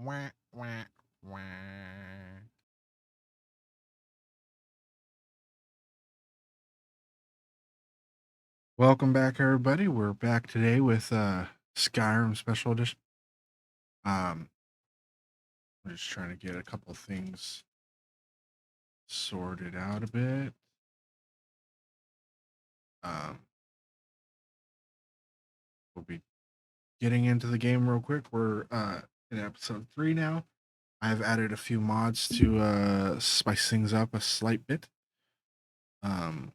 Wah, wah, wah. Welcome back, everybody. We're back today with Skyrim Special Edition. Um, I'm just trying to get a couple things sorted out a bit. Um, we'll be getting into the game real quick. We're in episode 3 now. I've added a few mods to spice things up a slight bit. Um,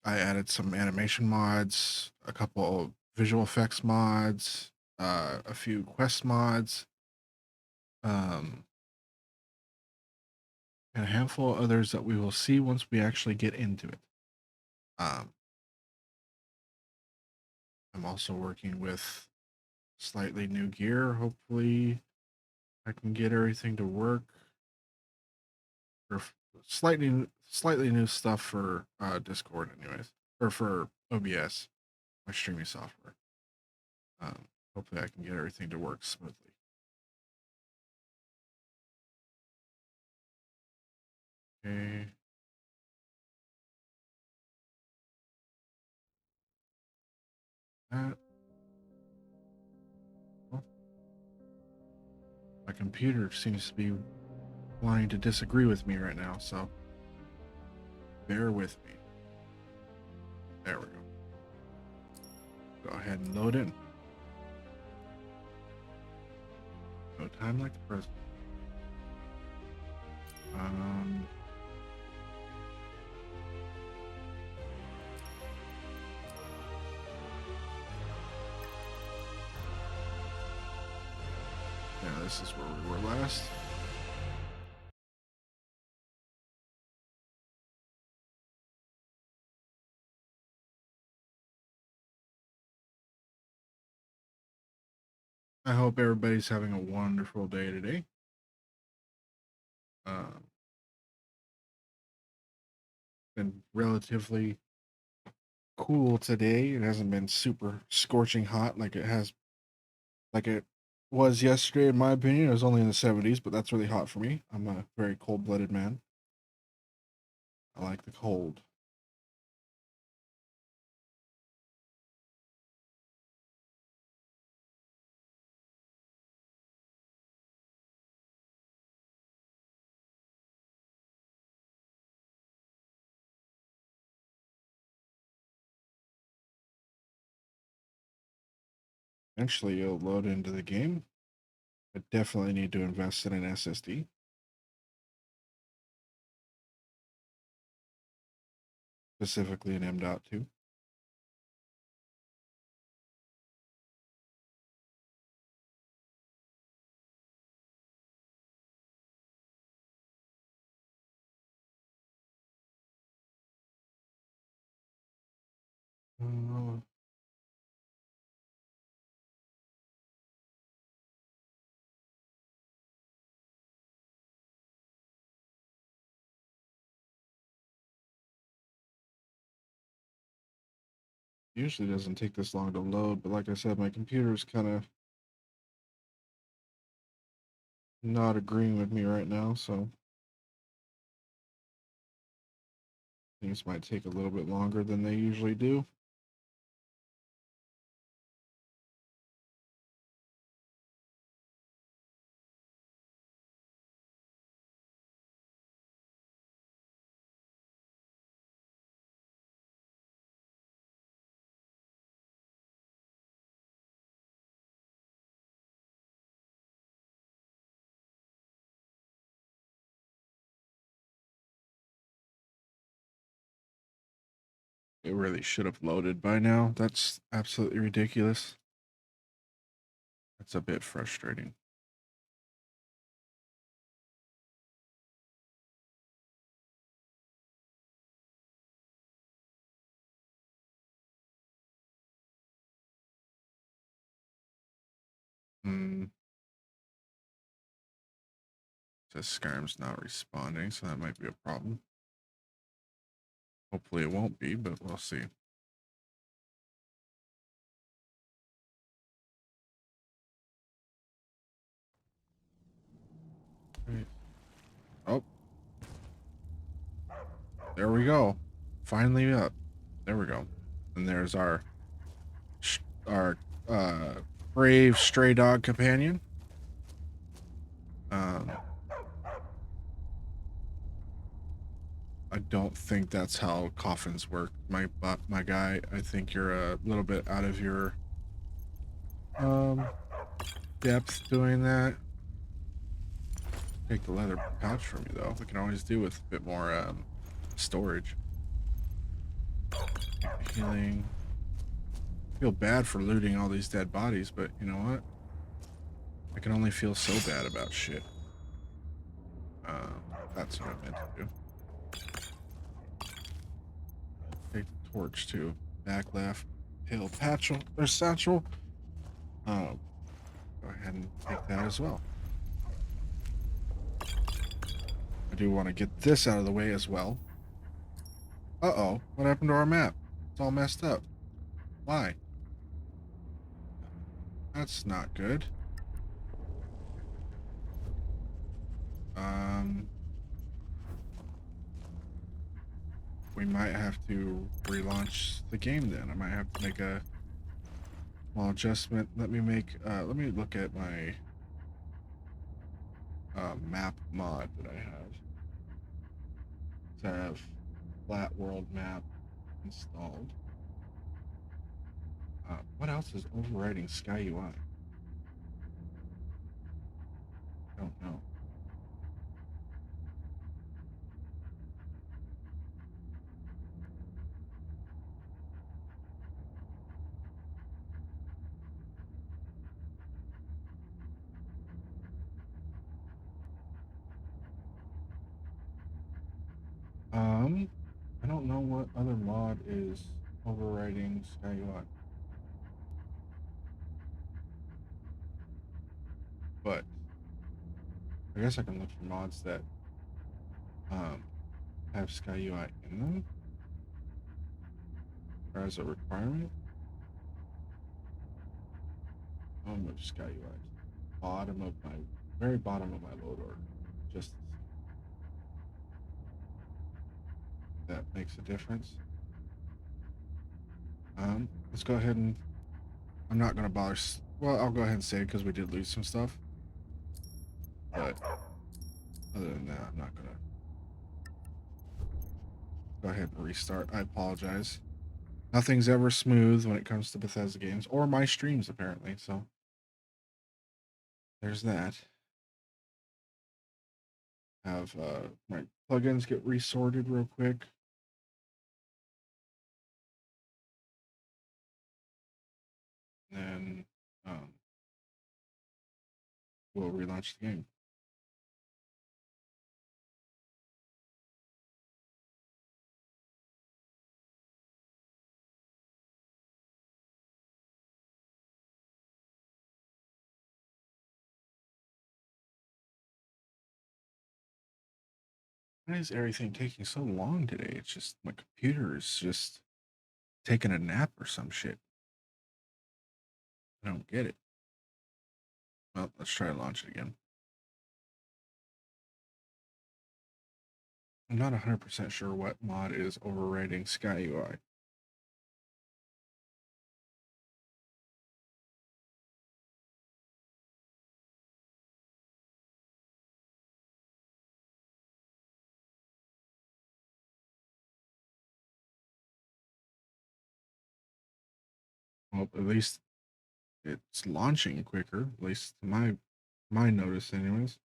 I added some animation mods, a couple visual effects mods, a few quest mods, um, and a handful of others that we will see once we actually get into it. Um, I'm also working with slightly new gear. Hopefully, I can get everything to work. Or slightly new stuff for Discord, anyways, or for OBS, my streaming software. Hopefully, I can get everything to work smoothly. Okay. That. Well, my computer seems to be wanting to disagree with me right now, so bear with me. There we go. Go ahead and load in. No time like the present. Um, yeah, this is where we were last. I hope everybody's having a wonderful day today. Uh, been relatively cool today. It hasn't been super scorching hot like it was yesterday. In my opinion, it was only in the 70s, but that's really hot for me. I'm a very cold-blooded man. I like the cold. Eventually, you'll load into the game. I definitely need to invest in an SSD, specifically an M.2. Uh, Usually doesn't take this long to load, but like I said, my computer's kind of not agreeing with me right now, so things might take a little bit longer than they usually do. It really should have loaded by now. That's absolutely ridiculous. That's a bit frustrating. Hmm. Says Skyrim's not responding, so that might be a problem. Hopefully it won't be, but we'll see. Oh, there we go. Finally up. There we go. And there's our uh brave stray dog companion. Um, I don't think that's how coffins work. My guy, I think you're a little bit out of your um depth doing that. Take the leather pouch from you though. We can always do with a bit more storage. Healing. Feel bad for looting all these dead bodies, but you know what? I can only feel so bad about shit. That's what I meant to do. Take the torch too. Back left. Hill patchel or satchel. Go ahead and take that as well. I do want to get this out of the way as well. Uh-oh. What happened to our map? It's all messed up. Why? That's not good. We might have to relaunch the game then. I might have to make a small adjustment. Let me look at my map mod that I have. To have flat world map installed. What else is overriding Sky UI? I don't know. I don't know what other mod is overriding Sky UI. But I guess I can look for mods that have Sky UI in them or as a requirement. I'll move Sky UI to the bottom of my very bottom of my load order. Just that makes a difference. Let's go ahead and I'm not gonna bother. Well, I'll go ahead and say it because we did lose some stuff. But other than that, I'm not gonna go ahead and restart. I apologize. Nothing's ever smooth when it comes to Bethesda games or my streams, apparently. So there's that. Have my plugins get resorted real quick. And then we'll relaunch the game. Why is everything taking so long today? It's just my computer is just taking a nap or some shit. I don't get it. Well, let's try to launch it again. I'm not 100% sure what mod is overriding Sky UI. Well, at least it's launching quicker, at least to my notice anyways.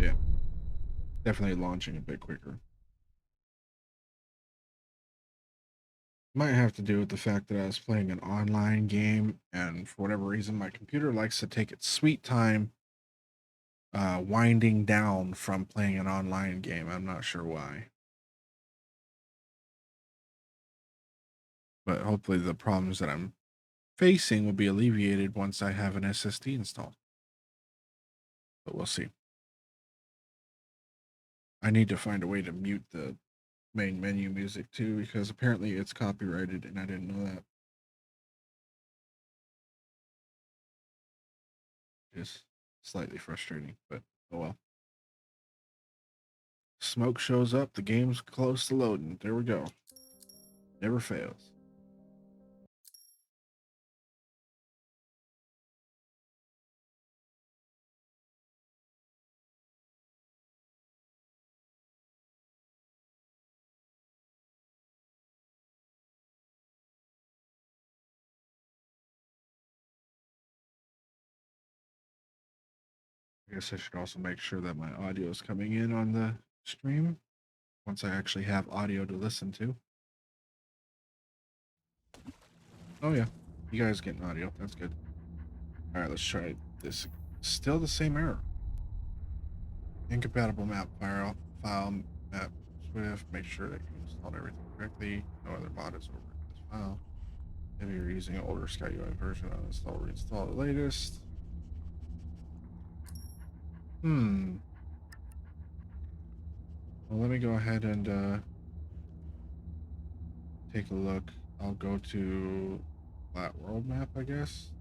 Yeah. Definitely launching a bit quicker. Might have to do with the fact that I was playing an online game, and for whatever reason, my computer likes to take its sweet time winding down from playing an online game. I'm not sure why. But hopefully the problems that I'm facing will be alleviated once I have an SSD installed. But we'll see. I need to find a way to mute the main menu music too, because apparently it's copyrighted and I didn't know that. It's slightly frustrating, but oh well. Smoke shows up, the game's close to loading. There we go. Never fails. I guess I should also make sure that my audio is coming in on the stream once I actually have audio to listen to. Oh yeah, you guys getting audio. That's good. All right, let's try this. Still the same error. Incompatible map file map Swift. Make sure that you installed everything correctly. No other mod is over this file. If you're using an older SkyUI version, uninstall, reinstall the latest. Well, let me go ahead and take a look. I'll go to flat world map, I guess.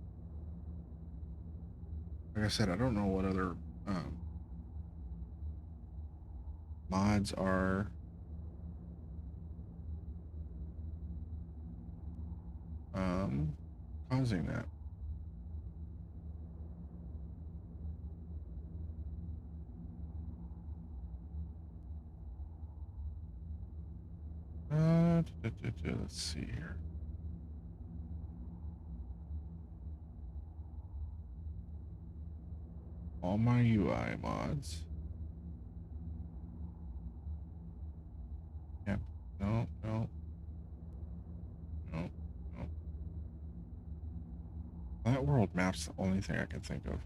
Like I said, I don't know what other mods are causing that. Let's see here. All my UI mods. Yep. No, no. No, no. Flat world map's the only thing I can think of.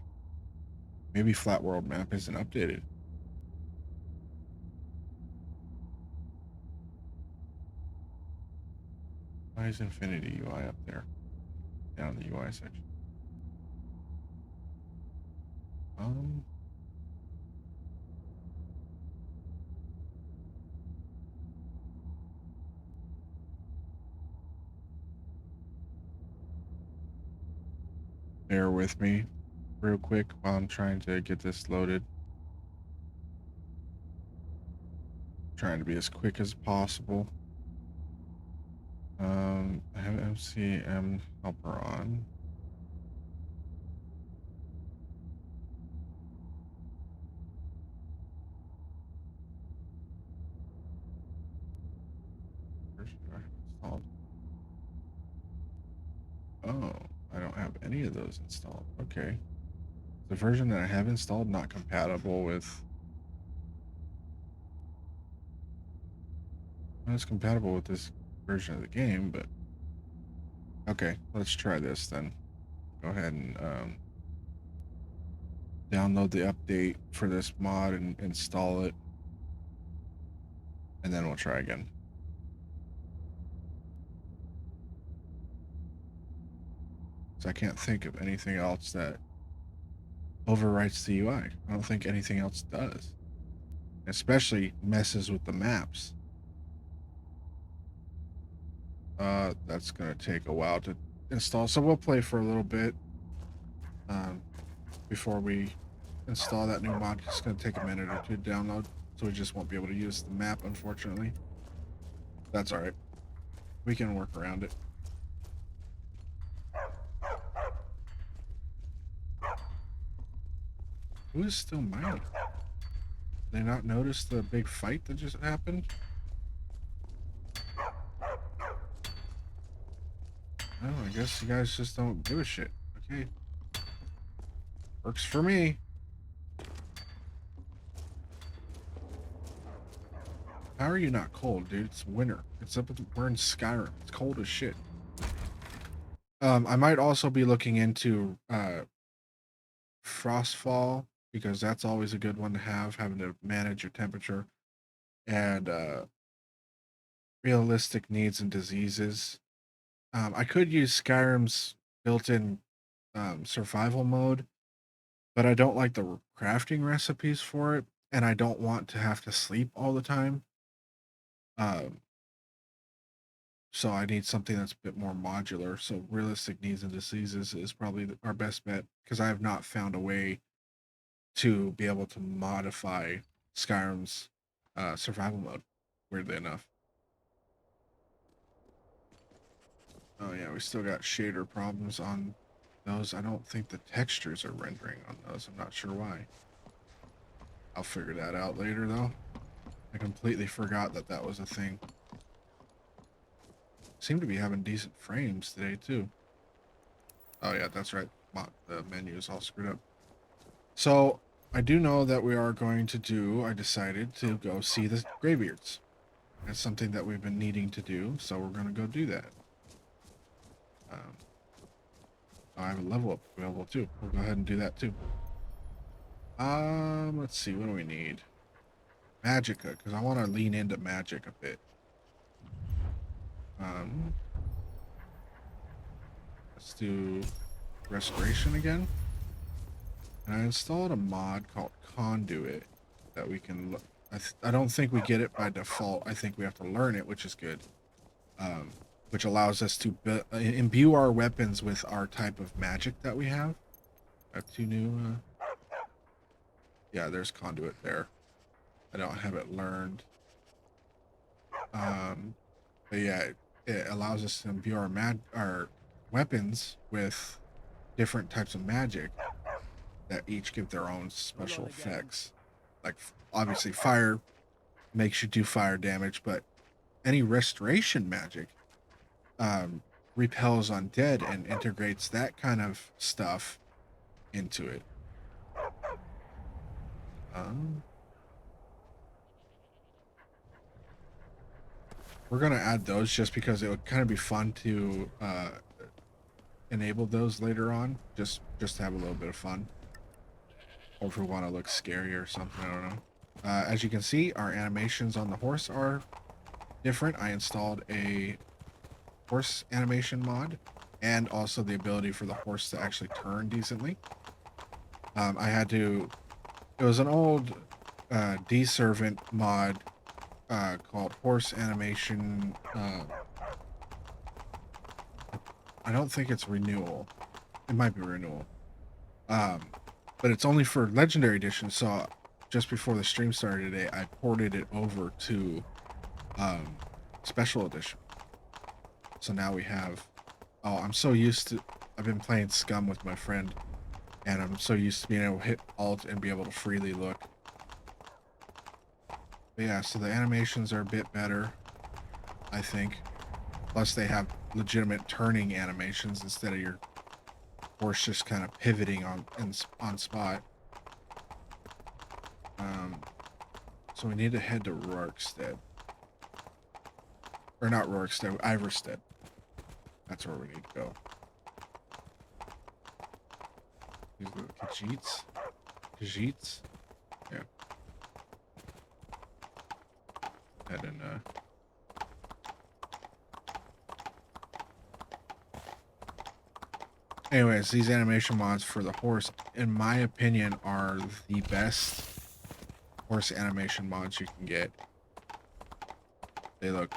Maybe flat world map isn't updated. Why is Infinity UI up there? Down in the UI section. Bear with me real quick while I'm trying to get this loaded. Trying to be as quick as possible. I have MCM helper on. Version do I have installed? Oh, I don't have any of those installed. Okay. The version that I have installed not compatible with. Well, it's compatible with this version of the game, but okay, let's try this then. Go ahead and download the update for this mod and install it, and then we'll try again. So I can't think of anything else that overwrites the UI. I don't think anything else does, especially messes with the maps. That's gonna take a while to install, so we'll play for a little bit before we install that new mod. It's gonna take a minute or two to download, so we just won't be able to use the map, unfortunately. That's all right. We can work around it. Who is still mining? Did they not notice the big fight that just happened? Oh, I guess you guys just don't give a shit. Okay. Works for me. How are you not cold, dude? It's winter. It's up at we're in Skyrim. It's cold as shit. I might also be looking into Frostfall, because that's always a good one to have, having to manage your temperature and realistic needs and diseases. I could use Skyrim's built-in survival mode, but I don't like the crafting recipes for it, and I don't want to have to sleep all the time. Um, so I need something that's a bit more modular. So realistic needs and diseases is probably our best bet because I have not found a way to be able to modify Skyrim's survival mode. Weirdly enough. Oh yeah, we still got shader problems on those. I don't think the textures are rendering on those. I'm not sure why. I'll figure that out later though. I completely forgot that that was a thing. Seem to be having decent frames today too. Oh yeah, that's right. The menu is all screwed up. So I do know that we are going to do. I decided to go see the Greybeards. That's something that we've been needing to do, so we're going to go do that. I have a level up available too. We'll go ahead and do that too. Let's see. What do we need? Magicka, because I want to lean into magic a bit. Let's do restoration again. And I installed a mod called Conduit that we can look. I don't think we get it by default. I think we have to learn it, which is good. Which allows us to imbue our weapons with our type of magic that we have. I have two new. Yeah, there's Conduit there. I don't have it learned. But yeah, it allows us to imbue our weapons with different types of magic that each give their own special effects. Like obviously fire makes you do fire damage, but any restoration magic repels undead and integrates that kind of stuff into it. We're gonna add those just because it would kind of be fun to enable those later on, just to have a little bit of fun, or if we want to look scary or something. I don't know. As you can see, our animations on the horse are different. I installed a horse animation mod and also the ability for the horse to actually turn decently. I had to. It was an old D-Servant mod called horse animation. I don't think it's renewal. It might be renewal. But it's only for Legendary Edition. So just before the stream started today, I ported it over to Special Edition. So now we have. Oh, I'm so used to. I've been playing Scum with my friend, and I'm so used to being able to hit Alt and be able to freely look. But yeah, so the animations are a bit better, I think. Plus, they have legitimate turning animations instead of your horse just kind of pivoting on spot. So we need to head to Rorikstead. Or not Rorikstead, Iverstead. That's where we need to go. These are the Khajiits. Khajiits? Yeah. Head and anyways, these animation mods for the horse, in my opinion, are the best horse animation mods you can get. They look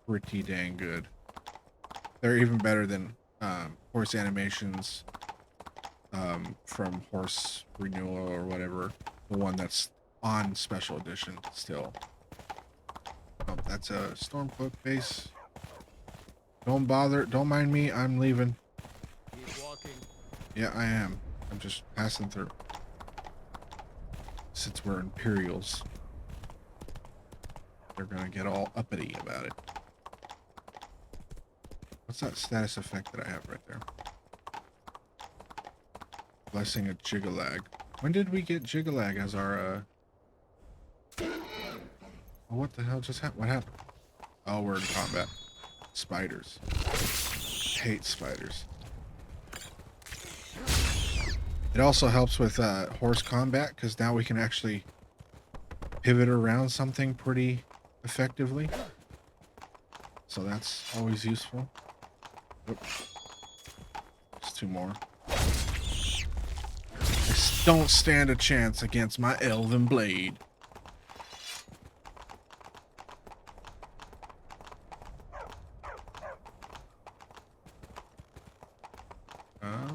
pretty dang good. They're even better than horse animations from Horse Renewal or whatever. The one that's on Special Edition still. Oh, that's a Stormcloak base. Don't bother. Don't mind me. I'm leaving. Keep walking. Yeah, I am. I'm just passing through. Since we're Imperials, they're gonna get all uppity about it. What's that status effect that I have right there? Blessing of Jigalag. When did we get Jigalag as our Oh, what the hell just happened? What happened? Oh, we're in combat. Spiders. Hate spiders. It also helps with horse combat because now we can actually pivot around something pretty effectively. So that's always useful. Oops. 2 more. I don't stand a chance against my elven blade. I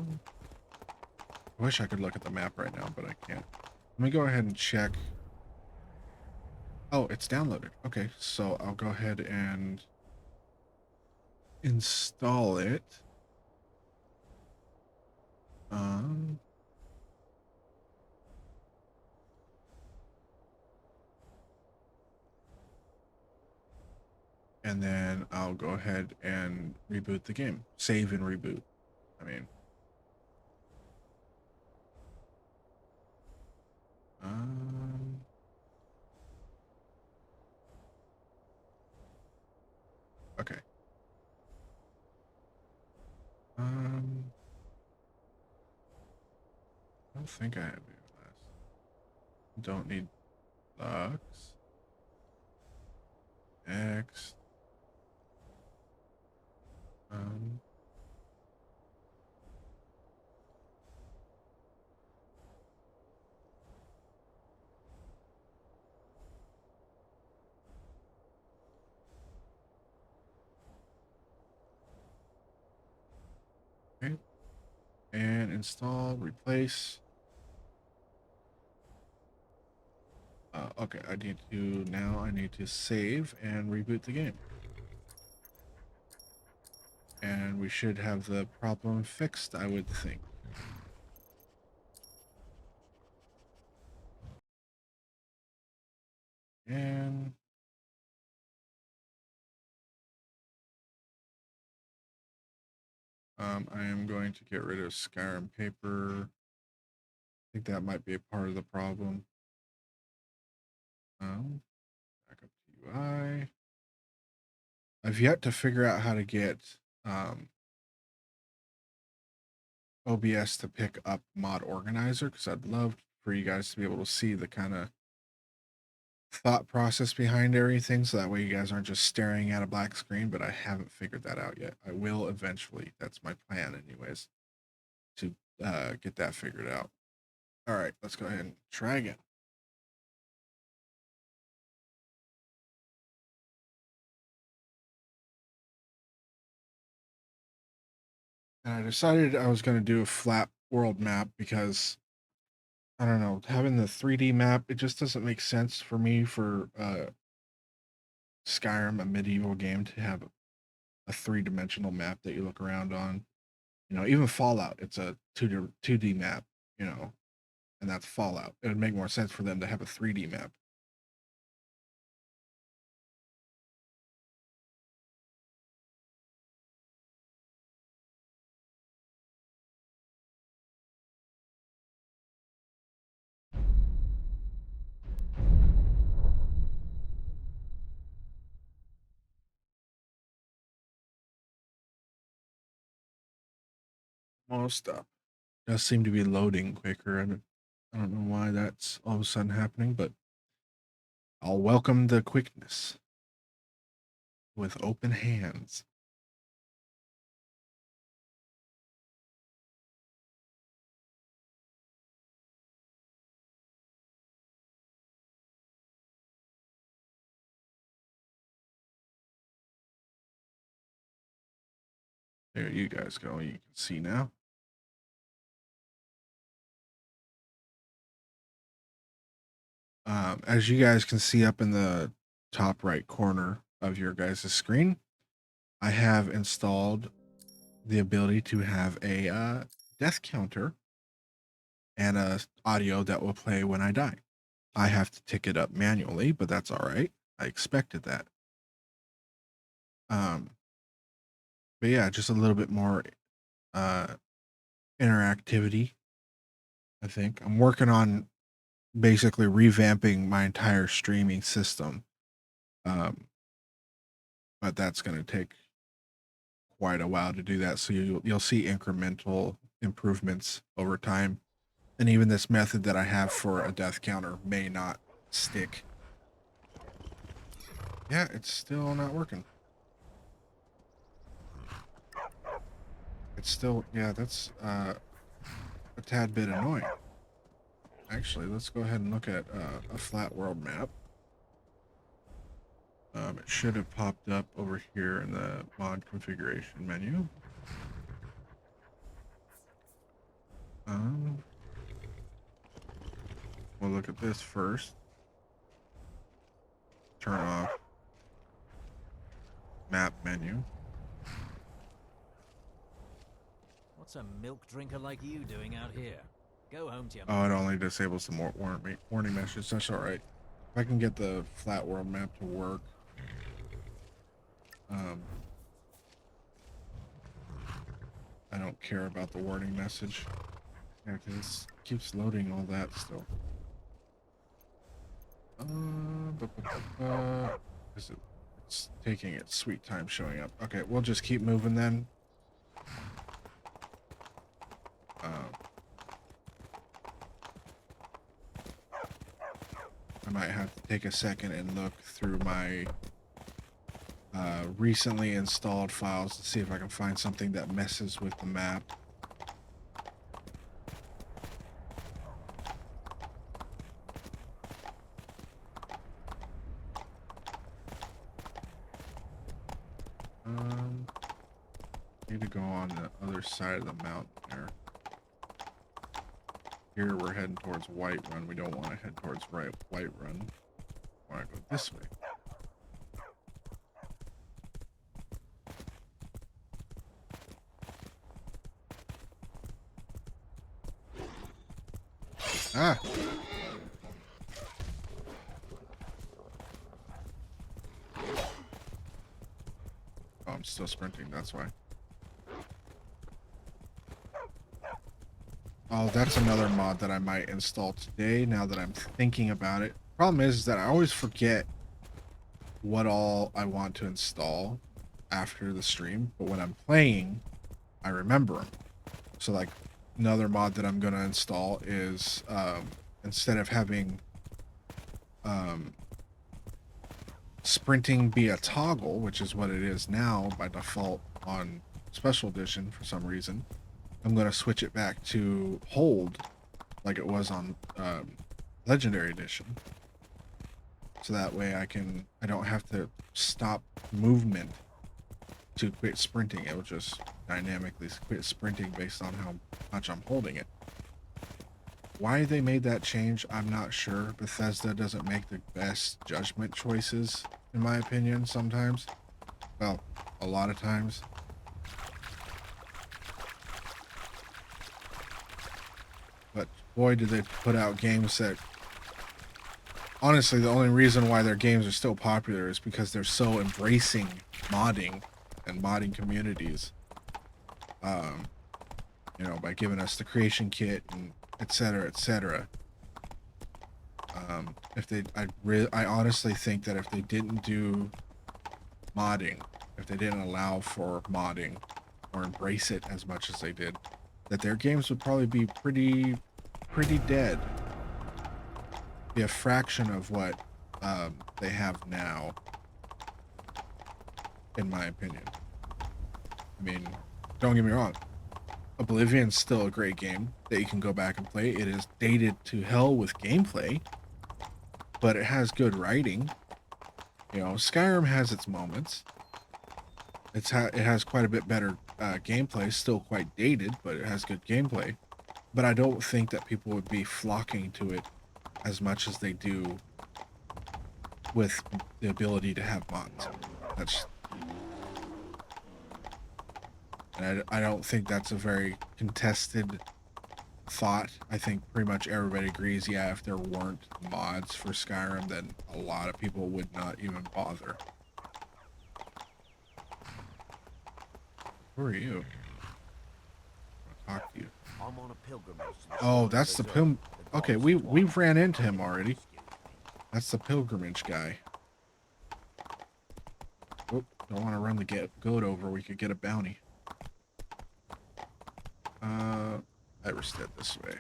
wish I could look at the map right now, but I can't. Let me go ahead and check. Oh, it's downloaded. Okay, so I'll go ahead and install it. And then I'll go ahead and reboot the game. Save and reboot. I mean, okay. I don't think I have last. Don't need Lux. X. Okay. And install, replace. Okay, I need to save and reboot the game. And we should have the problem fixed, I would think. And I am going to get rid of Skyrim paper. I think that might be a part of the problem. Back up to UI. I've yet to figure out how to get OBS to pick up Mod Organizer, because I'd love for you guys to be able to see the kind of thought process behind everything, so that way you guys aren't just staring at a black screen, but I haven't figured that out yet. I will eventually. That's my plan anyways, to get that figured out. All right, let's go ahead and try again. And I decided I was going to do a flat world map because, I don't know, having the 3D map, it just doesn't make sense for me for Skyrim, a medieval game, to have a 3-dimensional map that you look around on. You know, even Fallout, it's a 2D map, you know, and that's Fallout. It would make more sense for them to have a 3D map. Most up. Does seem to be loading quicker. I don't know why that's all of a sudden happening, but I'll welcome the quickness with open hands. There you guys go. You can see now. As you guys can see up in the top right corner of your guys' screen, I have installed the ability to have a death counter and a audio that will play when I die. I have to tick it up manually, but that's all right. I expected that. But yeah, just a little bit more interactivity. I think I'm working on basically revamping my entire streaming system, but that's going to take quite a while to do that. So you'll see incremental improvements over time, and even this method that I have for a death counter may not stick. Yeah, it's still not working. It's still, yeah, that's a tad bit annoying. Actually, let's go ahead and look at a flat world map. It should have popped up over here in the mod configuration menu. We'll look at this first. Turn off map menu. What's a milk drinker like you doing out here? Go home to your Oh, it only disables the warning message. That's all right. If I can get the flat world map to work. I don't care about the warning message. Yeah, because it keeps loading all that still. It's taking its sweet time showing up. Okay, we'll just keep moving then. I might have to take a second and look through my recently installed files to see if I can find something that messes with the map. Need to go on the other side of the mountain there. Here we're heading towards Whiterun. We don't want to head towards Whiterun. We want to go this way. Ah! Oh, I'm still sprinting, that's why. Oh, that's another mod that I might install today now that I'm thinking about it. Problem is that I always forget what all I want to install after the stream, but when I'm playing, I remember them. So like another mod that I'm going to install is instead of having sprinting be a toggle, which is what it is now by default on special edition for some reason, I'm going to switch it back to hold like it was on legendary edition. So that way I don't have to stop movement to quit sprinting. It will just dynamically quit sprinting based on how much I'm holding it. Why they made that change, I'm not sure. Bethesda doesn't make the best judgment choices, in my opinion, sometimes. Well, a lot of times. But boy, did they put out games that... Honestly, the only reason why their games are still popular is because they're so embracing modding and modding communities. You know, by giving us the creation kit and etc. etc. I honestly think that if they didn't do modding, if they didn't allow for modding or embrace it as much as they did, that their games would probably be pretty dead. Be a fraction of what they have now, in my opinion. I mean, don't get me wrong, Oblivion's still a great game that you can go back and play. It is dated to hell with gameplay, but it has good writing. You know, Skyrim has its moments. It has quite a bit better gameplay, still quite dated, but it has good gameplay. But I don't think that people would be flocking to it as much as they do with the ability to have mods. And I don't think that's a very contested thought. I think pretty much everybody agrees, yeah, if there weren't mods for Skyrim, then a lot of people would not even bother. Who are you? I want to talk to you. I'm on a pilgrimage. Oh, that's the pilgrim. Okay, we've ran into him already. That's the pilgrimage guy. Oh, don't want to run the goat over. We could get a bounty. Everstead this way.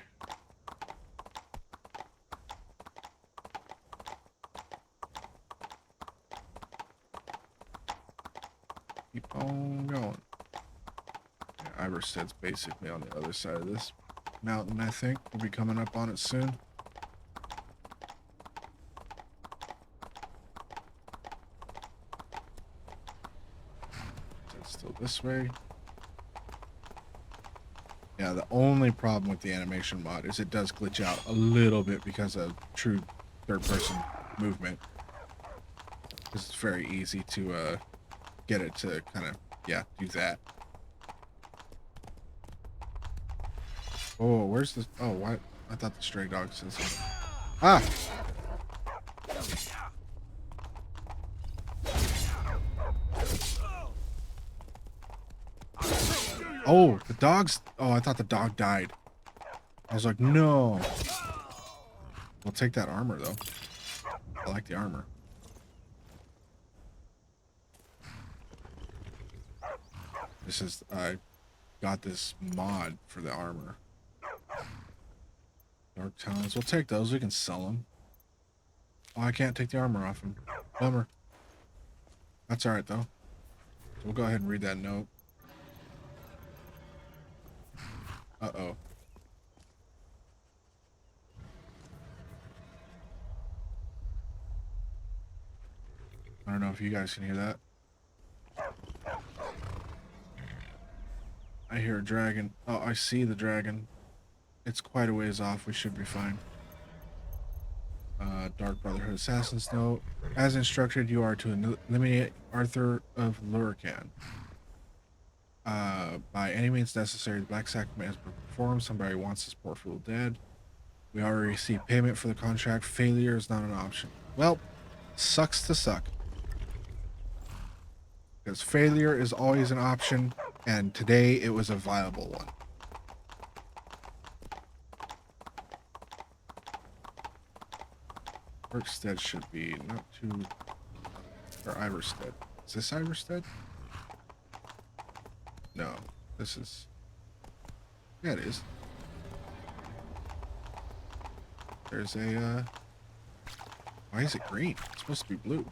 Keep on going. Yeah, Iverstead's basically on the other side of this mountain, I think. We'll be coming up on it soon. It's still this way. Yeah, the only problem with the animation mod is it does glitch out a little bit because of true third-person movement. It's very easy to get it to kind of, yeah, do that. Oh, where's this? Oh, what? I thought the stray dog says. Ah! Oh, the dog's. Oh, I thought the dog died. I was like, no. We'll take that armor, though. I like the armor. This is. I got this mod for the armor. Dark talons. We'll take those. We can sell them. Oh, I can't take the armor off him. Bummer. That's alright, though. So we'll go ahead and read that note. Uh-oh. I don't know if you guys can hear that. I hear a dragon. Oh, I see the dragon. It's quite a ways off. We should be fine. Dark Brotherhood Assassin's Note. As instructed, you are to eliminate Arthur of Lurkan. By any means necessary, the Black Sacrament has been performed. Somebody wants this poor fool dead. We already received payment for the contract. Failure is not an option. Well, sucks to suck. Because failure is always an option, and today it was a viable one. Workstead should be not too... Or Iverstead. Is this Iverstead? No. This is... Yeah, it is. There's a, Why is it green? It's supposed to be blue.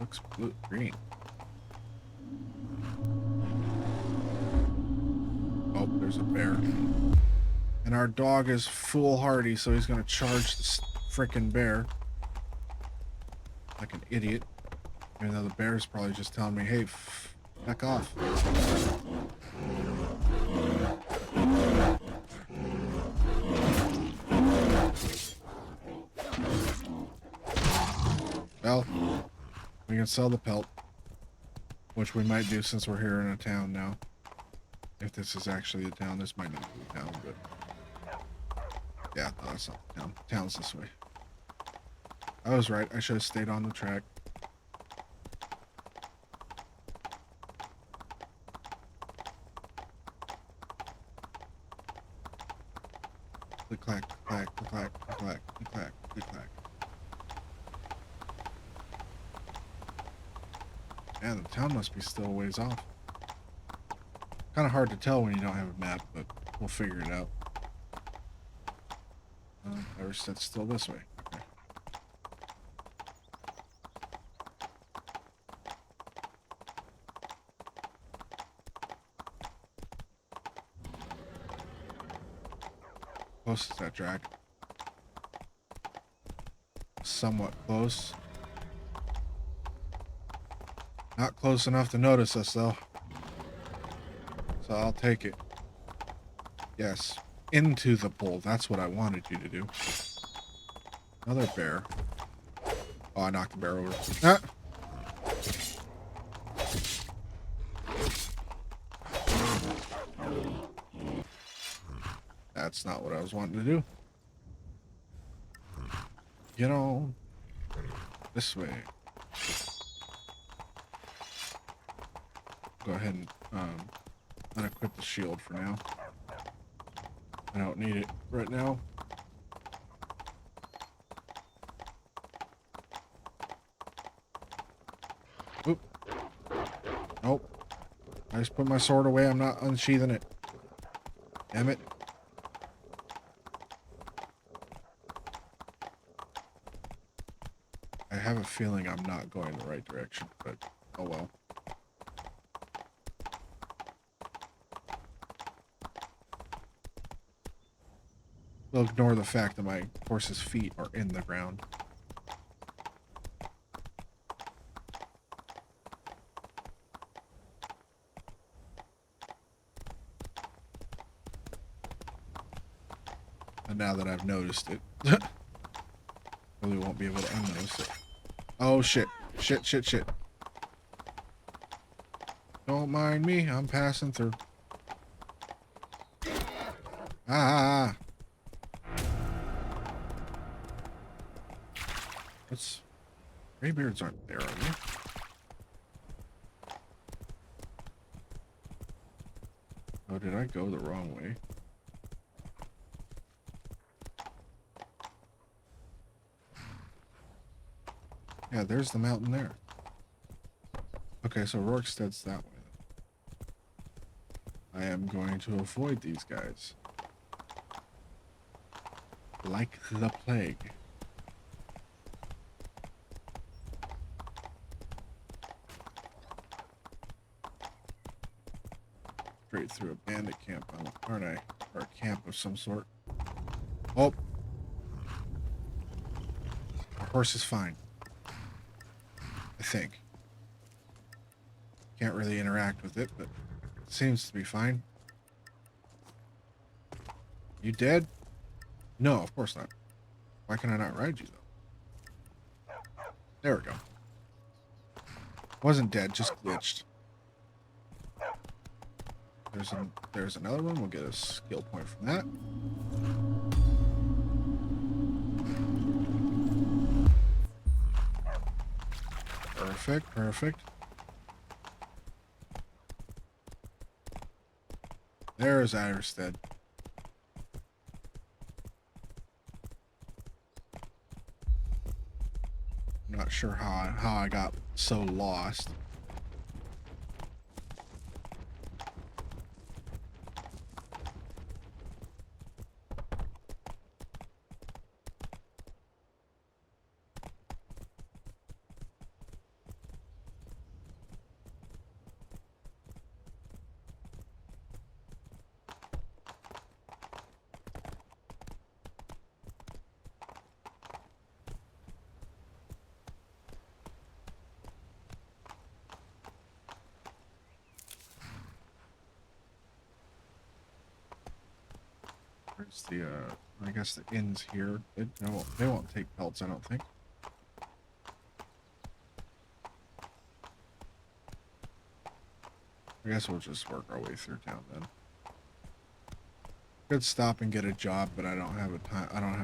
Looks blue, green. Oh, there's a bear. And our dog is foolhardy, so he's gonna charge this frickin' bear. Like an idiot. Even though the bear's probably just telling me, hey, back off. Well, we can sell the pelt. Which we might do since we're here in a town now. If this is actually a town, this might not be a town, but... Yeah, no, that's not the town. Town's this way. I was right. I should have stayed on the track. Click, clack, clack, clack, clack, clack, click, clack. Man, the town must be still a ways off. Kind of hard to tell when you don't have a map, but we'll figure it out. That's still this way. Okay. Close is that drag? Somewhat close. Not close enough to notice us, though. So I'll take it. Yes. Into the pool. That's what I wanted you to do. Another bear. Oh, I knocked the bear over. Ah! That's not what I was wanting to do. Get on this way. Go ahead and unequip the shield for now. I don't need it right now. Oop. Nope. I just put my sword away. I'm not unsheathing it. Damn it. I have a feeling I'm not going the right direction, but oh well. They'll ignore the fact that my horse's feet are in the ground. And now that I've noticed it, really won't be able to unnotice it. Oh shit. Shit. Don't mind me, I'm passing through. Ah. What's... Greybeards aren't there, are they? Oh, did I go the wrong way? Yeah, there's the mountain there. Okay, so Rorkstead's that way. I am going to avoid these guys. Like the plague. Straight through a bandit camp, aren't I? Or a camp of some sort. Oh! Our horse is fine. I think. Can't really interact with it, but it seems to be fine. You dead? No, of course not. Why can I not ride you, though? There we go. Wasn't dead, just glitched. There's another one. We'll get a skill point from that. Perfect. There's Iverstead. I'm not sure how I got so lost. Where's the, I guess the inn's here. They won't take pelts, I don't think. I guess we'll just work our way through town then. Could stop and get a job, but I don't have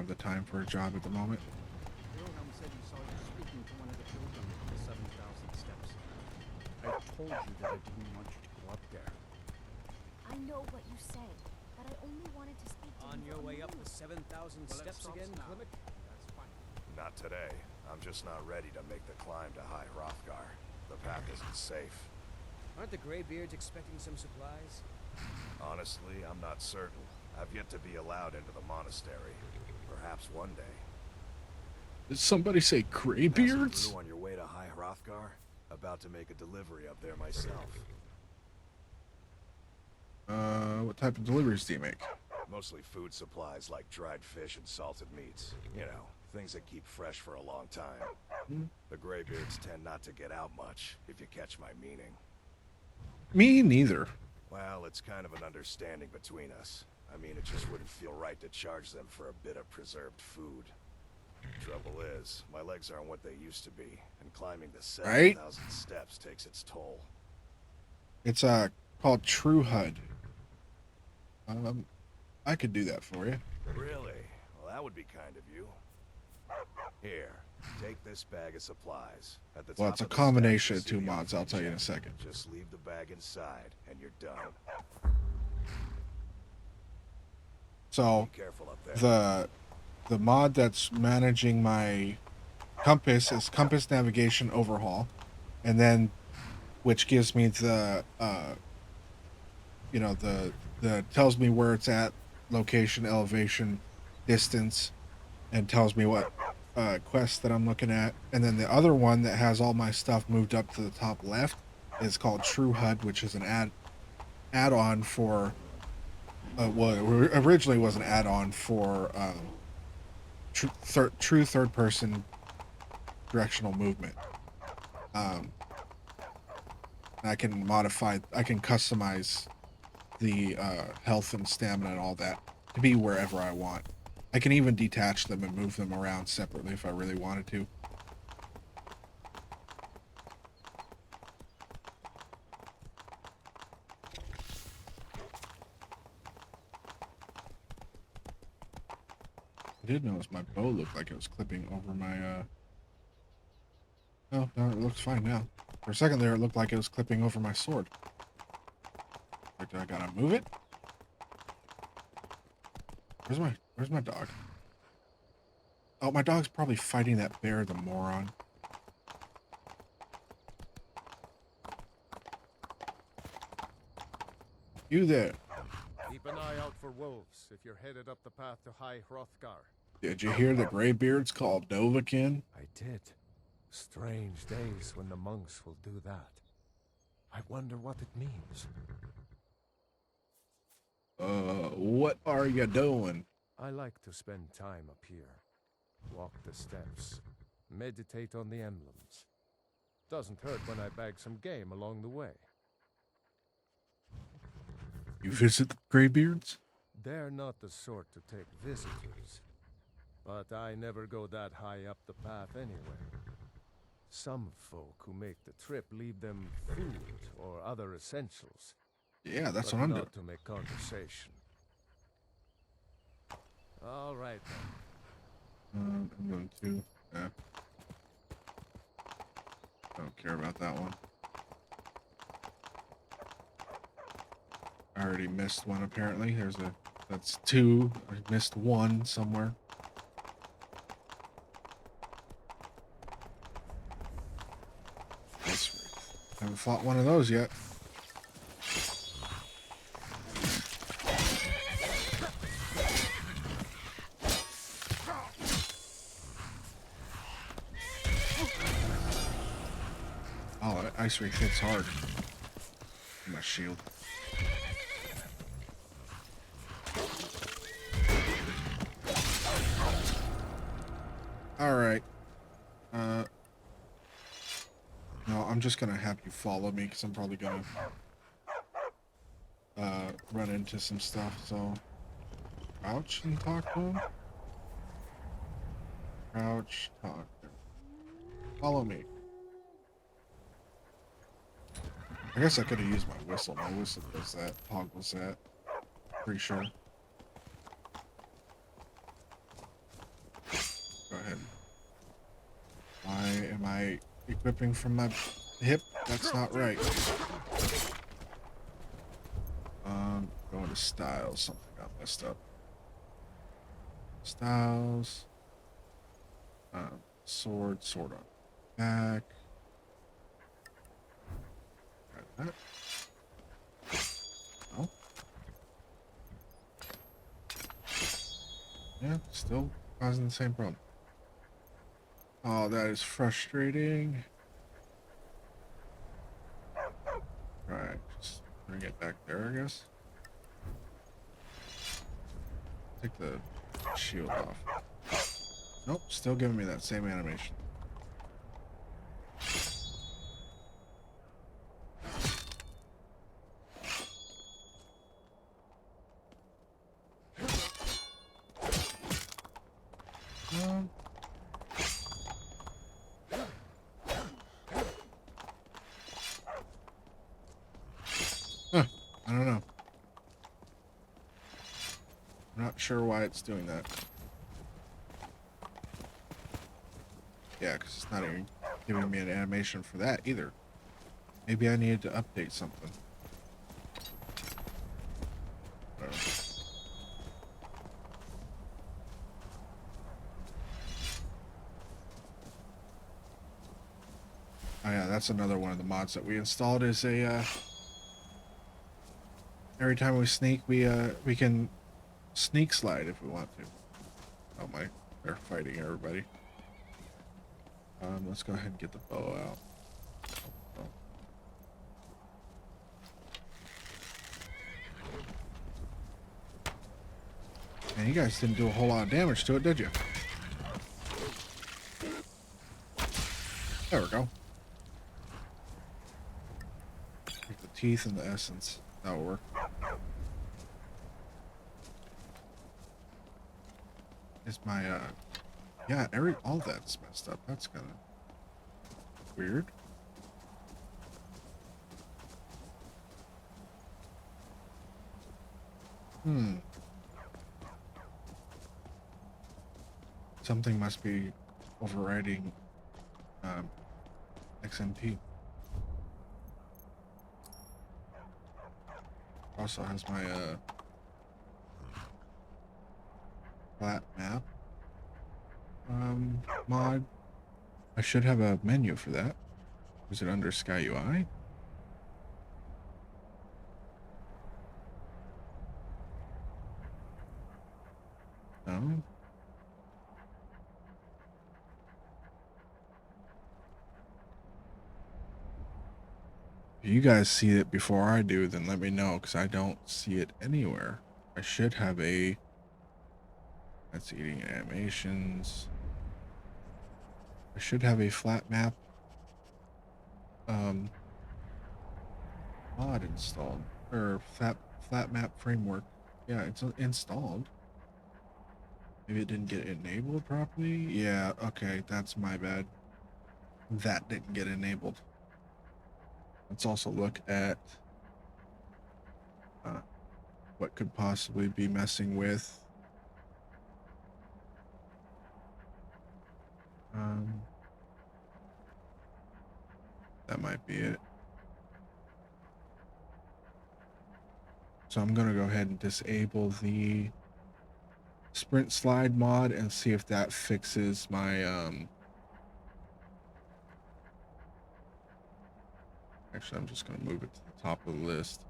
the time for a job at the moment. Wilhelm said he saw you speaking to one of the pilgrims on the 7,000 steps. I told you that I didn't want you to go up there. I know what you said, but I only wanted to speak to On you your for a way up minute. the 7,000 steps again, Klimek? That's fine. Not today. I'm just not ready to make the climb to High Hrothgar. The path isn't safe. Aren't the Greybeards expecting some supplies? Honestly, I'm not certain. I've yet to be allowed into the monastery. Perhaps one day. Did somebody say Greybeards? Passing through on your way to High Hrothgar? About to make a delivery up there myself. What type of deliveries do you make? Mostly food supplies like dried fish and salted meats. You know, things that keep fresh for a long time. The Greybeards tend not to get out much, if you catch my meaning. Me neither. Well, it's kind of an understanding between us. I mean, it just wouldn't feel right to charge them for a bit of preserved food. Trouble is, my legs aren't what they used to be, and climbing the 7,000 steps takes its toll. It's called True HUD. I could do that for you. Really? Well, that would be kind of you. Here, take this bag of supplies. At the Well, top it's a of the combination of steps, you two see the mods. I'll tell you in a check. second. Just leave the bag inside, and you're done. So Be careful up there. the mod that's managing my compass is compass navigation overhaul, and then which gives me the the tells me where it's at, location, elevation, distance, and tells me what quest that I'm looking at. And then the other one that has all my stuff moved up to the top left is called True HUD, which is an add-on for Well, it originally was an add-on for true third-person directional movement. I can customize the health and stamina and all that to be wherever I want. I can even detach them and move them around separately if I really wanted to. I did notice my bow looked like it was clipping over my oh, no, it looks fine now. For a second there, it looked like it was clipping over my sword. Like, do I gotta move it? Where's my dog? Oh, my dog's probably fighting that bear, the moron. You there. Keep an eye out for wolves if you're headed up the path to High Hrothgar. Did you hear the Greybeards called Dovahkiin? I did. Strange days when the monks will do that. I wonder what it means. What are you doing? I like to spend time up here. Walk the steps. Meditate on the emblems. Doesn't hurt when I bag some game along the way. You visit the Greybeards? They're not the sort to take visitors. But I never go that high up the path anyway. Some folk who make the trip leave them food or other essentials. Yeah, that's but what I'm doing. not to make conversation. All right then. I'm going to. Yeah. Don't care about that one. I already missed one apparently. That's two. I missed one somewhere. Haven't fought one of those yet. Oh, that ice ray hits hard. My shield. All right. No, I'm just gonna have you follow me because I'm probably gonna run into some stuff. So crouch and talk to him. Crouch, talk. Follow me. I guess I could have used my whistle. My whistle does that. Toggles that. Pretty sure. Go ahead. Why am I equipping from my hip? That's not right. Going to styles. Something got messed up. Styles. Sword on back. Got that. No. Yeah, still causing the same problem. Oh, that is frustrating. Right, just bring it back there, I guess. Take the shield off. Nope, still giving me that same animation. I don't know. I'm not sure why it's doing that. Yeah, because it's not even giving me an animation for that either. Maybe I needed to update something. I don't know. Oh yeah, that's another one of the mods that we installed is a every time we sneak we can sneak slide if we want to. Oh my, they're fighting everybody. Let's go ahead and get the bow out. Oh. And you guys didn't do a whole lot of damage to it, did you? There we go. Like the teeth and the essence. That'll work. Is my yeah, all that's messed up. That's kind of weird. Something must be overriding XMP. Also has my flat map mod. I should have a menu for that. Is it under Sky UI? No. If you guys see it before I do, then let me know, because I don't see it anywhere. I should have a... That's eating animations. I should have a flat map mod installed, or flat map framework. Yeah, it's installed. Maybe it didn't get enabled properly. Yeah, okay, that's my bad. That didn't get enabled. Let's also look at what could possibly be messing with that might be it. So I'm gonna go ahead and disable the sprint slide mod and see if that fixes my actually I'm just gonna move it to the top of the list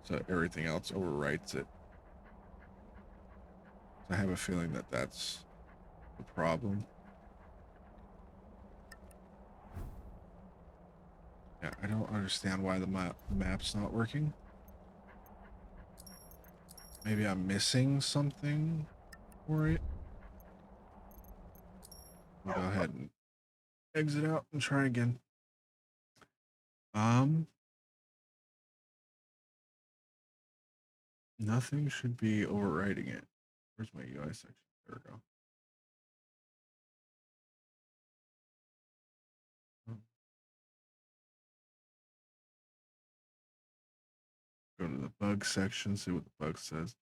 so everything else overwrites it. I have a feeling that that's the problem. Yeah, I don't understand why the map's not working. Maybe I'm missing something for it. We'll go ahead and exit out and try again. Nothing should be overwriting it. Where's my UI section? There we go. Go to the bug section, see what the bug says.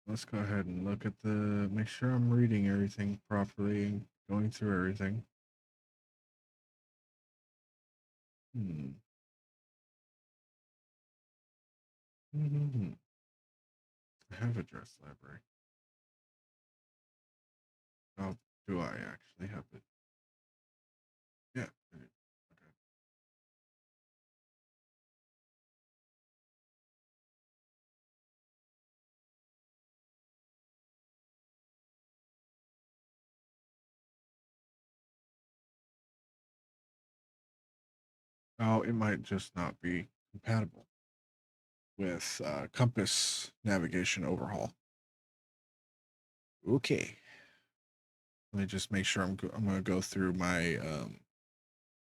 Let's go ahead and look at make sure I'm reading everything properly and going through everything. I have address library. Oh, do I actually have it? Yeah, I do. Okay. Oh, it might just not be compatible with compass navigation overhaul. Okay. Let me just make sure I'm going to go through my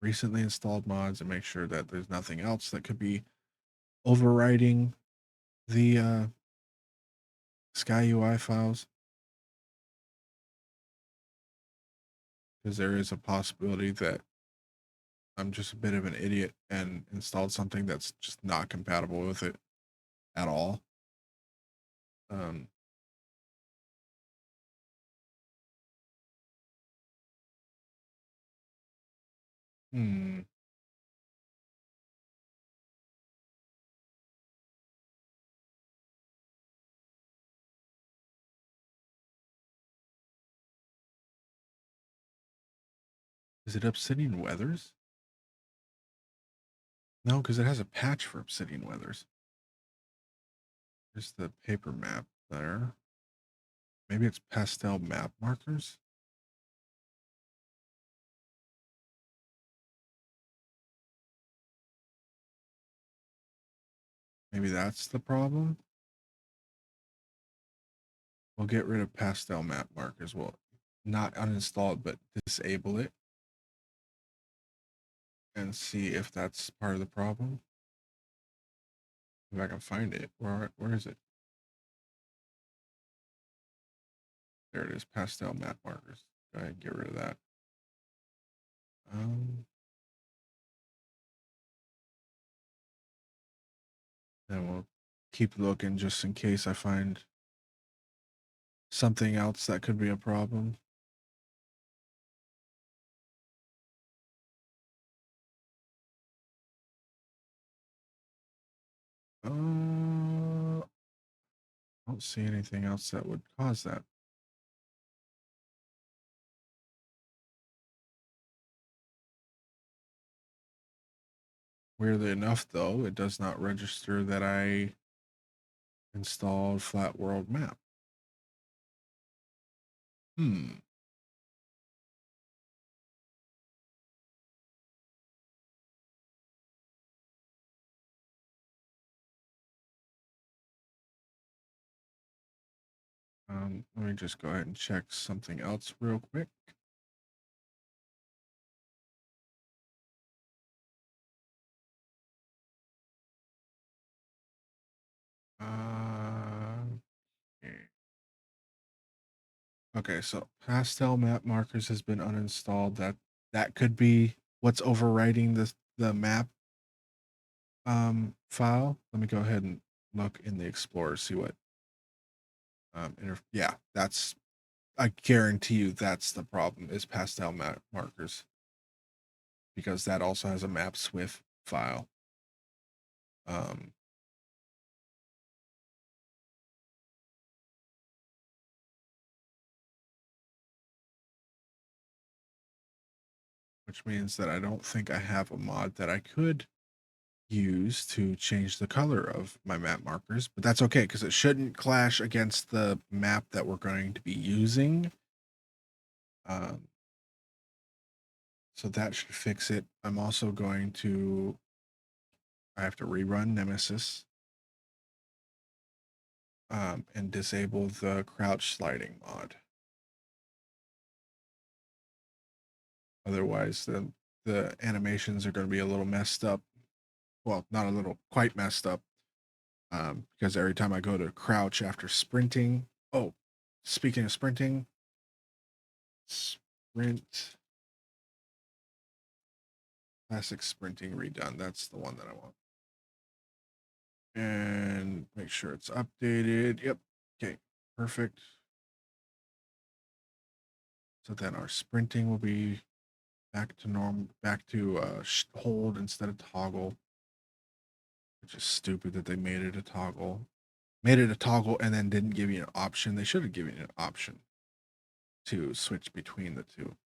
recently installed mods and make sure that there's nothing else that could be overriding the Sky UI files. Because there is a possibility that I'm just a bit of an idiot and installed something that's just not compatible with it at all. Hmm. Is it Obsidian Weathers? No, because it has a patch for Obsidian Weathers. There's the paper map there. Maybe it's pastel map markers. Maybe that's the problem. We'll get rid of pastel map markers. We'll not uninstall it, but disable it. And see if that's part of the problem. If I can find it. Where is it? There it is, pastel map markers. Go ahead and get rid of that. Then we'll keep looking just in case I find something else that could be a problem. I don't see anything else that would cause that. Weirdly enough, though, it does not register that I installed Flat World Map. Let me just go ahead and check something else real quick. Okay, so pastel map markers has been uninstalled. That could be what's overwriting the map file. Let me go ahead and look in the Explorer, see what yeah, that's, I guarantee you that's the problem, is pastel map markers, because that also has a map swift file. Which means that I don't think I have a mod that I could use to change the color of my map markers, but that's okay because it shouldn't clash against the map that we're going to be using. So that should fix it. I'm also going to, I have to rerun Nemesis and disable the crouch sliding mod. Otherwise, the animations are going to be a little messed up. Well, not a little, quite messed up. Because every time I go to crouch after sprinting. Oh, speaking of sprinting, sprint. Classic sprinting redone. That's the one that I want. And make sure it's updated. Yep. Okay. Perfect. So then our sprinting will be back to normal, back to hold instead of toggle. Which is stupid that they made it a toggle. Made it a toggle and then didn't give you an option. They should have given you an option to switch between the two.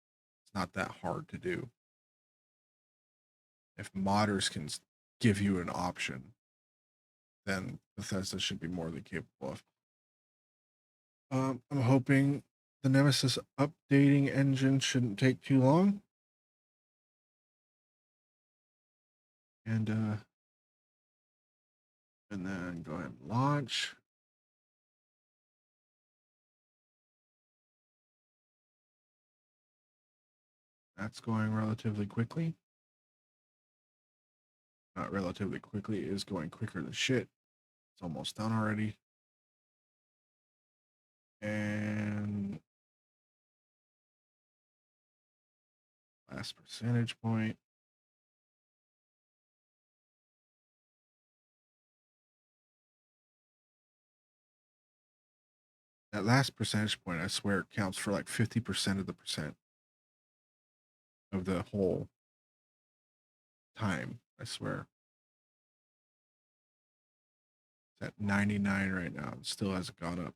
It's not that hard to do. If modders can give you an option, then Bethesda should be more than capable of. I'm hoping the Nemesis updating engine shouldn't take too long. And then go ahead and launch. That's going relatively quickly. Not relatively quickly, it is going quicker than shit. It's almost done already. And last percentage point. That last percentage point, I swear, counts for like 50% of the percent of the whole time. I swear. It's at 99 right now. It still hasn't gone up.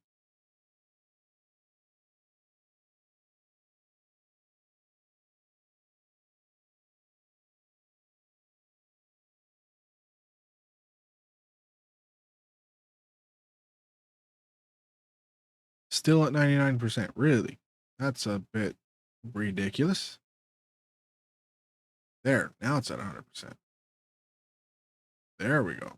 Still at 99%. Really? That's a bit ridiculous. There. Now it's at 100%. There we go.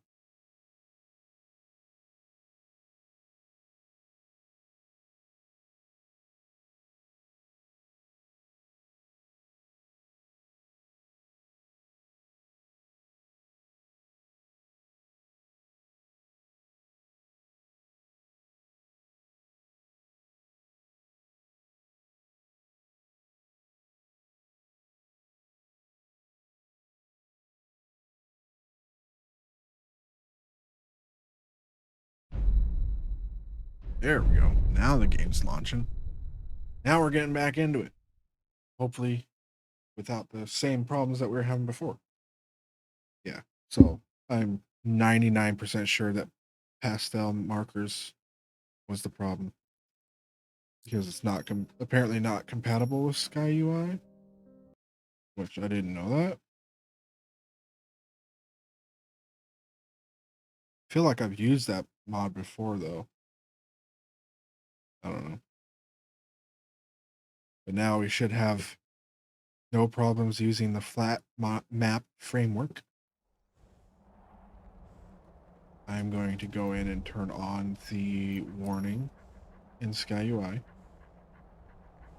There we go. Now the game's launching. Now we're getting back into it. Hopefully without the same problems that we were having before. Yeah. So I'm 99% sure that pastel markers was the problem. Because it's not apparently not compatible with Sky UI. Which I didn't know that. I feel like I've used that mod before though. I don't know. But now we should have no problems using the flat map framework. I'm going to go in and turn on the warning in Sky UI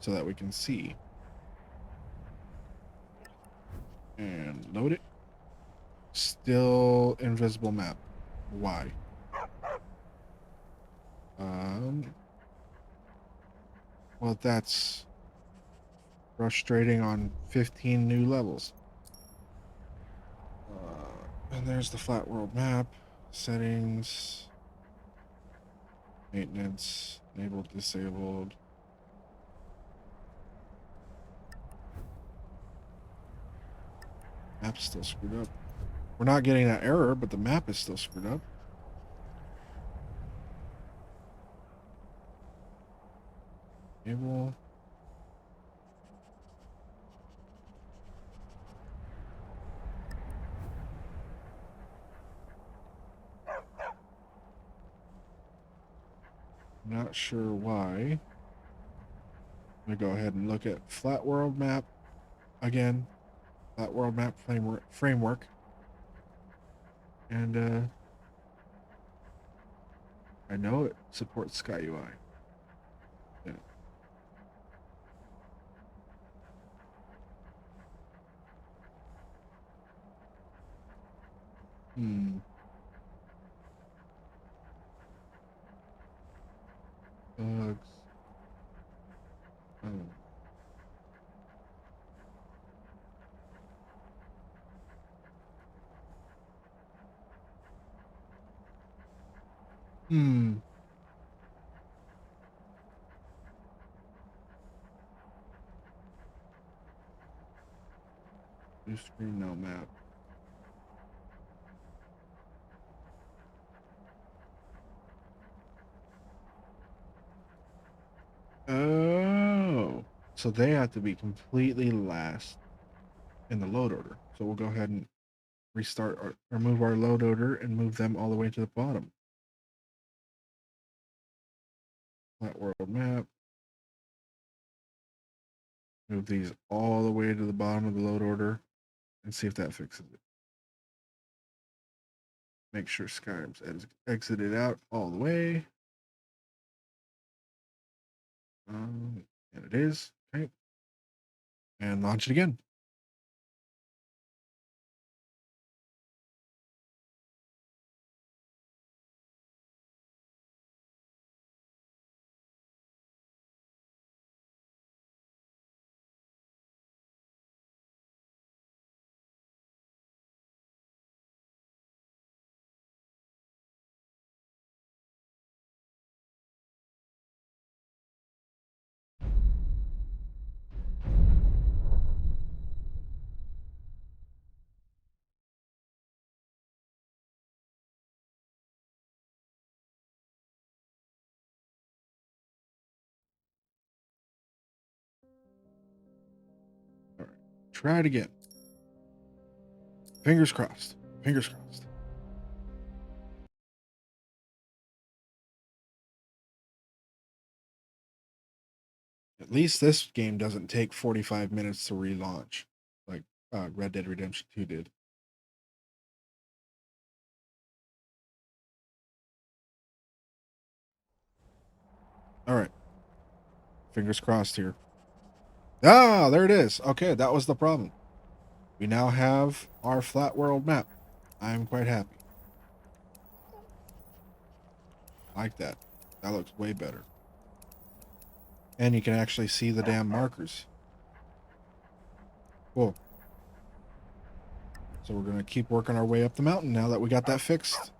so that we can see. And load it. Still invisible map. Why? Well, that's frustrating on 15 new levels. And there's the flat world map. Settings. Maintenance. Enabled, disabled. Map's still screwed up. We're not getting that error, but the map is still screwed up. Enable. Not sure why. I'm going to go ahead and look at flat world map again. Flat world map framework. And I know it supports Sky UI. Yeah. Bugs. Oh. New screen, no map. Oh. So they have to be completely last in the load order. So we'll go ahead and restart or move our load order and move them all the way to the bottom. Flat world map. Move these all the way to the bottom of the load order and see if that fixes it. Make sure Skyrim's exited out all the way. And it is. Okay. And launch it again. All right. Try it again. Fingers crossed. Fingers crossed. At least this game doesn't take 45 minutes to relaunch, like Red Dead Redemption 2 did. All right. Fingers crossed here. Ah, there it is. Okay, that was the problem. We now have our flat world map. I'm quite happy. Like that. That looks way better. And you can actually see the damn markers. Cool. So we're going to keep working our way up the mountain now that we got that fixed.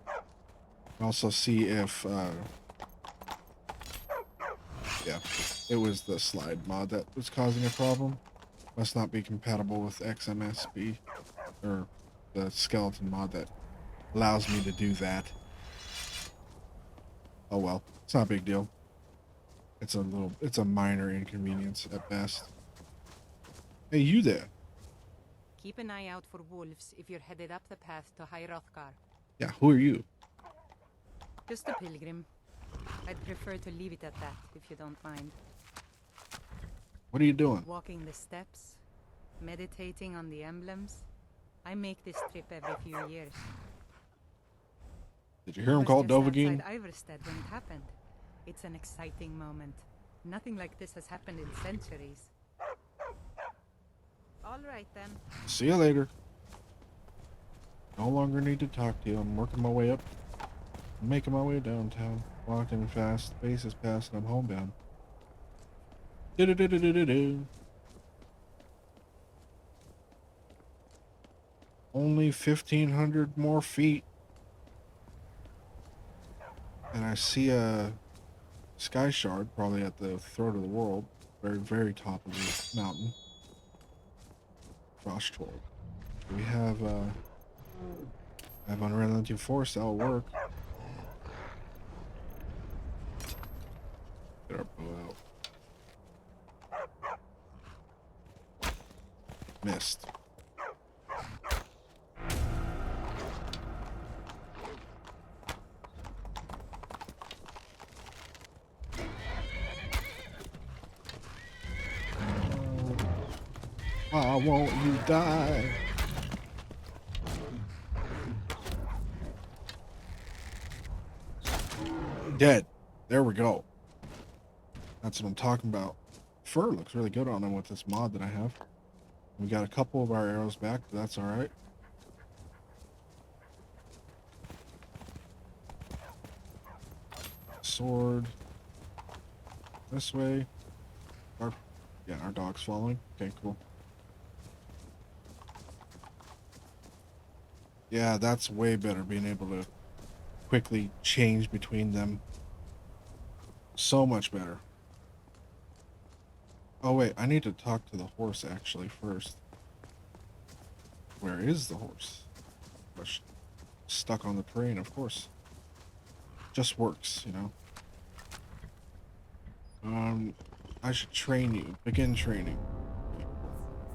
Also see if... yeah, it was the slide mod that was causing a problem. Must not be compatible with XMSB. Or the skeleton mod that allows me to do that. Oh well, it's not a big deal. It's a minor inconvenience at best. Hey, you there? Keep an eye out for wolves if you're headed up the path to High Hrothgar. Yeah, who are you? Just a pilgrim. I'd prefer to leave it at that, if you don't mind. What are you doing? Walking the steps, meditating on the emblems. I make this trip every few years. Did you hear him Was call just Dovahkiin? outside Iverstead when it happened. It's an exciting moment. Nothing like this has happened in centuries. All right then. See you later. No longer need to talk to you. I'm working my way up. I'm making my way downtown. Walking fast. Pace is past and I'm homebound. Do-do-do-do-do-do. Only 1,500 more feet. And I see a sky shard probably at the throat of the world. Very, very top of the mountain. Frost Troll. We have Unrelenting Force, that'll work. Get our bow out. Missed. Why won't you die? Dead. There we go. That's what I'm talking about. Fur looks really good on him with this mod that I have. We got a couple of our arrows back, but that's alright. Sword. This way. Our dog's following. Okay, cool. Yeah, that's way better, being able to quickly change between them. So much better. Oh wait, I need to talk to the horse actually first. Where is the horse? Stuck on the terrain, of course. Just works, you know. I should train you. Begin training.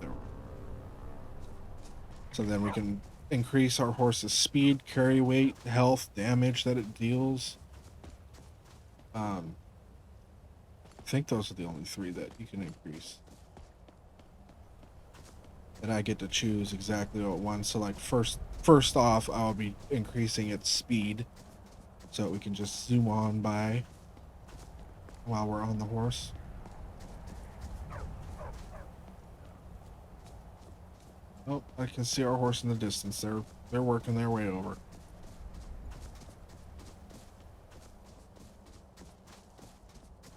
There. So then we can increase our horse's speed, carry weight, health, damage that it deals. I think those are the only three that you can increase. And I get to choose exactly what one. So like first off, I'll be increasing its speed so we can just zoom on by while we're on the horse. Oh, I can see our horse in the distance. They're working their way over.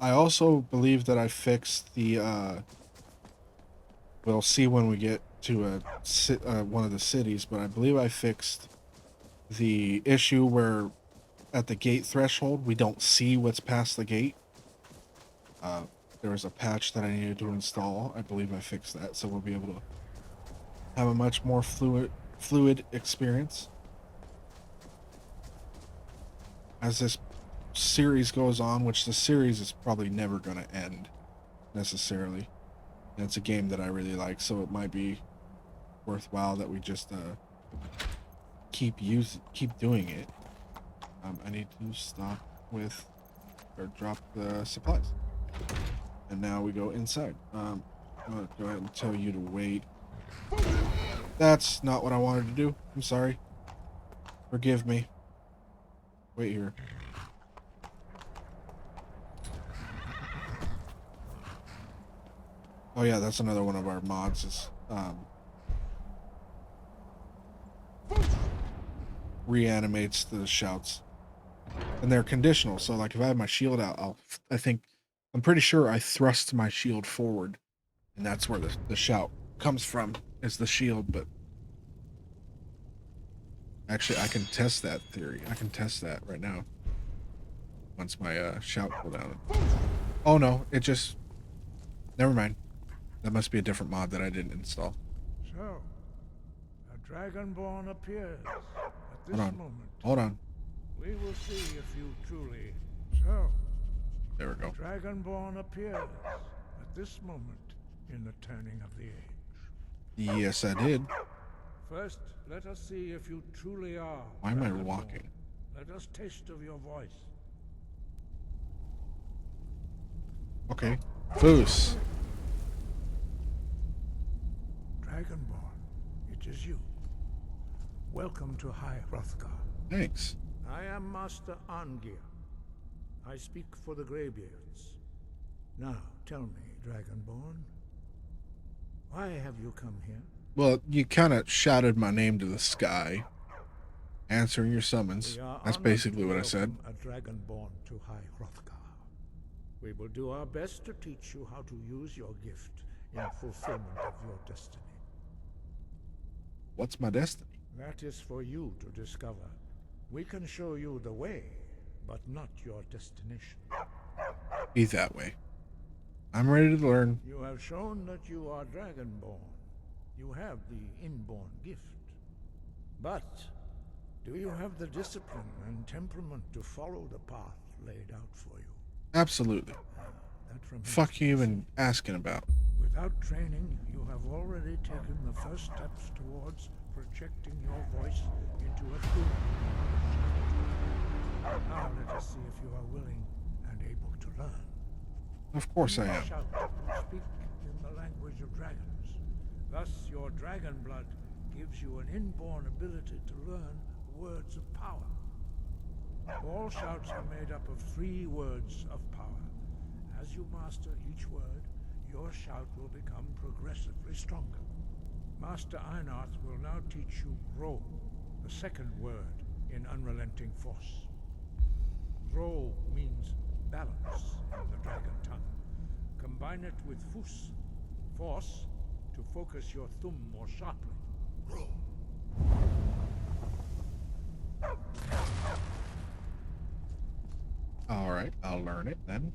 I also believe that I fixed the we'll see when we get to one of the cities, but I believe I fixed the issue where at the gate threshold we don't see what's past the gate. There was a patch that I needed to install. I believe I fixed that, so we'll be able to have a much more fluid experience as this series goes on, which the series is probably never going to end necessarily. And it's a game that I really like, so it might be worthwhile that we just keep doing it. I need to stop with or drop the supplies. And now we go inside. I'm gonna go ahead and tell you to wait. That's not what I wanted to do. I'm sorry. Forgive me. Wait here. Oh yeah, that's another one of our mods is reanimates the shouts. And they're conditional, so like if I have my shield out, I'm pretty sure I thrust my shield forward, and that's where the shout comes from, is the shield. But actually I can test that theory. I can test that right now. Once my shout cooldown. Oh no, it just, never mind. That must be a different mod that I didn't install. So, a Dragonborn appears at this moment. Hold on. We will see if you truly... So, There we go. Dragonborn appears at this moment in the turning of the age. Yes, I did. First, let us see if you truly are. Why am I Dragonborn. walking? Let us taste of your voice. Okay. Foos. Dragonborn, it is you. Welcome to High Hrothgar. Thanks. I am Master Arngir. I speak for the Greybeards. Now, tell me, Dragonborn, why have you come here? Well, you kind of shouted my name to the sky, answering your summons. We are That's honored basically to what I said. welcome a Dragonborn to High Hrothgar. We will do our best to teach you how to use your gift in fulfillment of your destiny. What's my destiny? That is for you to discover. We can show you the way, but not your destination. Be that way. I'm ready to learn. You have shown that you are Dragonborn. You have the inborn gift. But do you have the discipline and temperament to follow the path laid out for you? Absolutely. That remains Fuck you to be even seen. asking about. Without training, you have already taken the first steps towards projecting your voice into a tune. Now let us see if you are willing and able to learn. Of course I am. Shout will speak in the language of dragons. Thus, your dragon blood gives you an inborn ability to learn words of power. All shouts are made up of 3 words of power. As you master each word, your shout will become progressively stronger. Master Einarth will now teach you Ro, the second word in Unrelenting Force. Ro means balance in the dragon tongue. Combine it with Fus, force, to focus your thumb more sharply. Ro. Alright, I'll learn it then.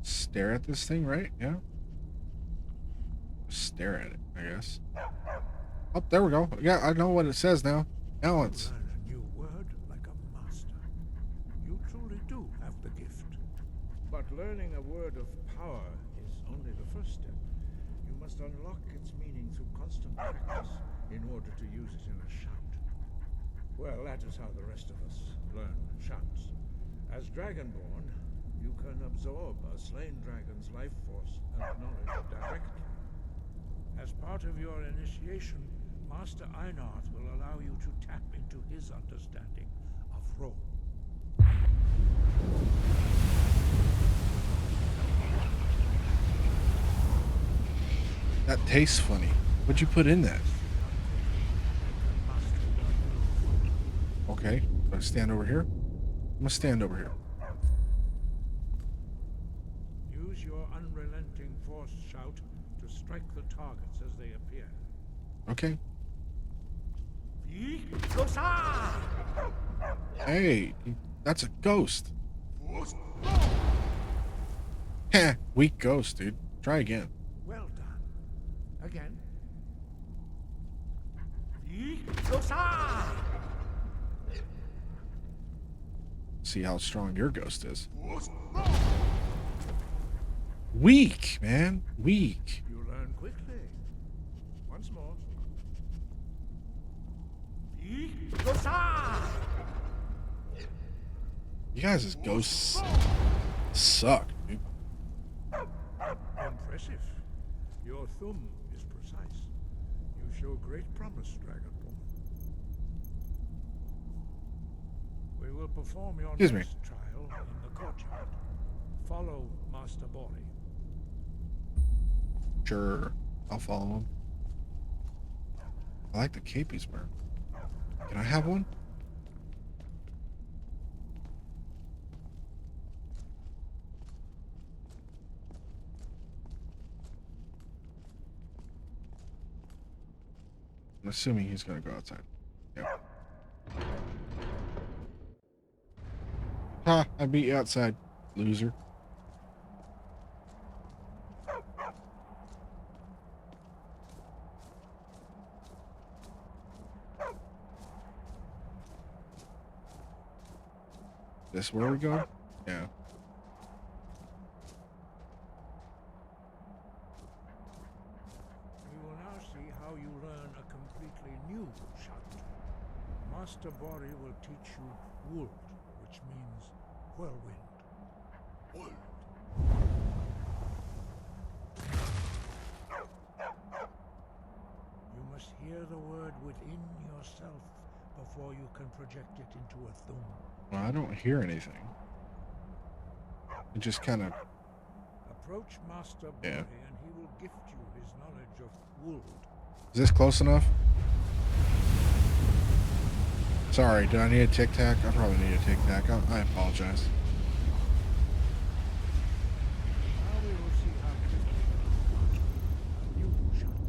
Stare at this thing, right? Yeah. Stare at it, I guess. Oh, there we go. Yeah, I know what it says now. Balance. Learn a new word like a master. You truly do have the gift. But learning a word of power is only the first step. You must unlock its meaning through constant practice in order to use it in a shout. Well, that is how the rest of us learn shouts. As Dragonborn, you can absorb a slain dragon's life force and knowledge directly. As part of your initiation, Master Einarth will allow you to tap into his understanding of Ro. That tastes funny. What'd you put in that? Okay, do I stand over here? I'm gonna stand over here. Use your unrelenting force shout to strike the targets as they appear. Okay. Hey, that's a ghost. Heh, weak ghost, dude. Try again. Well done. Again. See how strong your ghost is. Weak, man. Weak. You learn quickly. Once more. You guys' ghosts suck, dude. Impressive. Your thumb is precise. You show great promise, Dragonborn. We will perform your Excuse me. next trial in the courtyard. Follow Master Bori. Sure, I'll follow him. I like the cape he's wearing. Can I have one? I'm assuming he's gonna go outside. Yep. Ha! I beat you outside, loser. This where we go? Yeah. We will now see how you learn a completely new shout. Master Bori will teach you Wold, which means whirlwind. Wold. You must hear the word within yourself before you can project it into a thum. Well, I don't hear anything. It just kind of. Approach Master Bori Yeah. and he will gift you his knowledge of Wold. Is this close enough? Sorry, do I need a tic tac? I probably need a tic tac. I apologize. Now we will see how quickly a new shout.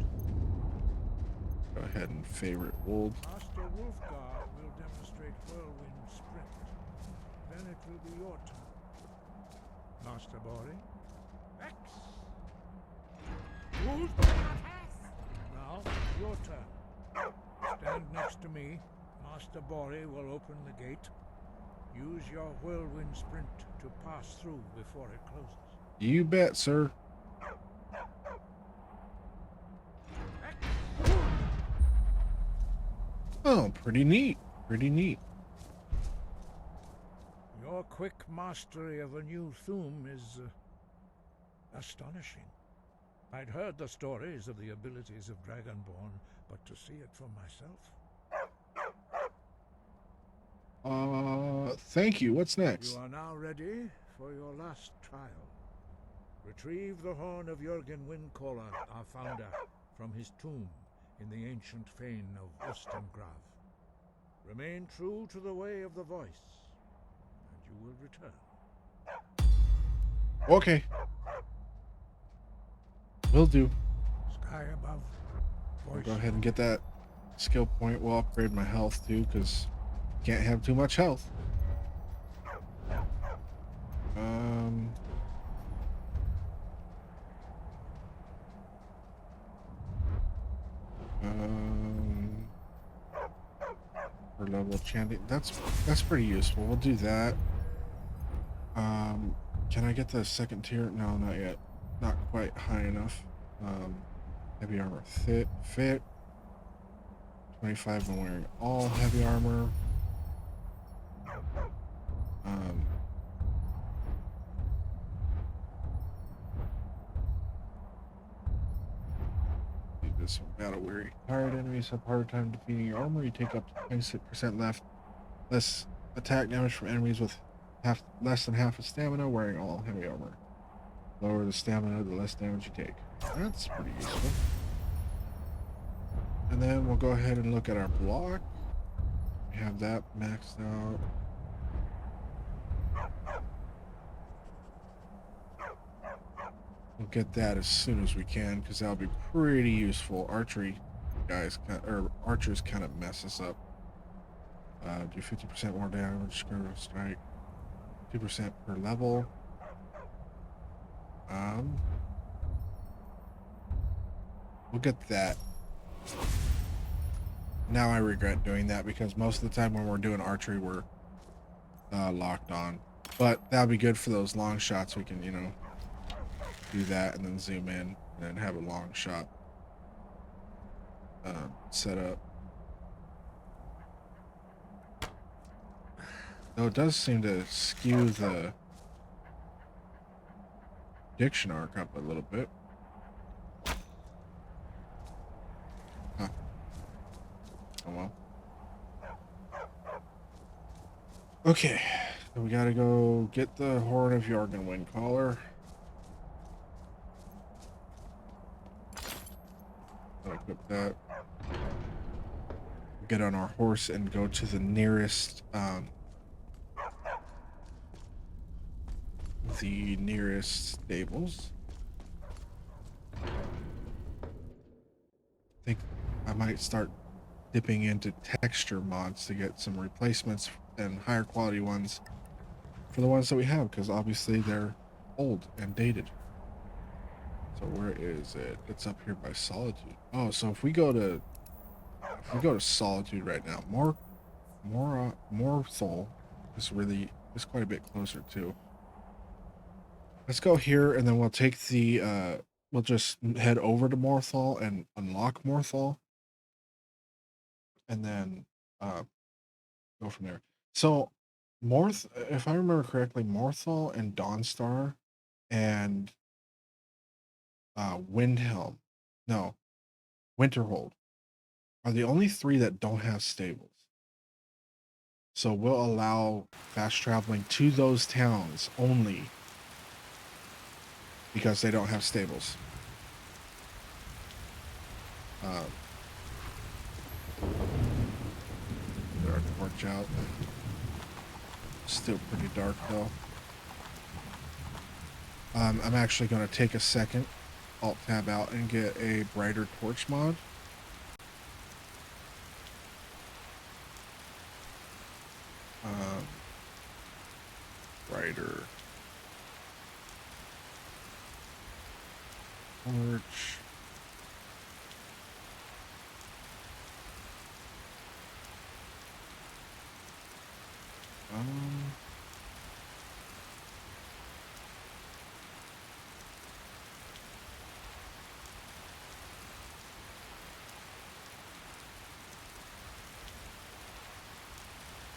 Go ahead and favorite old. Master Wolfgar will demonstrate whirlwind sprint. Then it will be your turn. Master Bori. X. Now, your turn. Stand next to me. Master Bori will open the gate. Use your whirlwind sprint to pass through before it closes. You bet, sir. Oh, pretty neat. Pretty neat. Your quick mastery of a new thum is astonishing. I'd heard the stories of the abilities of Dragonborn, but to see it for myself. Thank you. What's next? You are now ready for your last trial. Retrieve the horn of Jürgen Windcaller, our founder, from his tomb in the ancient fane of Ustengrav. Remain true to the way of the voice, and you will return. Okay. Will do. Sky above, I'll voice. go ahead and get that skill point. We'll upgrade my health too, because can't have too much health. For level chanting, that's pretty useful. We'll do that. Can I get the second tier? No, not yet. Not quite high enough. Heavy armor fit. 25 when wearing all heavy armor. This one, battle weary. Tired enemies have harder time defeating your armor. You take up to 26% less attack damage from enemies with less than half of stamina wearing all heavy armor. Lower the stamina, the less damage you take. That's pretty useful. And then we'll go ahead and look at our block. We have that maxed out. We'll get that as soon as we can, because that'll be pretty useful. Archers kind of mess us up. Do 50% more damage, strike, 2% per level. We'll get that. Now I regret doing that, because most of the time when we're doing archery, we're locked on. But that'll be good for those long shots. We can, do that and then zoom in and have a long shot set up. Though it does seem to skew the diction arc up a little bit. Okay, so we gotta go get the Horn of Jorgenwind collar. I'll equip that. Get on our horse and go to the nearest stables. I think I might start dipping into texture mods to get some replacements and higher quality ones for the ones that we have, because obviously they're old and dated. So where is it? It's up here by Solitude. Oh, so if we go to Solitude right now, Morthal is quite a bit closer too. Let's go here, and then we'll take the we'll just head over to Morthal and unlock Morthal, and then go from there. So if I remember correctly, Morthal and Dawnstar and Windhelm, no, Winterhold are the only three that don't have stables. So we'll allow fast traveling to those towns only because they don't have stables. Get our torch out. Still pretty dark though. I'm actually going to take a second, alt tab out, and get a brighter torch mod. Brighter torch.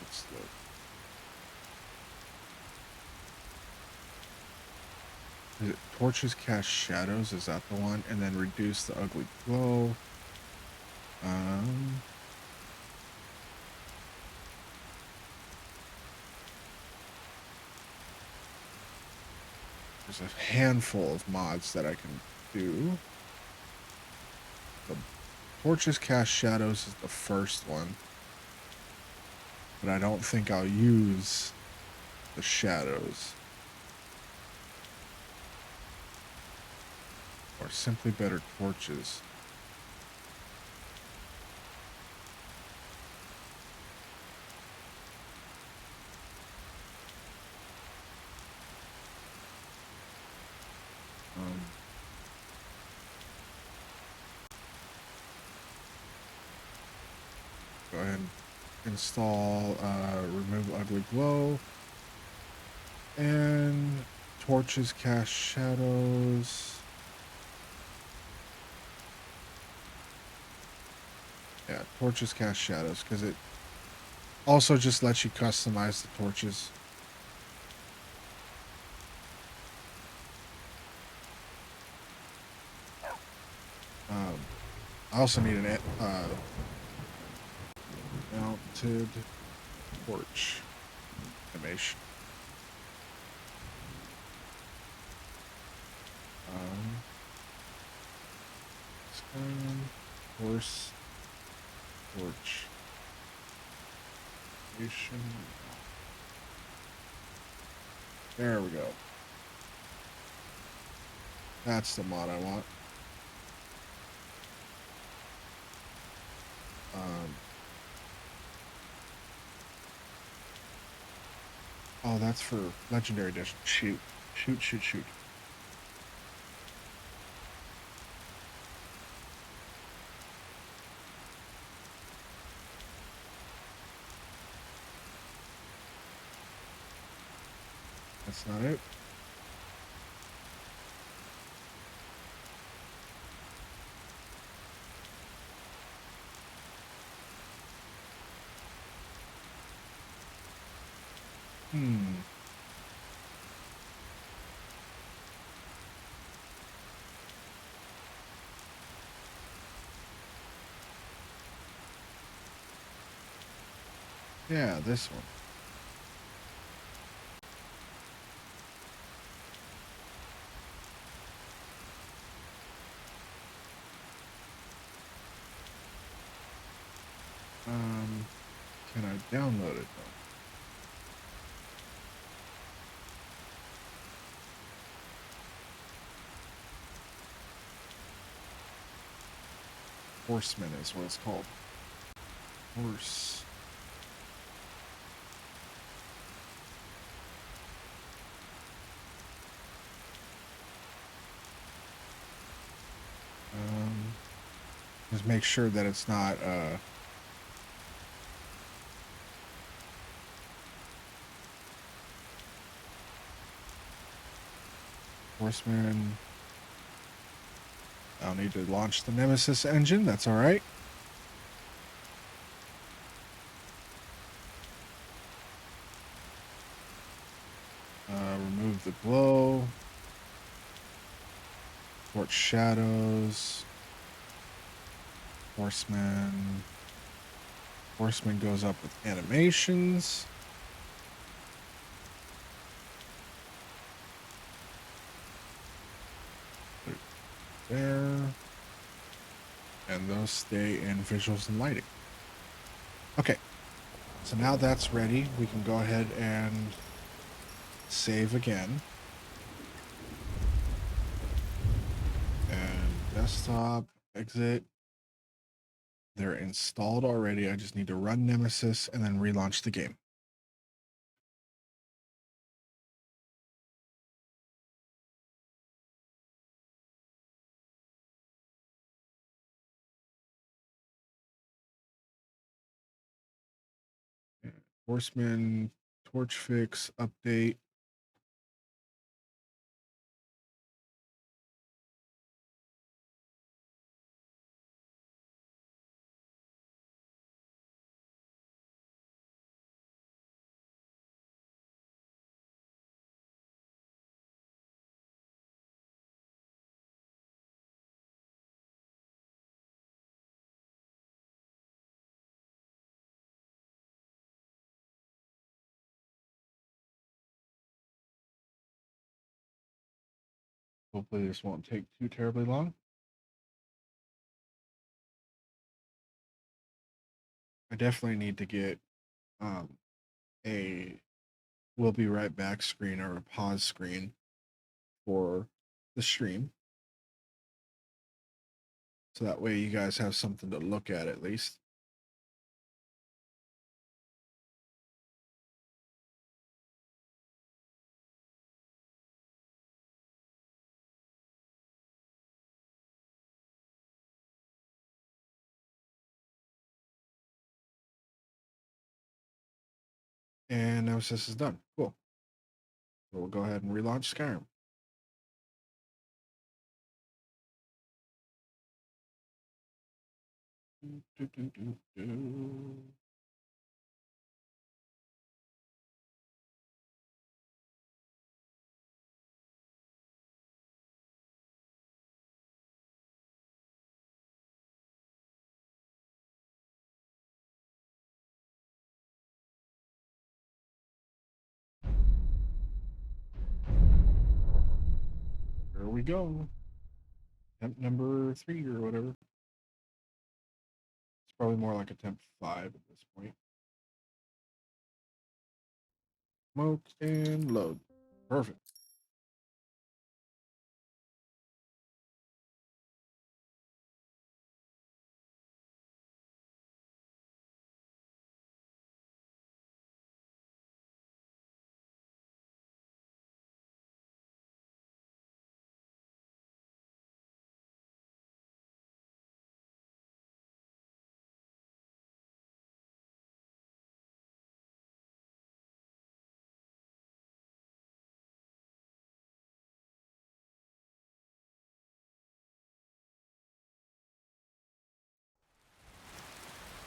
Let's look. Is it torches cast shadows? Is that the one? And then reduce the ugly glow. There's a handful of mods that I can do. The torches cast shadows is the first one, but I don't think I'll use the shadows. Or simply better torches. Go ahead and install remove ugly glow and torches cast shadows. Yeah, torches cast shadows, because it also just lets you customize the torches. I also need an mounted torch animation. Skyrim horse torch animation. There we go. That's the mod I want. Oh, that's for Legendary Edition. Shoot. That's not it. Yeah, this one. Can I download it though? Horseman is what it's called. Horse. Just make sure that it's not Horseman. I'll need to launch the Nemesis engine. That's all right. Remove the glow. Torch shadows. Horseman. Horseman goes up with animations. Put it there. And those stay in visuals and lighting. Okay. So now that's ready. We can go ahead and save again. And desktop, exit. They're installed already. I just need to run Nemesis and then relaunch the game. Horseman, torch fix, update. Hopefully this won't take too terribly long. I definitely need to get a we'll be right back screen or a pause screen for the stream. So that way you guys have something to look at least. And Nemesis is done. Cool. So we'll go ahead and relaunch Skyrim. Here we go. Attempt number 3 or whatever. It's probably more like attempt 5 at this point. Smoke and load. Perfect.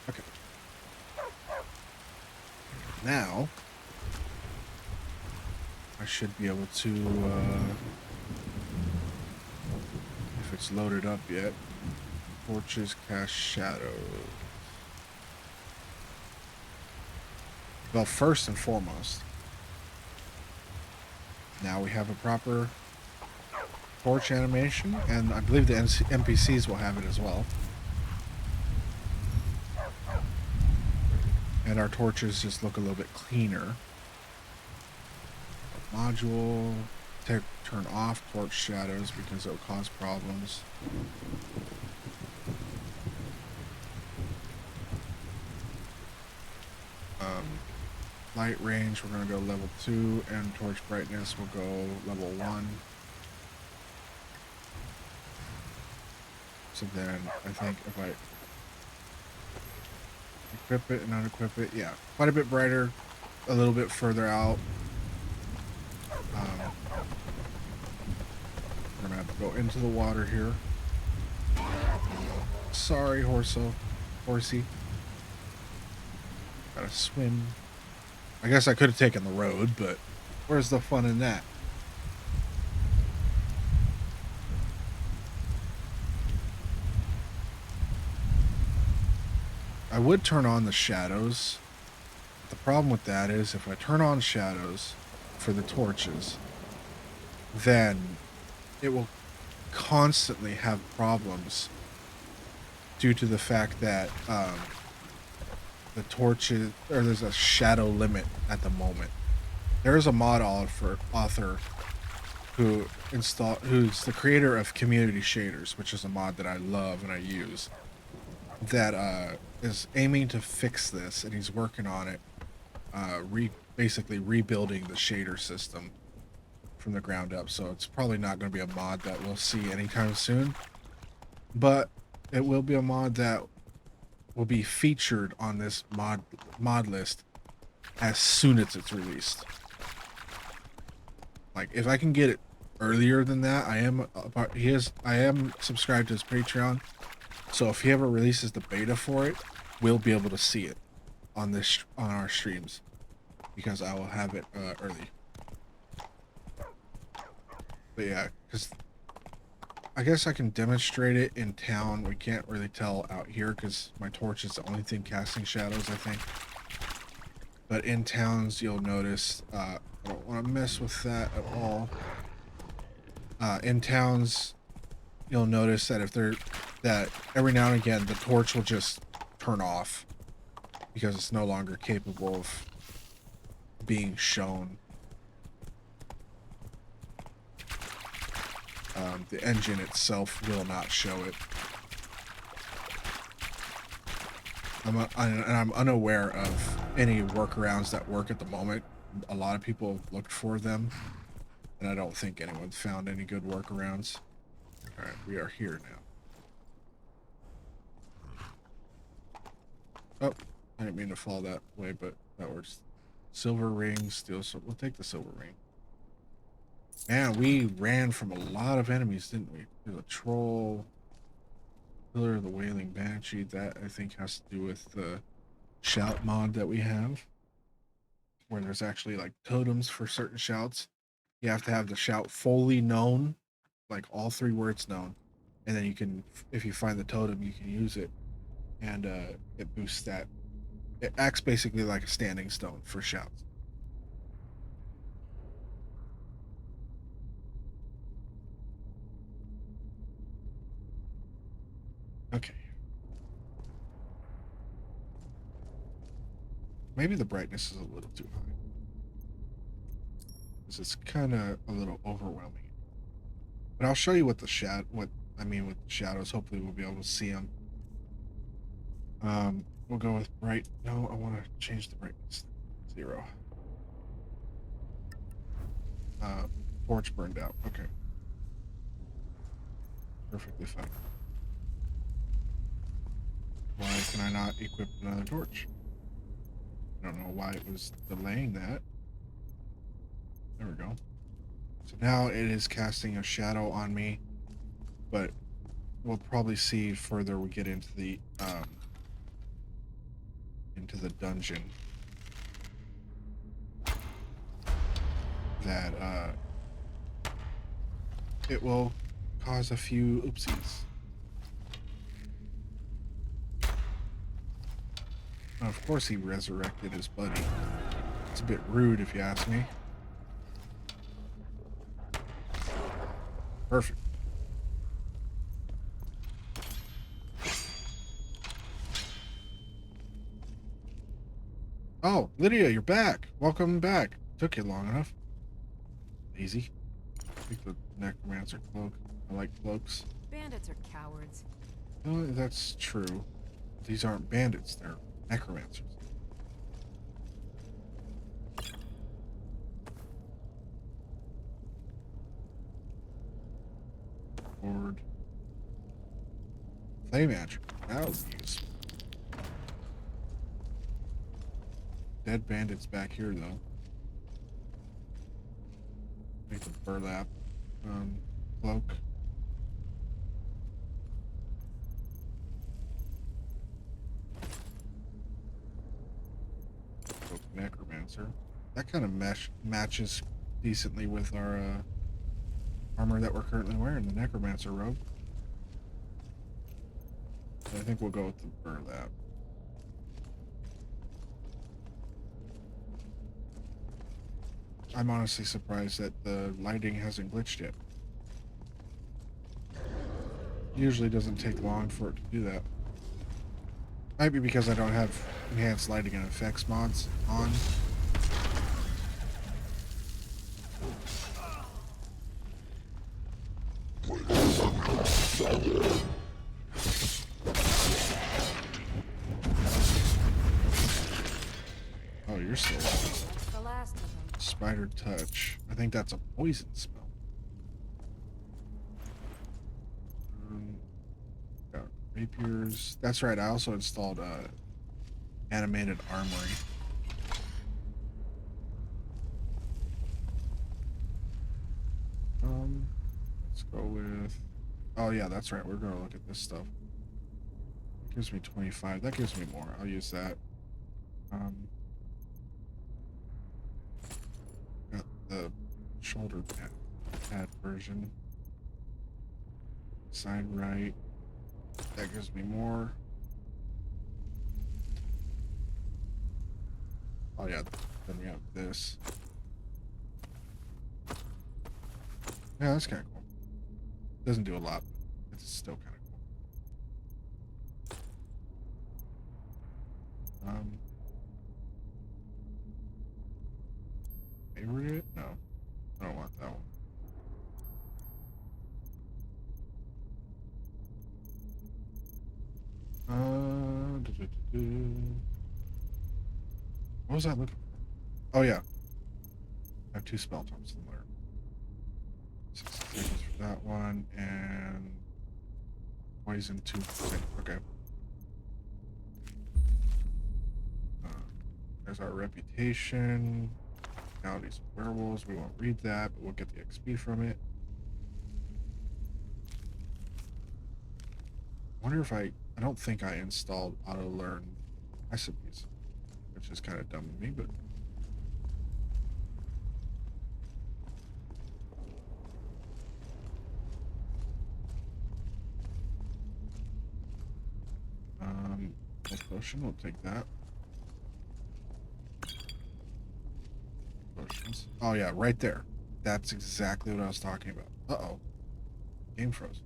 Okay. Now, I should be able to, if it's loaded up yet, torches cast shadows. Well, first and foremost, now we have a proper torch animation, and I believe the NPCs will have it as well. And our torches just look a little bit cleaner. Module, turn off torch shadows because it'll cause problems. Light range, we're going to go level 2, and torch brightness will go level 1. So then I think if I equip it and unequip it, yeah, quite a bit brighter, a little bit further out. We're gonna have to go into the water here. Sorry, horsey. Gotta swim. I guess I could have taken the road, but where's the fun in that? I would turn on the shadows. The problem with that is if I turn on shadows for the torches, then it will constantly have problems due to the fact that the torches, or there's a shadow limit at the moment. There's a mod author who's the creator of Community Shaders, which is a mod that I love and I use, that is aiming to fix this, and he's working on it, basically rebuilding the shader system from the ground up. So it's probably not going to be a mod that we'll see anytime soon, but it will be a mod that will be featured on this mod list as soon as it's released. Like, if I can get it earlier than that, I am subscribed to his Patreon, so if he ever releases the beta for it, we'll be able to see it on our streams, because I will have it early. But yeah, because I guess I can demonstrate it in town. We can't really tell out here because my torch is the only thing casting shadows, I think. But in towns, you'll notice, I don't want to mess with that at all. In towns, you'll notice that that every now and again, the torch will just turn off because it's no longer capable of being shown. The engine itself will not show it. I'm unaware of any workarounds that work at the moment. A lot of people have looked for them, and I don't think anyone's found any good workarounds. Alright, we are here now. Oh, I didn't mean to fall that way, but that works. Silver ring, steel, so we'll take the silver ring. Man, we ran from a lot of enemies, didn't we? There's a troll, Pillar of the Wailing Banshee. That, I think, has to do with the shout mod that we have, where there's actually like totems for certain shouts. You have to have the shout fully known, like all 3 words known, and then you can, if you find the totem, you can use it, and it boosts that. It acts basically like a standing stone for shouts. Okay. Maybe the brightness is a little too high, because it's kind of a little overwhelming. But I'll show you what I mean with the shadows. Hopefully we'll be able to see them. We'll go with bright. No, I want to change the brightness. 0. Torch burned out. Okay. Perfectly fine. Why can I not equip another torch? I don't know why it was delaying that. There we go. So now it is casting a shadow on me, but we'll probably see further we get into the dungeon that it will cause a few oopsies. And of course he resurrected his buddy. It's a bit rude if you ask me. Perfect. Oh, Lydia, you're back. Welcome back. Took you long enough. Easy. Take the necromancer cloak. I like cloaks. Bandits are cowards. Oh, that's true. These aren't bandits, they're necromancers. Board. Flame attribute. That would be useful. Dead bandits back here, though. Make the burlap cloak. Cloak necromancer. That kind of matches decently with our armor that we're currently wearing, the necromancer robe. So I think we'll go with the burlap. I'm honestly surprised that the lighting hasn't glitched yet. Usually doesn't take long for it to do that. Might be because I don't have enhanced lighting and effects mods on. Oh, you're still alive. That's the last of them. Spider touch. I think that's a poison smell. Got rapiers. That's right. I also installed animated armory. Let's go with. Oh yeah, that's right. We're gonna look at this stuff. It gives me 25. That gives me more. I'll use that. Got the shoulder pad version. Side right. That gives me more. Oh yeah, then we have this. Yeah, that's kind of cool. Doesn't do a lot, but it's still kind of cool. Favorite? No, I don't want that one. What was I looking for? Oh yeah, I have 2 spell tomes to learn. 60 seconds for that one, and poison 2. Okay. There's our reputation. Realities of werewolves. We won't read that, but we'll get the XP from it. I wonder if I don't think I installed auto learn recipes, which is kind of dumb of me, but health potion, we'll take that. Potions. Oh yeah, right there. That's exactly what I was talking about. Uh-oh. Game froze.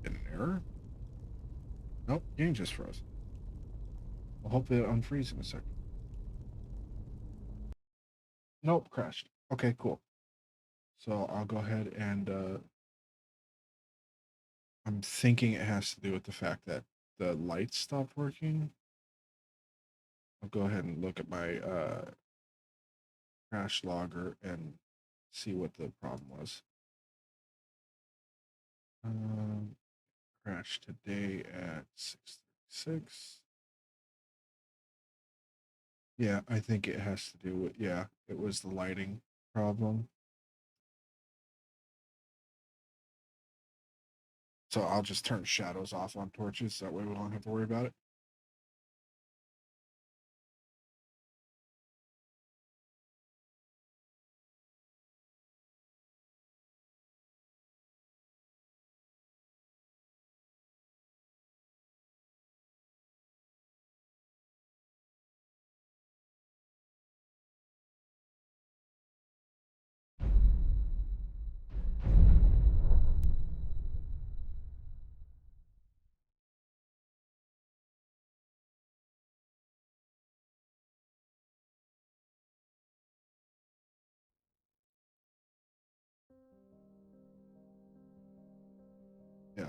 Get an error? Nope, game just froze. Well, hopefully it unfreeze in a second. Nope, crashed. Okay, cool. So I'll go ahead and I'm thinking it has to do with the fact that the lights stopped working. I'll go ahead and look at my crash logger and see what the problem was. Crash today at 6:36. Yeah, I think it has to do with, yeah, it was the lighting problem. So I'll just turn shadows off on torches, so that way we don't have to worry about it.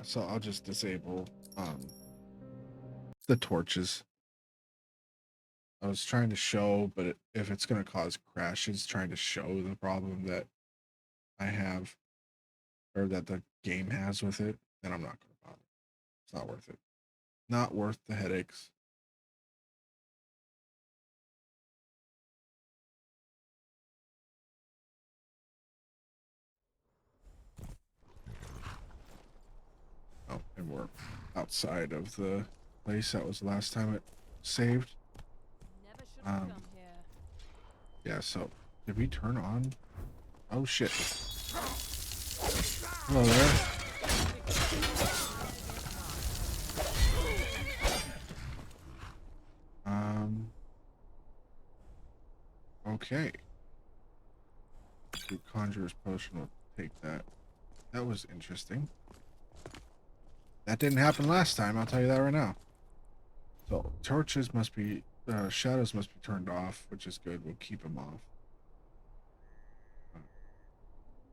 so I'll just disable the torches. I was trying to show, but if it's going to cause crashes, trying to show the problem that I have or that the game has with it, then I'm not going to bother. It's not worth it. Not worth the headaches. Oh, and we're outside of the place. That was the last time it saved. Never should have come here. Yeah, so did we turn on? Oh shit. Hello there. Okay. The Conjurer's Potion will take that. That was interesting. That didn't happen last time, I'll tell you that right now. So, torches must be, shadows must be turned off, which is good. We'll keep them off.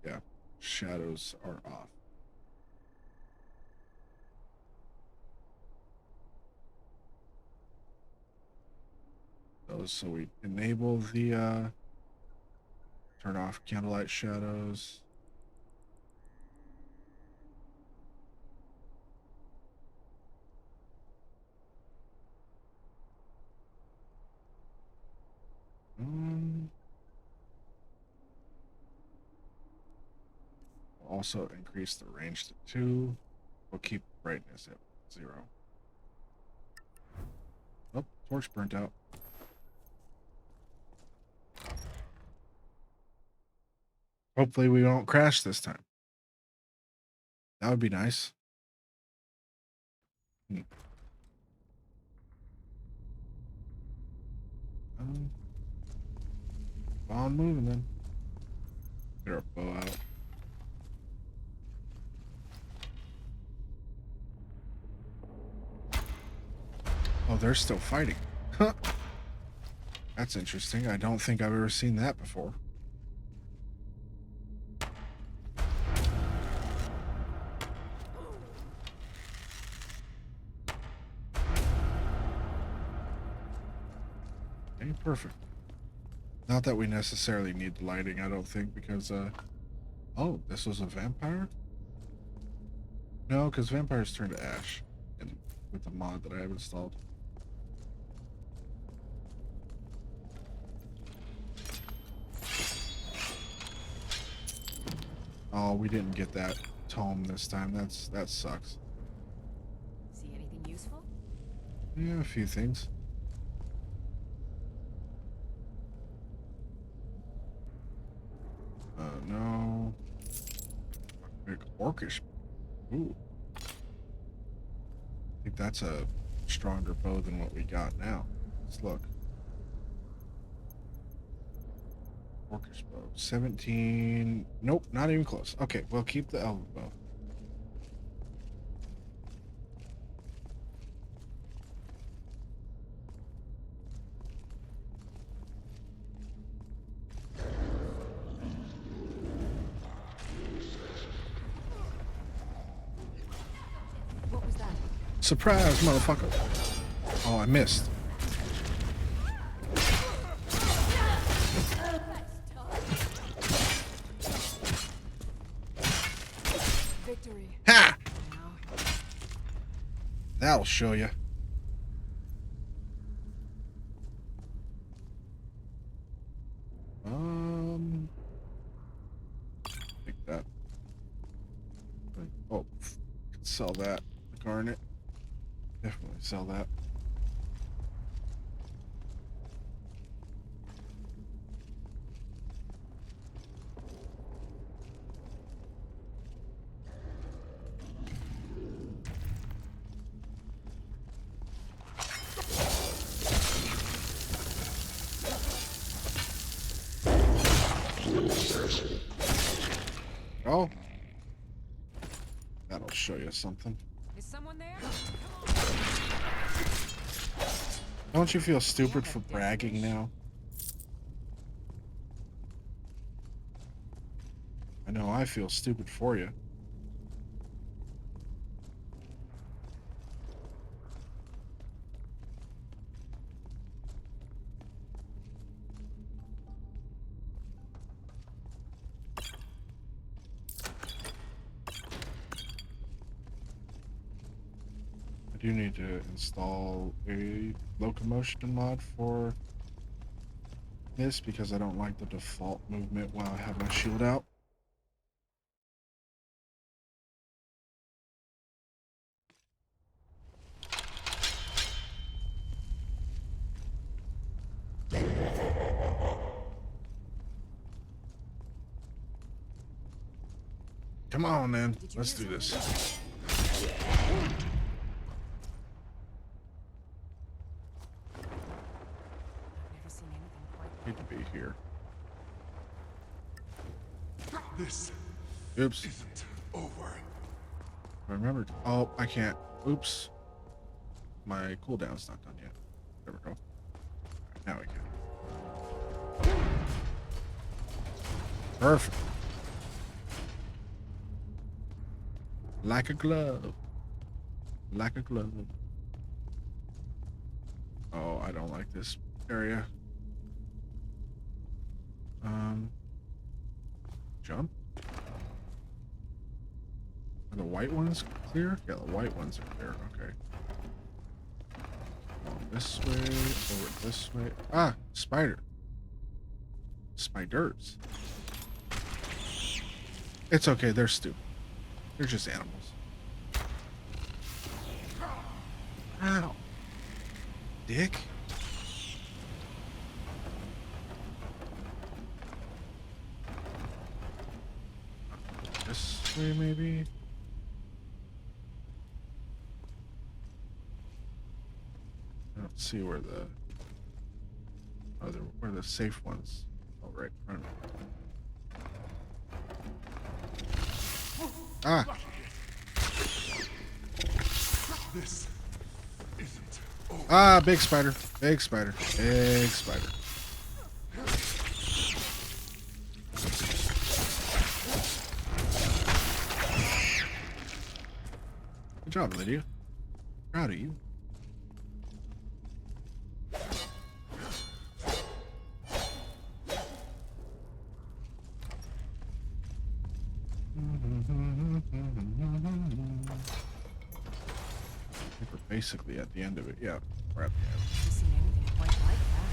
Yeah, shadows are off. Those, so we enable the, turn off candlelight shadows. Also increase the range to 2. We'll keep brightness at 0. Oh, torch burnt out. Hopefully we won't crash this time. That would be nice. On moving then. Get our bow out. Oh, they're still fighting. Huh. That's interesting. I don't think I've ever seen that before. Okay, perfect. Not that we necessarily need the lighting, I don't think, because, oh, this was a vampire? No, because vampires turn to ash with the mod that I have installed. Oh, we didn't get that tome this time. That sucks. See anything useful? Yeah, a few things. No. Big orcish. Ooh. I think that's a stronger bow than what we got now. Let's look. Orcish bow. 17. Nope, not even close. Okay, we'll keep the elven bow. What was that? Surprise, motherfucker. Oh, I missed. Victory. Ha! Now. That'll show you. Take that. Oh, sell that. The garnet. Definitely sell that. Oh, that'll show you something. Is someone there? Don't you feel stupid for bragging now? I know I feel stupid for you. do need to install a locomotion mod for this because I don't like the default movement while I have my shield out. Come on, man. Let's do this. I've never seen anything quite Need to be here. This Oops. isn't over. Remember. Oh, I can't. Oops. My cooldown's not done yet. There we go. Right, now we can. Perfect. Like a glove. Like a glove. Oh, I don't like this area. Jump. Are the white ones clear? Yeah, the white ones are clear. Okay. This way, over this way. Ah, spider. Spiders. It's okay, they're stupid. They're just animals. Ow. Dick. This way, maybe? I don't see where the other, where the safe ones. Oh, right in front of me. Ah! This isn't over. Ah, big spider. Big spider. Big spider. Good job, Lydia. Proud of you. I think we're basically at the end of it. Yeah, we're at the end. Never seen anything quite like that.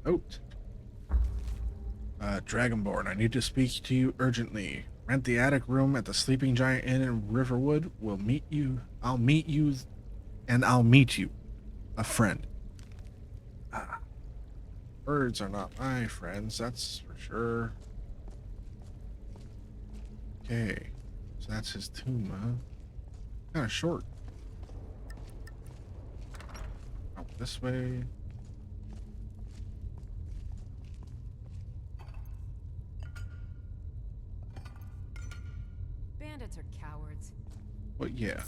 Note. Dragonborn, I need to speak to you urgently. Rent the attic room at the Sleeping Giant Inn in Riverwood. We'll meet you. I'll meet you. And I'll meet you. A friend. Ah. Birds are not my friends, that's for sure. Okay. So that's his tomb, huh? Kind of short. Out this way. Bandits are cowards. Well, yeah.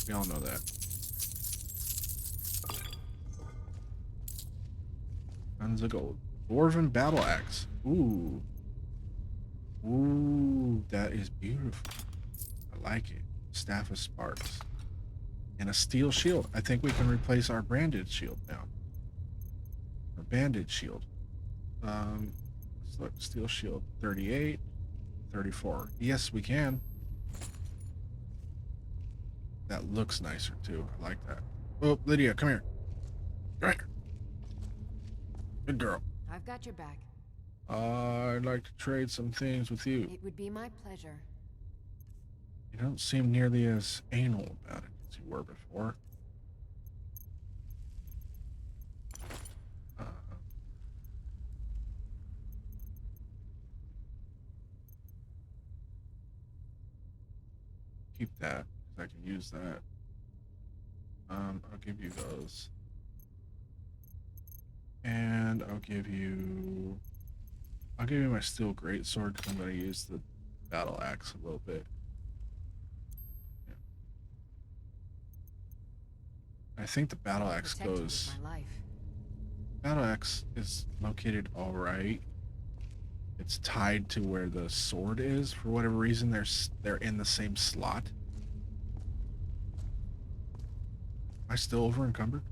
We all know that. Tons of gold. Dwarven battle axe. Ooh. Ooh, that is beautiful. I like it. Staff of sparks. And a steel shield. I think we can replace our branded shield now. Or banded shield. Let's look. Steel shield 38, 34. Yes, we can. That looks nicer too. I like that. Oh, Lydia, come here. Come here. Good girl. I've got your back. I'd like to trade some things with you. It would be my pleasure. You don't seem nearly as anal about it as you were before. Keep that, because I can use that. I'll give you those. And I'll give you my steel greatsword because I'm going to use the battle axe a little bit. Yeah. I think the battle axe Protect you with goes. my life. Battle axe is located all right. It's tied to where the sword is for whatever reason. They're in the same slot. I still over encumbered?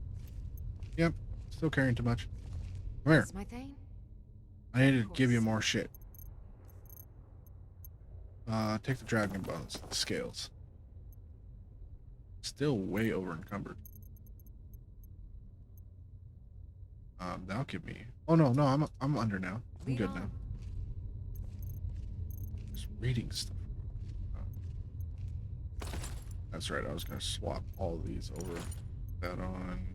Yep, still carrying too much. Come here. That's my thing? I need to give you more shit. Take the dragon bones, the scales. Still way over encumbered. That'll give me. Oh no, I'm under now. I'm good now. Just reading stuff. That's right. I was gonna swap all of these over. That on.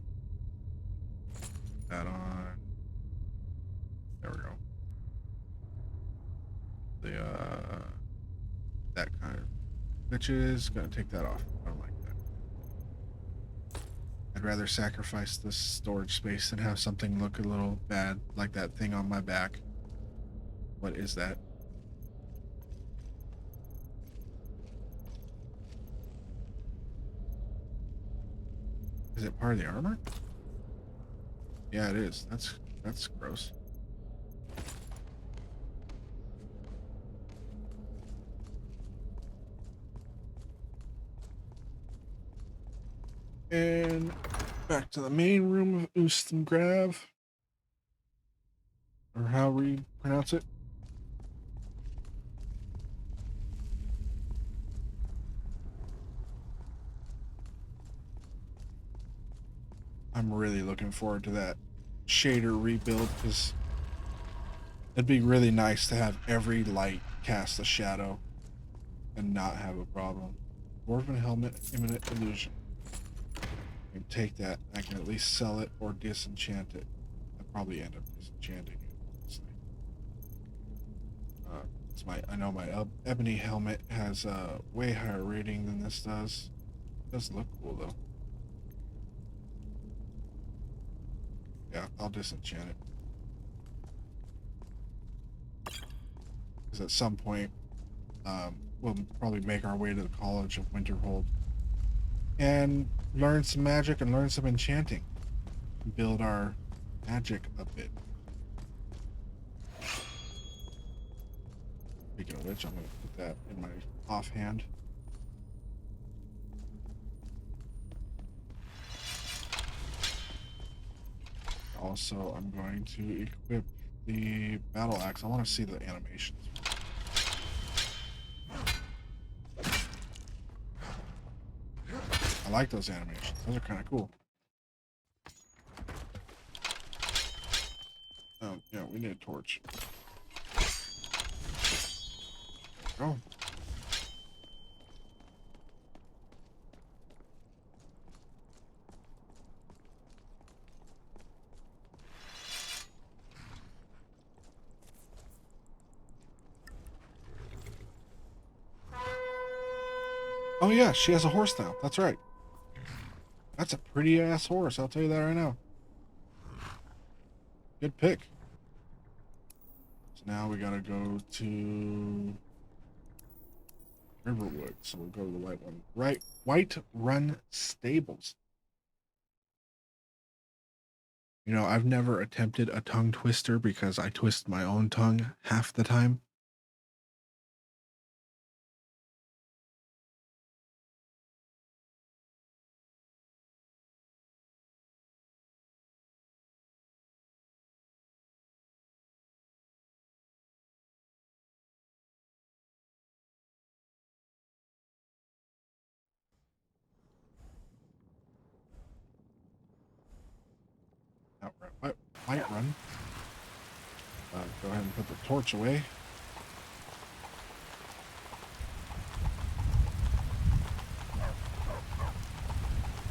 That on. There we go. The that kind of bitches. Gonna take that off. I don't like that. I'd rather sacrifice this storage space than have something look a little bad, like that thing on my back. What is that? Is it part of the armor? Yeah, it is. That's gross. And back to the main room of Oost and Grav. Or however you pronounce it. I'm really looking forward to that shader rebuild because it'd be really nice to have every light cast a shadow and not have a problem. Dwarven helmet, imminent illusion. I can take that. I can at least sell it or disenchant it. I'll probably end up disenchanting it. Honestly. I know my ebony helmet has a way higher rating than this does. It does look cool though. Yeah, I'll disenchant it. Because at some point, we'll probably make our way to the College of Winterhold and learn some magic and learn some enchanting. Build our magic a bit. Speaking of which, I'm going to put that in my offhand. Also, I'm going to equip the battle axe. I want to see the animations. I like those animations. Those are kind of cool. Oh, yeah, we need a torch. There we go. Oh yeah, she has a horse now. That's right. That's a pretty ass horse, I'll tell you that right now. Good pick. So now we gotta go to Riverwood. So we'll go to the white one. Right, White Run Stables. You know, I've never attempted a tongue twister because I twist my own tongue half the time. White Run. Go ahead and put the torch away.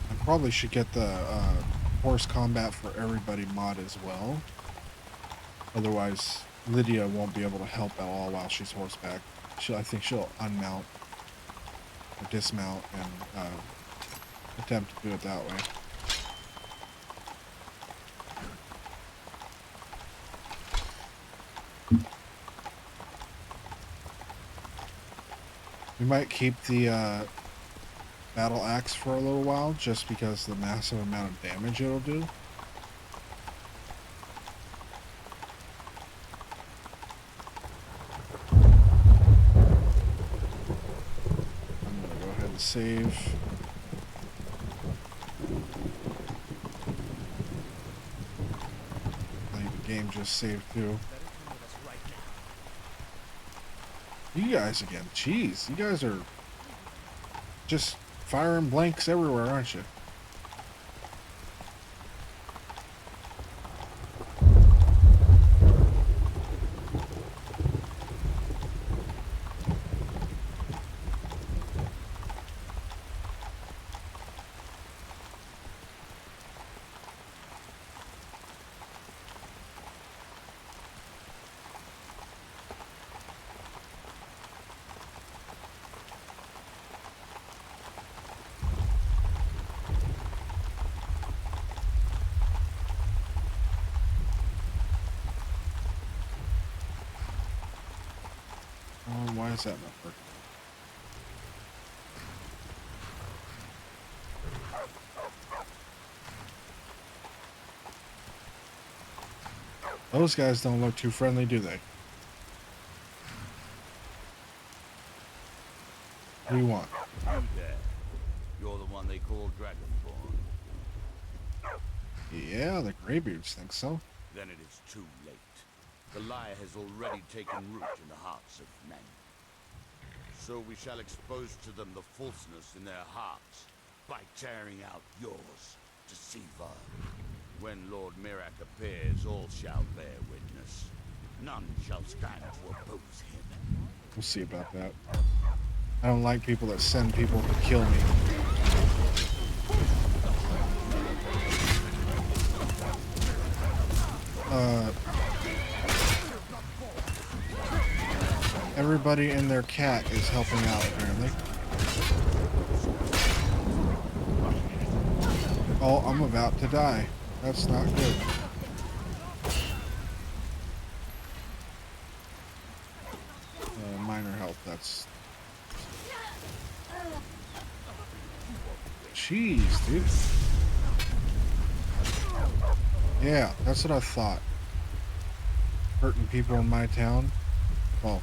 I probably should get the horse combat for everybody mod as well. Otherwise, Lydia won't be able to help at all while she's horseback. I think she'll unmount or dismount and attempt to do it that way. We might keep the battle axe for a little while just because the massive amount of damage it'll do. I'm gonna go ahead and save. just saved too. Better come with us right now. You guys again. Jeez, you guys are just firing blanks everywhere, aren't you? Why is that not working? Those guys don't look too friendly, do they? What do you want? You there. You're the one they call Dragonborn. Yeah, the Greybeards think so. Then it is too late. The lie has already taken root in the hearts of men. So we shall expose to them the falseness in their hearts by tearing out yours, deceiver. When Lord Mirak appears, all shall bear witness. None shall stand to oppose him. We'll see about that. I don't like people that send people to kill me. Everybody and their cat is helping out, apparently. Oh, I'm about to die. That's not good. Minor health, that's... Jeez, dude. Yeah, that's what I thought. Hurting people in my town. Well,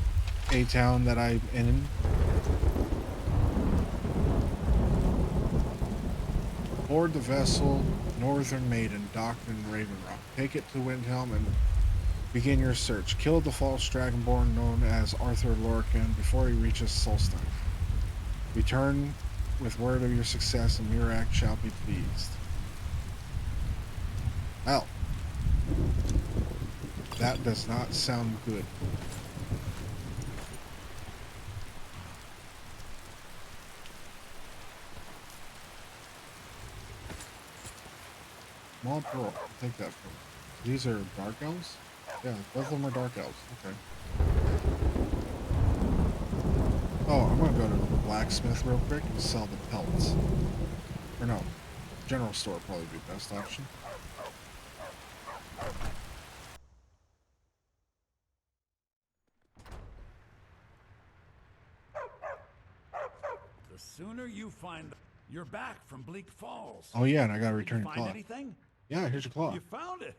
a town that I'm in. Board the vessel, Northern Maiden, docked in Raven Rock. Take it to Windhelm and begin your search. Kill the false dragonborn known as Arthur Lorcan before he reaches Solstein. Return with word of your success, and Mirak shall be pleased. Well, that does not sound good. Small pearl. I'll take that from. These are dark elves? Yeah, both of them are dark elves. Okay. Oh, I'm gonna go to the blacksmith real quick and sell the pelts. Or no, general store would probably be the best option. The sooner you find... You're back from Bleak Falls. Oh yeah, and I gotta Did return you your find claw. anything? Yeah, here's your claw. You found it.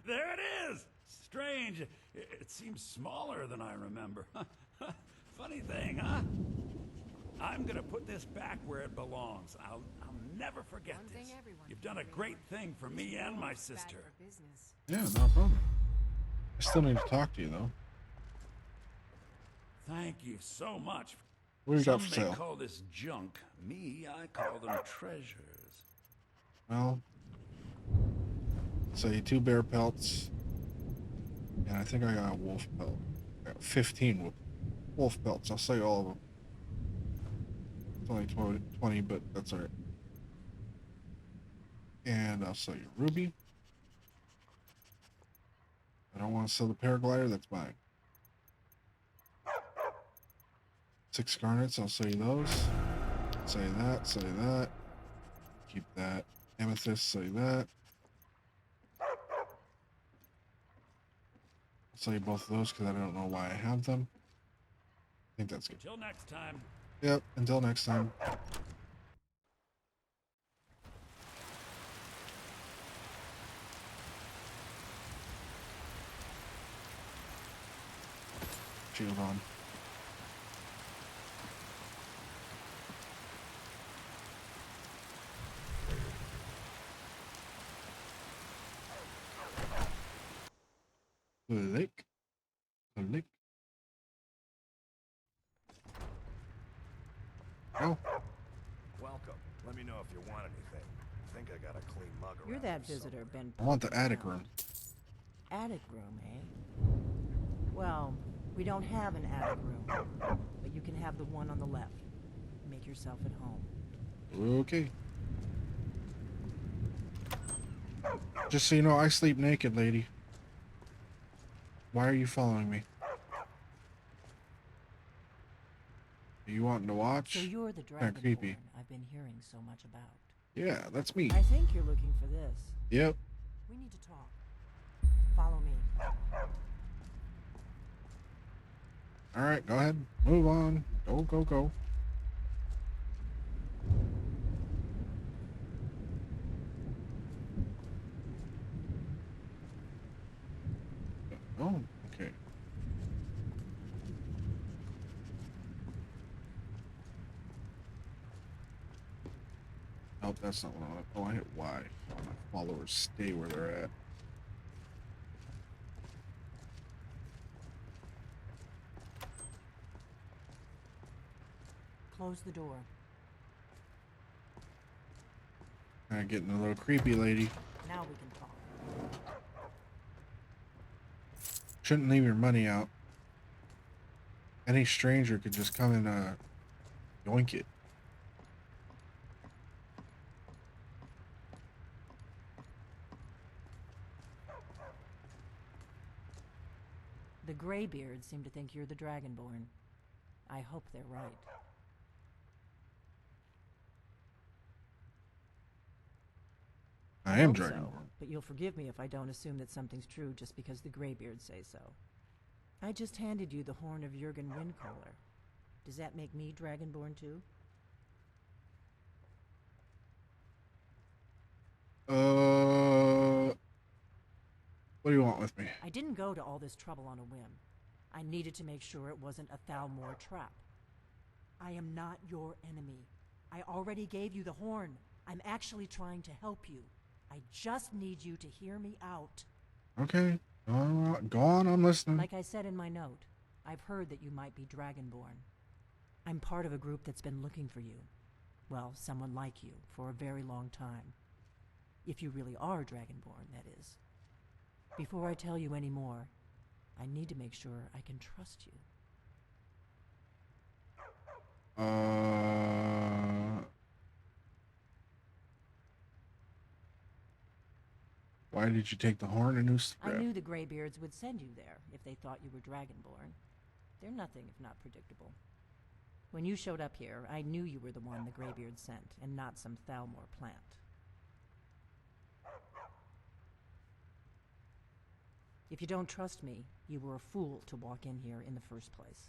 There it is. Strange. It seems smaller than I remember. Funny thing, huh? I'm gonna put this back where it belongs. I'll never forget this. You've done a great thing for me and my sister. Yeah, no problem. I still need to talk to you though. Thank you so much. What do you got Some for sale? may call this junk. Me, I call them treasures. Well, so you 2 bear pelts, and I think I got a wolf pelt. I got 15 wolf pelts. I'll sell you all of them. It's only 20, but that's alright. And I'll sell you ruby. I don't want to sell the paraglider. That's mine. 6 garnets. I'll sell you those. Sell you that. Sell you that. Keep that. Amethyst. Sell you that. I'll sell you both of those because I don't know why I have them. I think that's good. Until next time. Yep, until next time. Shield on. Click. Click. Oh. Welcome. Let me know if you want anything. I think I got a clean mug around You're that here visitor somewhere. been I want the poking attic around. room. Attic room, eh? Well, we don't have an attic room, but you can have the one on the left. Make yourself at home. Okay. Just so you know, I sleep naked, lady. Why are you following me? Are you wanting to watch? So you're the Kinda Dragonborn creepy. I've been hearing so much about. Yeah, that's me. I think you're looking for this. Yep. We need to talk. Follow me. Alright, go ahead. Move on. Go, go, go. Oh, okay. Nope, that's not what I want. Oh, I hit Y. I want my followers stay where they're at. Close the door. Kinda getting a little creepy, lady. Now we can talk. Shouldn't leave your money out. Any stranger could just come and yoink it. The Greybeards seem to think you're the Dragonborn. I hope they're right. I am hope so, Dragonborn. but you'll forgive me if I don't assume that something's true just because the Greybeards say so. I just handed you the horn of Jurgen Windcaller. Does that make me Dragonborn too? What do you want with me? I didn't go to all this trouble on a whim. I needed to make sure it wasn't a Thalmor trap. I am not your enemy. I already gave you the horn. I'm actually trying to help you. I just need you to hear me out. Okay. Go on, I'm listening. Like I said in my note, I've heard that you might be Dragonborn. I'm part of a group that's been looking for you. Well, someone like you, for a very long time. If you really are Dragonborn, that is. Before I tell you any more, I need to make sure I can trust you. Why did you take the horn and noose the I grab? knew the Greybeards would send you there if they thought you were Dragonborn. They're nothing if not predictable. When you showed up here, I knew you were the one the Greybeards sent, and not some Thalmor plant. If you don't trust me, you were a fool to walk in here in the first place.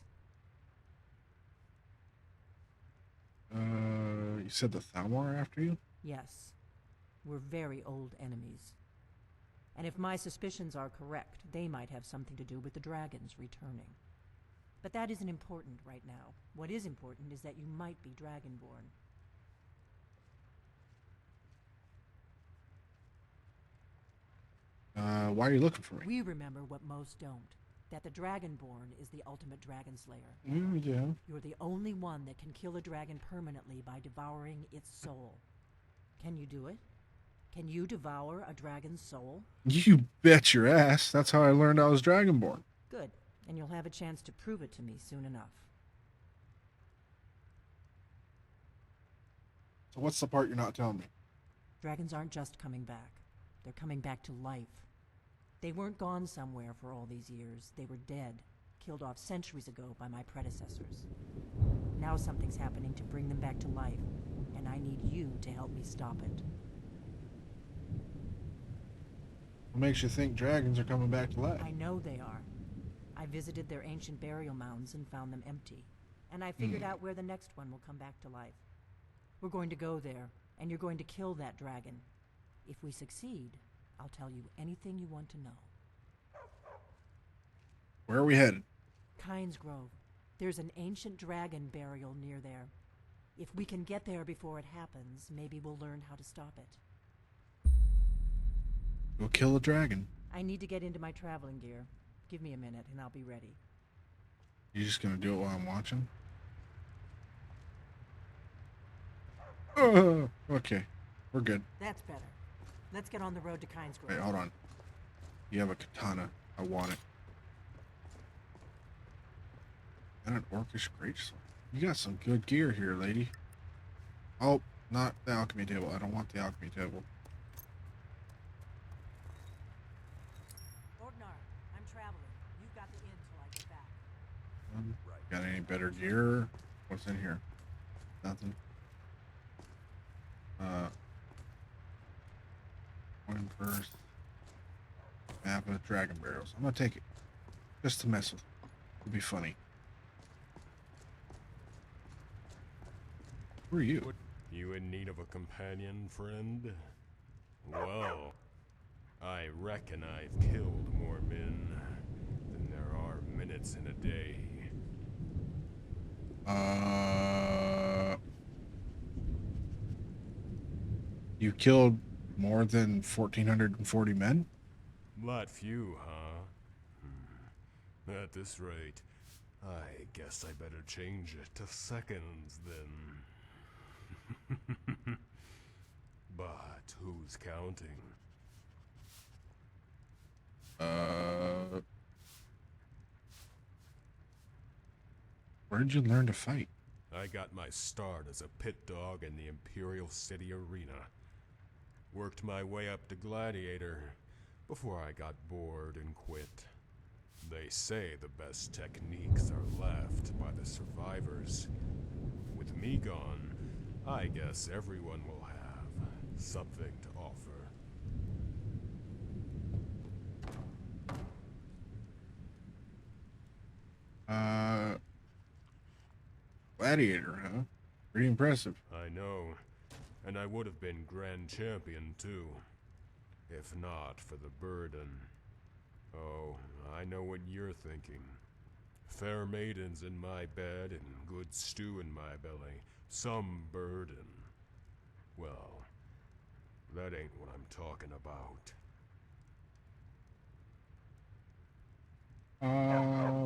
You said the Thalmor are after you? Yes. We're very old enemies. And if my suspicions are correct, they might have something to do with the dragons returning. But that isn't important right now. What is important is that you might be Dragonborn. Why are you looking for me? We remember what most don't. That the Dragonborn is the ultimate dragon slayer. Yeah. You're the only one that can kill a dragon permanently by devouring its soul. Can you do it? Can you devour a dragon's soul? You bet your ass. That's how I learned I was Dragonborn. Good, and you'll have a chance to prove it to me soon enough. So what's the part you're not telling me? Dragons aren't just coming back. They're coming back to life. They weren't gone somewhere for all these years. They were dead, killed off centuries ago by my predecessors. Now something's happening to bring them back to life, and I need you to help me stop it. What makes you think dragons are coming back to life? I know they are. I visited their ancient burial mounds and found them empty. And I figured out where the next one will come back to life. We're going to go there, and you're going to kill that dragon. If we succeed, I'll tell you anything you want to know. Where are we headed? Kynes Grove. There's an ancient dragon burial near there. If we can get there before it happens, maybe we'll learn how to stop it. Go kill a dragon. I need to get into my traveling gear. Give me a minute and I'll be ready. You just gonna do it while I'm watching? Okay. We're good. That's better. Let's get on the road to Kynesgrove. Wait, hold on. You have a katana. I want it. And an orcish greatsword. You got some good gear here, lady. Oh, not the alchemy table. I don't want the alchemy table. Ordnar, I'm traveling. You've got the inn till I get back. Got any better gear? What's in here? Nothing. Coin purse. Map of the dragon barrels. I'm gonna take it. Just to mess with it. It'll be funny. Who are you? You in need of a companion, friend? Well, I reckon I've killed more men than there are minutes in a day. You killed more than 1,440 men? Not few, huh? At this rate, I guess I better change it to seconds then. But who's counting? Where did you learn to fight? I got my start as a pit dog in the Imperial City Arena. Worked my way up to Gladiator before I got bored and quit. They say the best techniques are left by the survivors. With me gone, I guess everyone will have something to offer. Gladiator, huh? Pretty impressive. I know, and I would have been Grand Champion too, if not for the burden. Oh, I know what you're thinking. Fair maidens in my bed and good stew in my belly. Some burden. Well, that ain't what I'm talking about.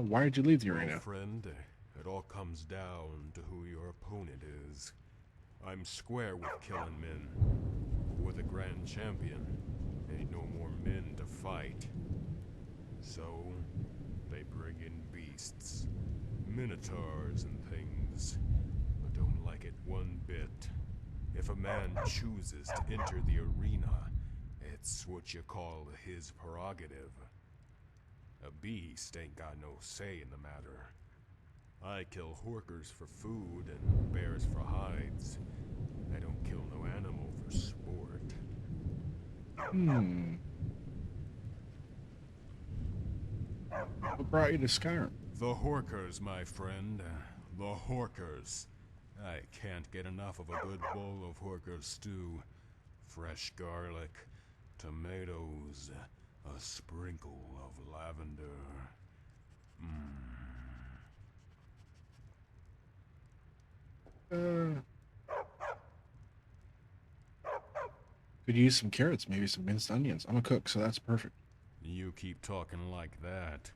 Why'd you leave the Well, arena? friend, it all comes down to who your opponent is. I'm square with killing men. With a Grand Champion, ain't no more men to fight. So, they bring in beasts, minotaurs and things. I don't like it one bit. If a man chooses to enter the arena, it's what you call his prerogative. A beast ain't got no say in the matter. I kill horkers for food and bears for hides. I don't kill no animal for sport. What brought you to Skyrim? The horkers, my friend. The horkers. I can't get enough of a good bowl of horker stew. Fresh garlic, tomatoes, a sprinkle of lavender. Could use some carrots, maybe some minced onions. I'm a cook, so that's perfect. You keep talking like that,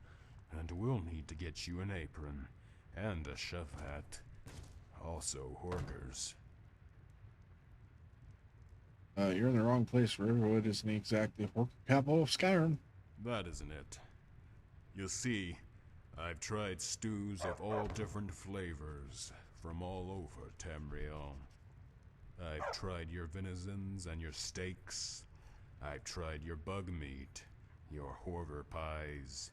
and we'll need to get you an apron and a chef hat. Also horkers. You're in the wrong place. Riverwood isn't exactly the horker capital of Skyrim. That isn't it. You see, I've tried stews of all different flavors from all over Tamriel. I've tried your venizons and your steaks. I've tried your bug meat, your horror pies,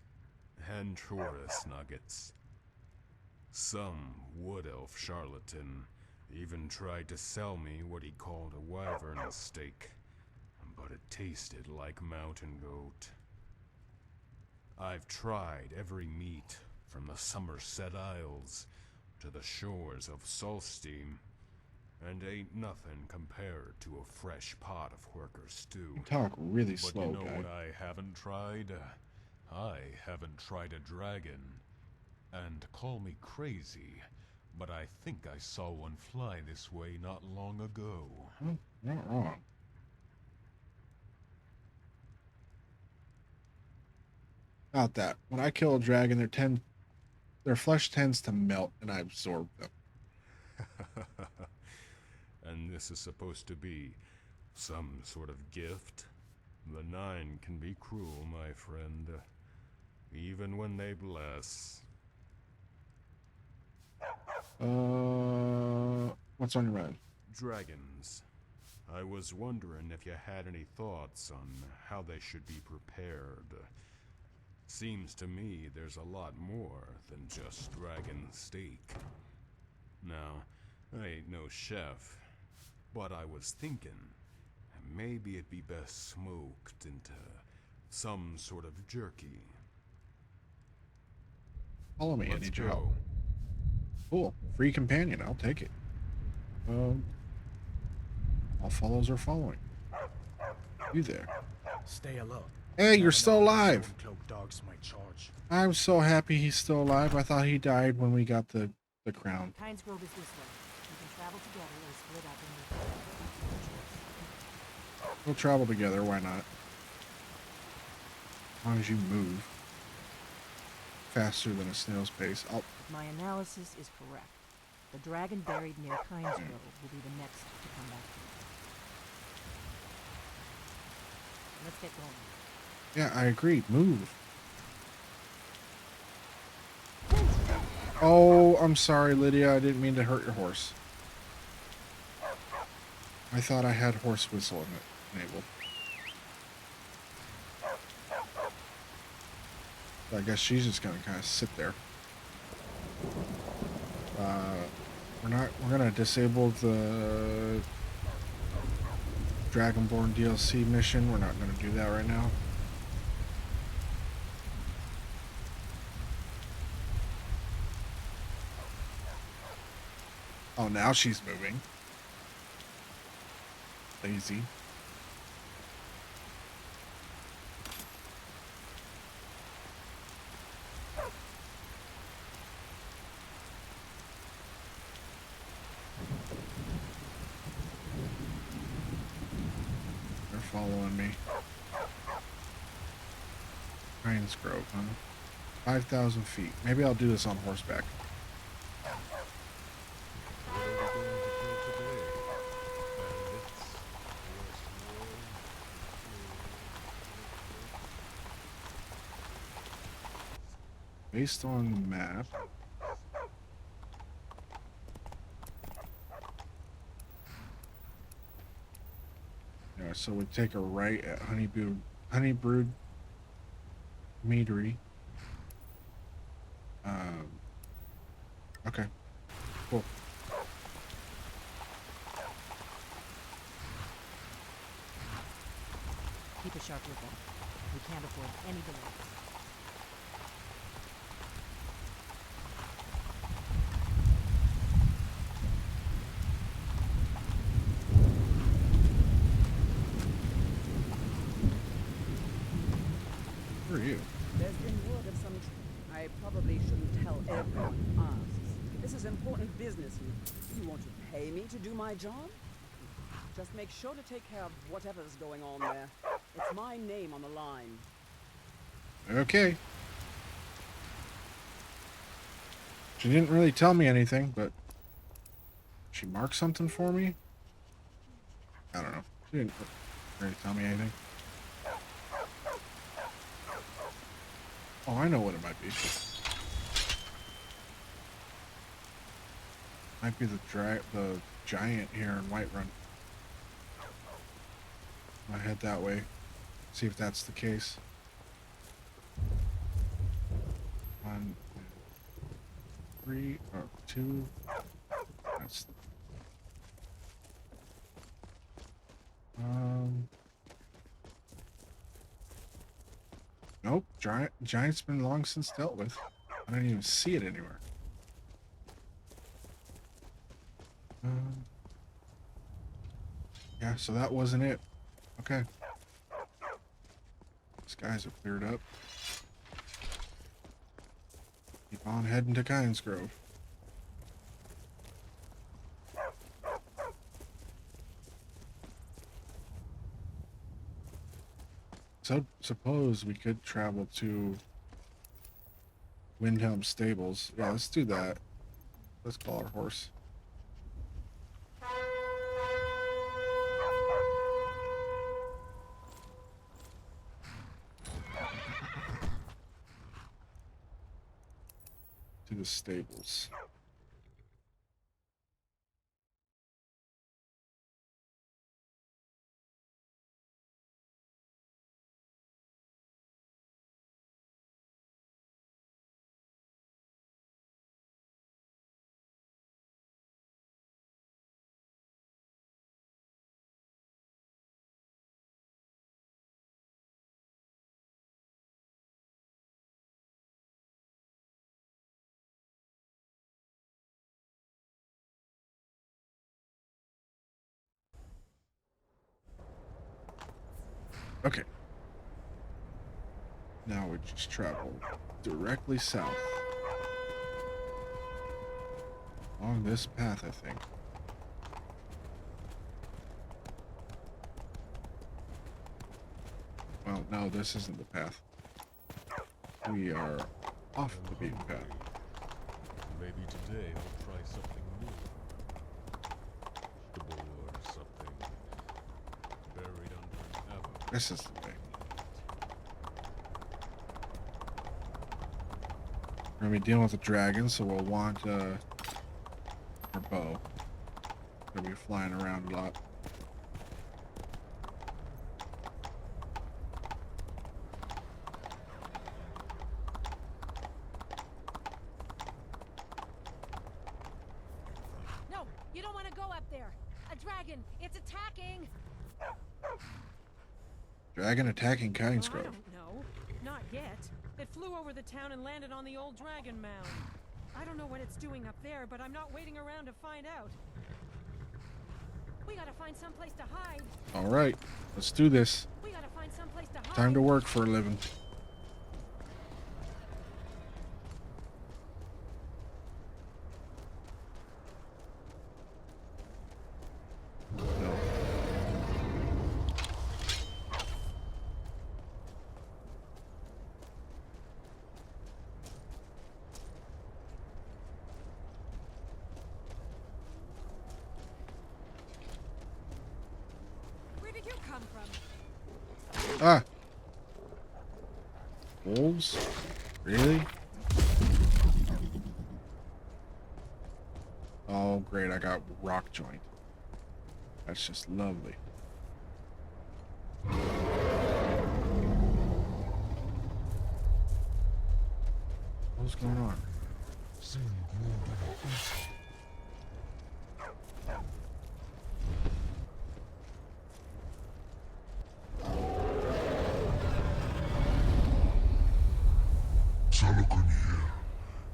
and Taurus nuggets. Some wood elf charlatan even tried to sell me what he called a wyvern steak, but it tasted like mountain goat. I've tried every meat from the Somerset Isles to the shores of Solstein, and ain't nothing compared to a fresh pot of horker stew. You talk really But slow, you know guy. what I haven't tried? I haven't tried a dragon. And call me crazy, but I think I saw one fly this way not long ago. Not wrong. About that. When I kill a dragon, their flesh tends to melt and I absorb them. And this is supposed to be some sort of gift? The Nine can be cruel, my friend. Even when they bless. What's on your mind? Dragons. I was wondering if you had any thoughts on how they should be prepared. Seems to me there's a lot more than just dragon steak. Now, I ain't no chef, but I was thinking maybe it'd be best smoked into some sort of jerky. Follow me, I Let's need your go. help. Cool. Free companion, I'll take it. All follows are following. You there. Stay alert. Hey, you're still alive. Cloak dogs might charge. I'm so happy he's still alive. I thought he died when we got the crown. Pines Grove is this way. You can travel together or split up and We'll travel together, why not? As long as you move faster than a snail's pace. If my analysis is correct, the dragon buried near Pines Grove will be the next to come back to me. Let's get going. Yeah, I agree. Move. Oh, I'm sorry, Lydia. I didn't mean to hurt your horse. I thought I had horse whistle in it enabled. So I guess she's just gonna kind of sit there. We're gonna disable the Dragonborn DLC mission. We're not gonna do that right now. Oh, now she's moving. Lazy. They're following me. Pines Grove, huh? 5,000 feet. Maybe I'll do this on horseback. Based on the map. Yeah, so we take a right at Honeybrewed Meadery. Okay. Cool. Keep a sharp lookout. We can't afford any delays. Who are you? There's been word of some... I probably shouldn't tell everyone who asks. This is important business. You want to pay me to do my job? Just make sure to take care of whatever's going on there. It's my name on the line. Okay. She didn't really tell me anything, but she marked something for me? I don't know. She didn't really tell me anything. Oh, I know what it might be. Might be the giant here in Whiterun. I'll head that way. See if that's the case. 1, 3, or 2. That's. Nope. Giant's been long since dealt with. I don't even see it anywhere. Yeah, so that wasn't it. Okay. Skies are cleared up. Keep on heading to Kynes Grove. So suppose we could travel to Windhelm Stables. Yeah, let's do that. Let's call our horse. To the stables. Okay. Now we just travel directly south. Along this path, I think. Well, no, this isn't the path. We are off the beaten path. Maybe today I'll try something new. Vegetable or something buried under an apple. This is the way. We're gonna be dealing with a dragon, so we'll want our bow. Gonna be flying around a lot. No, you don't want to go up there. A dragon, it's attacking. Dragon attacking Kynes Well, I Grove. don't know. Not yet. It flew over the town and landed on the old dragon mound. I don't know what it's doing up there, but I'm not waiting around to find out. We gotta find someplace to hide. All right, let's do this. We gotta find someplace to hide. Time to work for a living. Where did you come from? Ah. Wolves? Really? Oh, great. I got rock joint. That's just lovely. What's going on? Salokunir,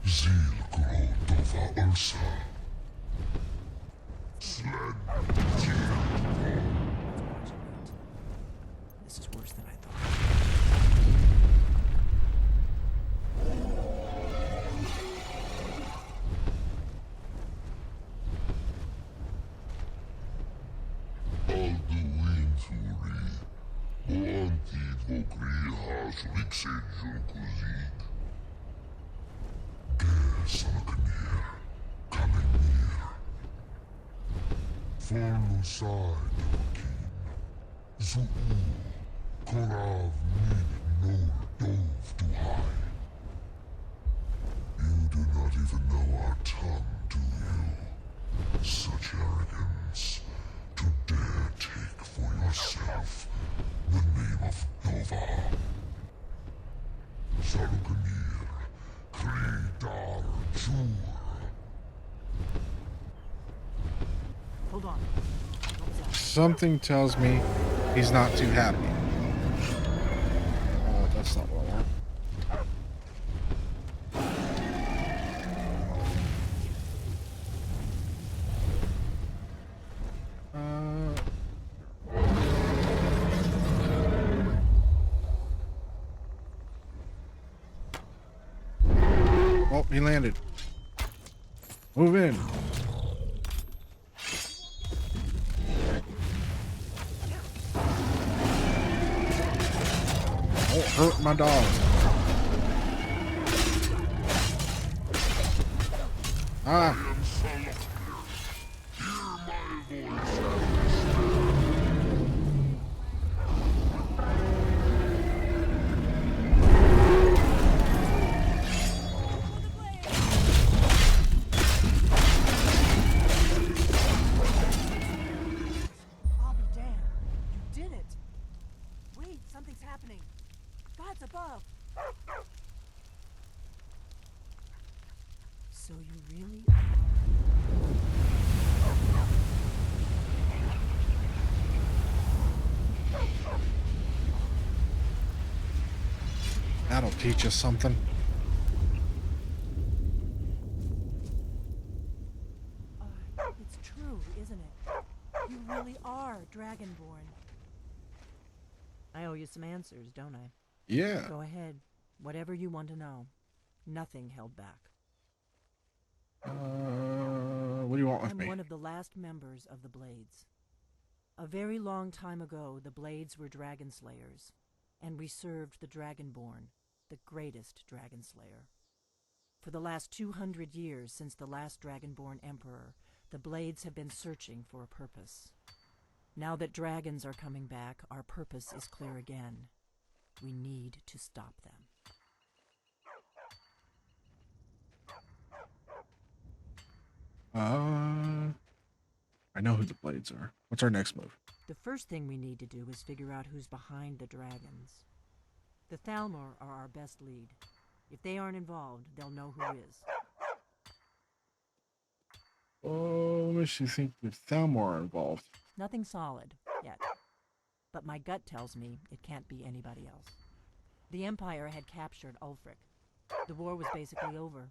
Zil Grotova Ursa. Sled This is worse than I thought. Alduin Thuri, Oantid Vogriha Shurikse Junkuzik. Ger Salokunir, Kalimir. Forlusai Dokin, Zuu, Korav Min Nor Dov Duhai. You do not even know our tongue, do you? Such arrogance, to dare take for yourself the name of Nova. Salukanir, Kridar Jur. Hold on. What was that? Something tells me he's not too happy. That's not what I want. Oh, he landed. Move in. Don't hurt my dog. Ah. am Salakir. Hear my voice I'll be damned. You did it. Wait, something's happening. God's above. So you really That'll teach us something. It's true, isn't it? You really are Dragonborn. I owe you some answers, don't I? Yeah. Go ahead. Whatever you want to know. Nothing held back. What do you want with I'm me? one of the last members of the Blades. A very long time ago, the Blades were dragon slayers, and we served the Dragonborn, the greatest dragon slayer. For the last 200 years since the last Dragonborn Emperor, the Blades have been searching for a purpose. Now that dragons are coming back, our purpose is clear again. We need to stop them. I know who the Blades are. What's our next move? The first thing we need to do is figure out who's behind the dragons. The Thalmor are our best lead. If they aren't involved, they'll know who is. Oh, makes you think the Thalmor are involved. Nothing solid, yet. But my gut tells me it can't be anybody else. The Empire had captured Ulfric. The war was basically over.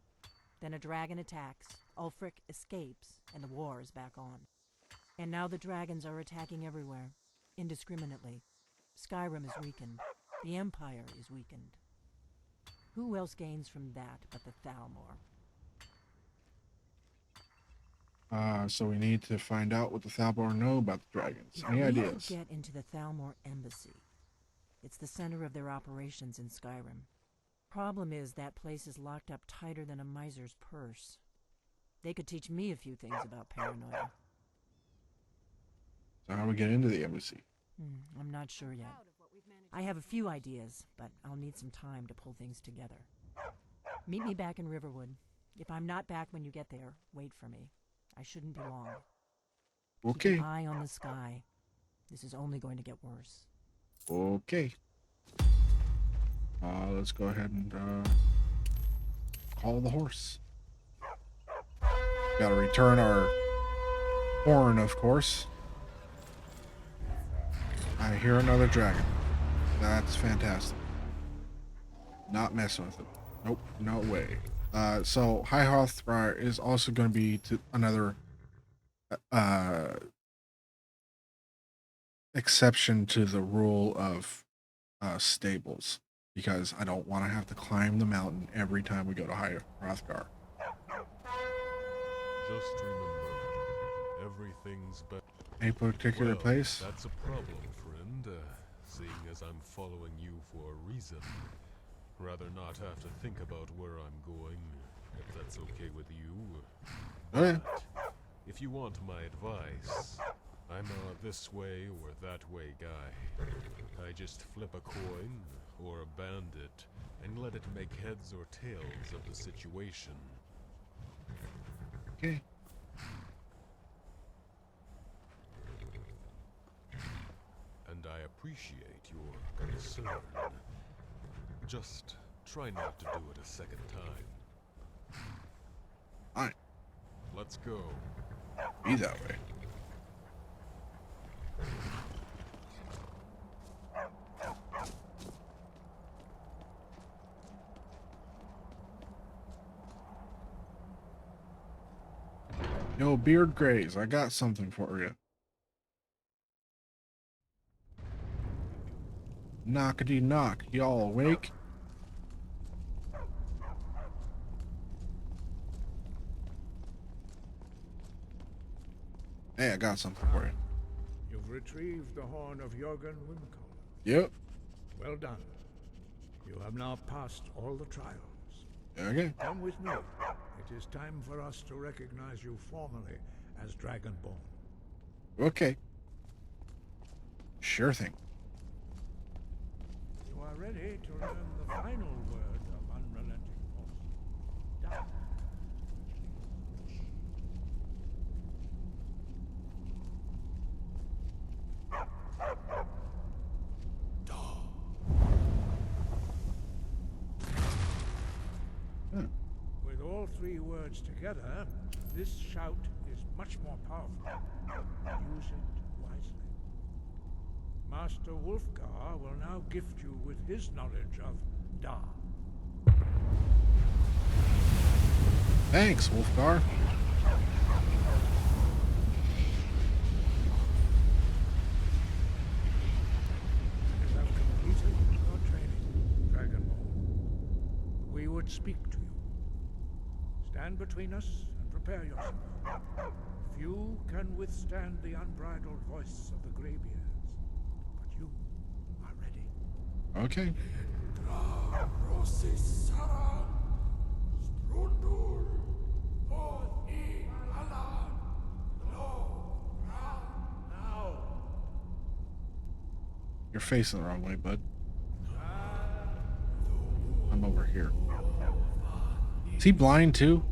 Then a dragon attacks, Ulfric escapes, and the war is back on. And now the dragons are attacking everywhere, indiscriminately. Skyrim is weakened. The Empire is weakened. Who else gains from that but the Thalmor? So we need to find out what the Thalmor know about the dragons. Any We ideas? could get into the Thalmor embassy. It's the center of their operations in Skyrim. Problem is that place is locked up tighter than a miser's purse. They could teach me a few things about paranoia. So how do we get into the embassy? I'm not sure yet. I have a few ideas, but I'll need some time to pull things together. Meet me back in Riverwood. If I'm not back when you get there, wait for me. I shouldn't be long. Okay. Keep an eye on the sky. This is only going to get worse. Okay. Let's go ahead and call the horse. Gotta return our horn, of course. I hear another dragon. That's fantastic. Not messing with it. Nope, no way. So High Hrothgar is also going to be another exception to the rule of stables, because I don't want to have to climb the mountain every time we go to High Hrothgar. Just remember, everything's better. Any particular place? That's a problem, friend. Seeing as I'm following you for a reason. Rather not have to think about where I'm going, if that's okay with you. Okay. But if you want my advice, I'm a this way or that way guy. I just flip a coin, or a bandit, and let it make heads or tails of the situation. Okay. And I appreciate your concern. Just try not to do it a second time. Alright. Let's go. Be that way. Yo, Beard Grays, I got something for you. Knockety knock, y'all awake? Hey, I got something for you. You've retrieved the horn of Jörgen Wimco. Yep. Well done. You have now passed all the trials. Okay. Come with me. It is time for us to recognize you formally as Dragonborn. Okay. Sure thing. You are ready to learn the final word of unrelenting force. Da. With all three words together, this shout is much more powerful. Use it wisely. Master Wolfgar will now gift you with his knowledge of Da. Thanks, Wolfgar. You have completed your training, Dragonborn. We would speak to you. Stand between us and prepare yourself. Few can withstand the unbridled voice of the Greybeards, but you are ready. Okay. You're facing the wrong way, bud. I'm over here. Is he blind too?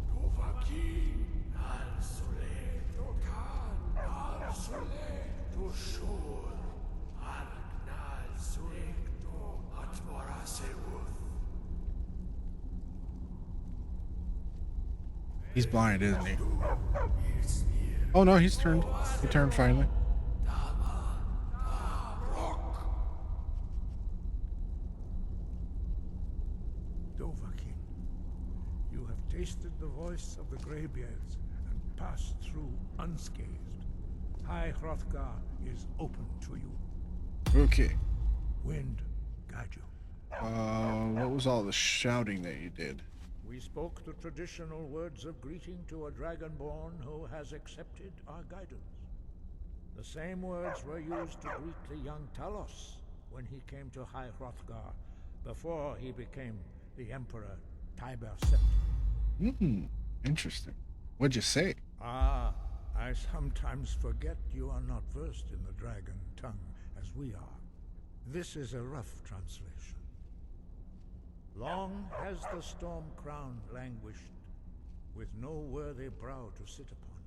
He's blind, isn't he? Oh no, he's turned. He turned finally. Dovahkiin, you have tasted the voice of the Greybeards and passed through unscathed. High Hrothgar is open to you. Okay. Wind, guide you. What was all the shouting that you did? We spoke the traditional words of greeting to a Dragonborn who has accepted our guidance. The same words were used to greet the young Talos when he came to High Hrothgar before he became the Emperor Tiber Septim. Interesting. What'd you say? Ah, I sometimes forget you are not versed in the dragon tongue as we are. This is a rough translation. Long has the storm crown languished, with no worthy brow to sit upon.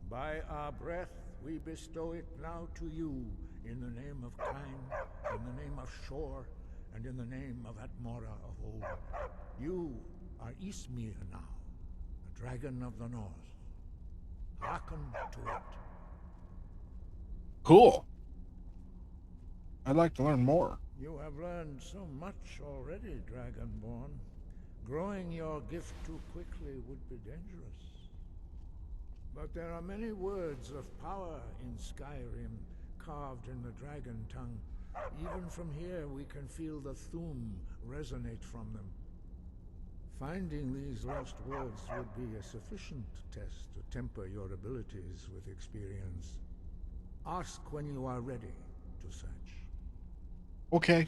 By our breath we bestow it now to you, in the name of Kyne, in the name of Shor, and in the name of Atmora of old. You are Ismir now, the dragon of the north. Hearken to it. Cool. I'd like to learn more. You have learned so much already, Dragonborn. Growing your gift too quickly would be dangerous. But there are many words of power in Skyrim, carved in the dragon tongue. Even from here we can feel the Thu'um resonate from them. Finding these lost words would be a sufficient test to temper your abilities with experience. Ask when you are ready to search. Okay.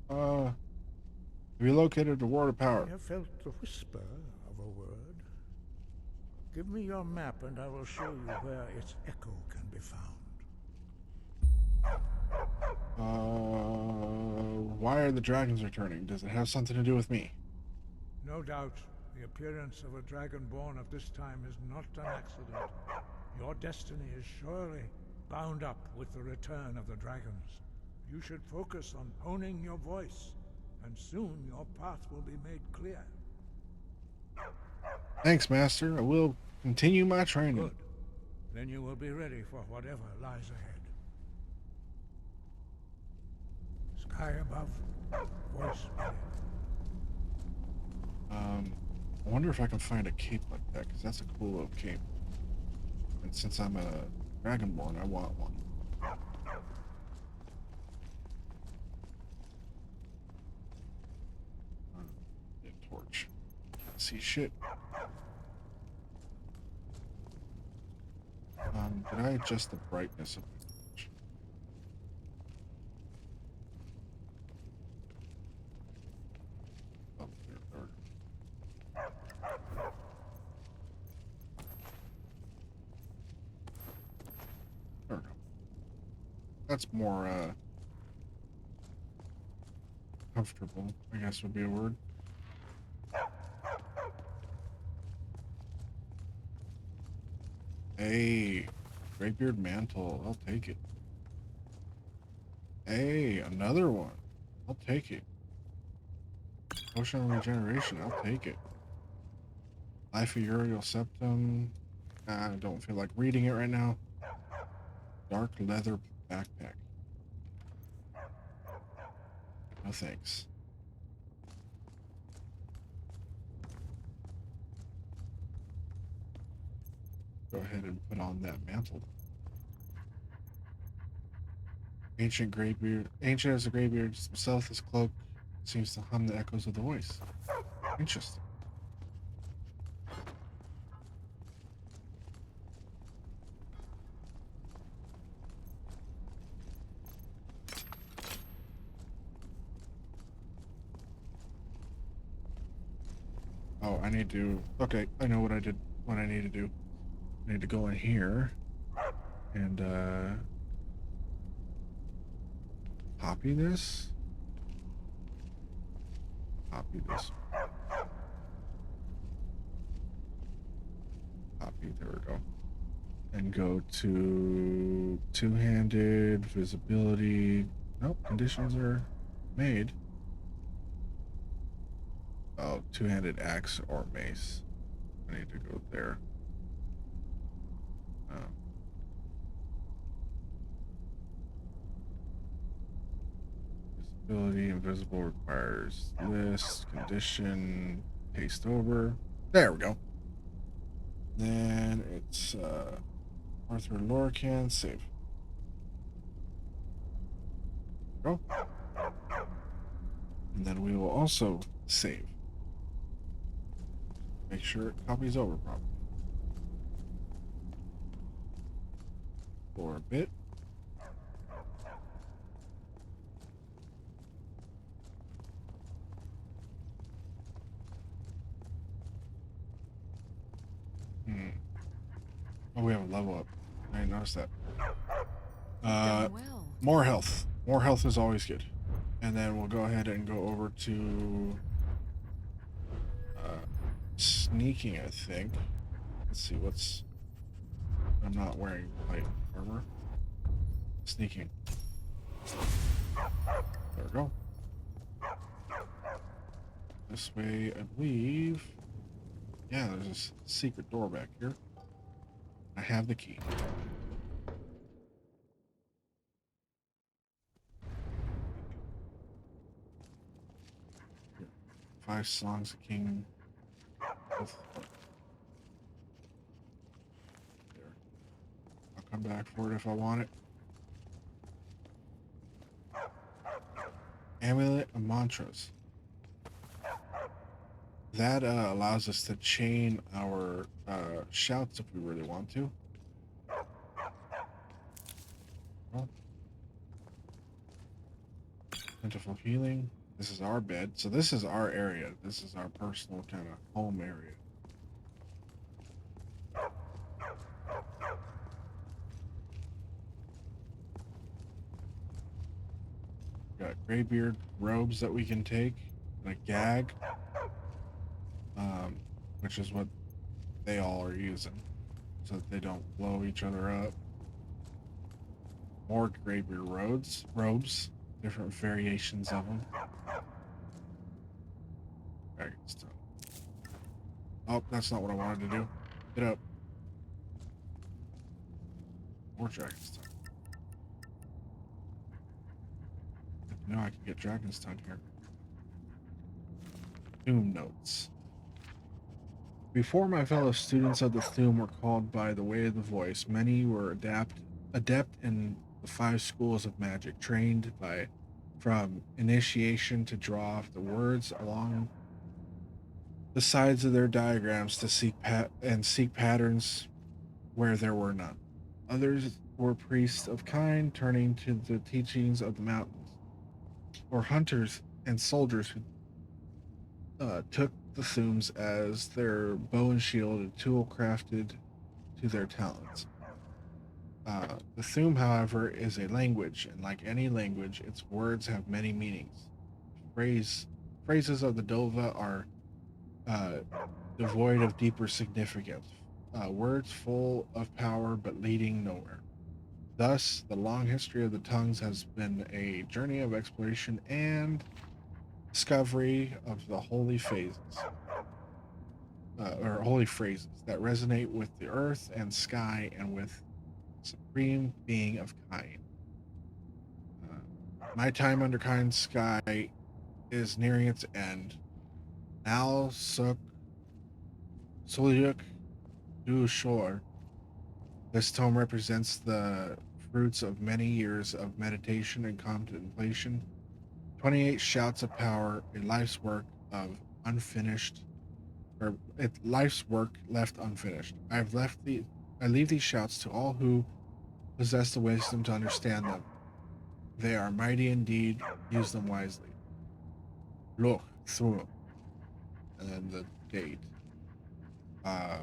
Have you located the word of power? I have felt the whisper of a word. Give me your map and I will show you where its echo can be found. Why are the dragons returning? Does it have something to do with me? No doubt, the appearance of a dragonborn of this time is not an accident. Your destiny is surely bound up with the return of the dragons. You should focus on honing your voice, and soon your path will be made clear. Thanks, Master. I will continue my training. Good. Then you will be ready for whatever lies ahead. Sky above, voice within. I wonder if I can find a cape like that, because that's a cool little cape. And since I'm a Dragonborn, I want one. Torch. Can't see shit. Did I adjust the brightness of the torch? That's more comfortable, I guess would be a word. Hey, Greybeard mantle. I'll take it. Hey, another one. I'll take it. Potion of regeneration. I'll take it. Life of Uriel Septum. I don't feel like reading it right now. Dark leather backpack. No thanks. Go ahead and put on that mantle. Ancient Greybeard. Ancient as a Greybeard himself, his cloak seems to hum the echoes of the voice. Interesting. Oh, I need to. Okay, I know what I did. What I need to do. I need to go in here and copy this. Copy this. Copy. There we go. And go to two-handed visibility. Nope, conditions are made. Oh, two-handed axe or mace. I need to go there. Visibility, invisible requires list, condition, paste over. There we go. Then it's Arthur Lorcan, save. Go. And then we will also save. Make sure it copies over properly. For a bit. Oh, we have a level up. I didn't notice that. Well. More health. More health is always good. And then we'll go ahead and go over to sneaking, I think. Let's see what's... I'm not wearing light armor. Sneaking. There we go. This way, I believe... Yeah, there's a secret door back here. I have the key. Here. 5 songs of King. There. I'll come back for it if I want it. Amulet of Mantras. That allows us to chain our shouts if we really want to. Well, plentiful healing. This is our bed. So this is our area. This is our personal kind of home area. Got Greybeard robes that we can take. And a gag. Which is what they all are using. So that they don't blow each other up. More Greybeard robes. Different variations of them. Dragon's tongue. Oh, that's not what I wanted to do. Get up. More Dragon's tongue. Now I can get Dragon's tongue here. Doom notes. Before my fellow students of the Thuum were called by the way of the voice, many were adept in the 5 schools of magic, trained from initiation to draw the words along the sides of their diagrams to seek patterns where there were none. Others were priests of kind, turning to the teachings of the mountains, or hunters and soldiers who took the Thuums as their bow and shield, a tool crafted to their talents. The Thu'um, however, is a language, and like any language, its words have many meanings. Phrase, Phrases of the Dova are uh, devoid of deeper significance, words full of power but leading nowhere. Thus, the long history of the tongues has been a journey of exploration and discovery of the holy phases, or holy phrases that resonate with the earth and sky and with supreme being of kind. My time under kind sky is nearing its end. Now, Sulyuk Du Shore. This tome represents the fruits of many years of meditation and contemplation. 28 shouts of power, a life's work of unfinished, or a life's work left unfinished. I leave these shouts to all who possess the wisdom to understand them. They are mighty indeed. Use them wisely. Look through them. And then the date. Uh,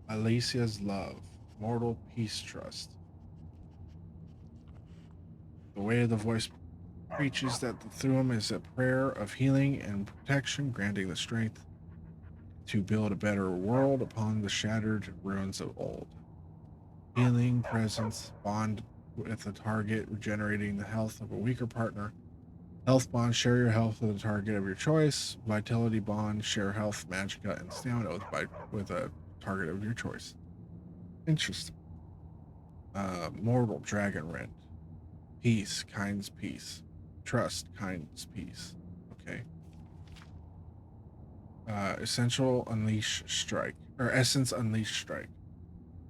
Alicia's love. Mortal peace trust. The way of the voice preaches that the Thu'um is a prayer of healing and protection, granting the strength to build a better world upon the shattered ruins of old. Healing presence, bond with the target, regenerating the health of a weaker partner. Health bond, share your health with a target of your choice. Vitality bond, share health, magicka, and stamina with a target of your choice. Interesting. Mortal dragon rend. Peace, kind's peace. Trust, kind's peace. Okay. Essential unleash strike, or essence unleash strike.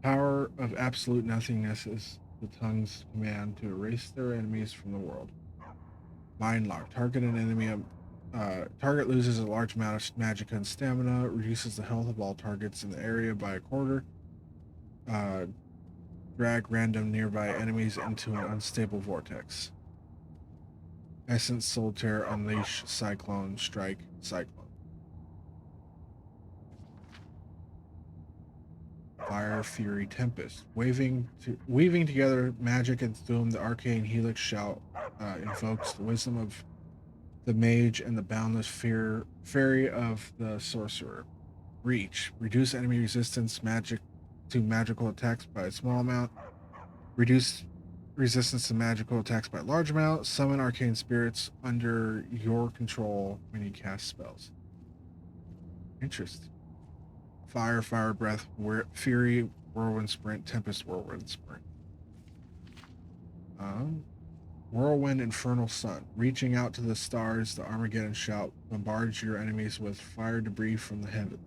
Power of absolute nothingness is the tongue's command to erase their enemies from the world. Mind lock. Target an enemy. Target loses a large amount of magicka and stamina. Reduces the health of all targets in the area by a quarter. Drag random nearby enemies into an unstable vortex. Essence Solitaire Unleash Cyclone Strike Cyclone. Fire Fury Tempest. Weaving together magic and Thu'um, the arcane helix shout invokes the wisdom of the mage and the boundless fury of the sorcerer. Reach. Reduce enemy resistance to magical attacks by a small amount. Reduce resistance to magical attacks by a large amount. Summon arcane spirits under your control when you cast spells. Interesting. Fire breath, fury, whirlwind sprint, tempest, whirlwind sprint. Whirlwind, infernal sun. Reaching out to the stars, the Armageddon shout bombards your enemies with fire debris from the heavens.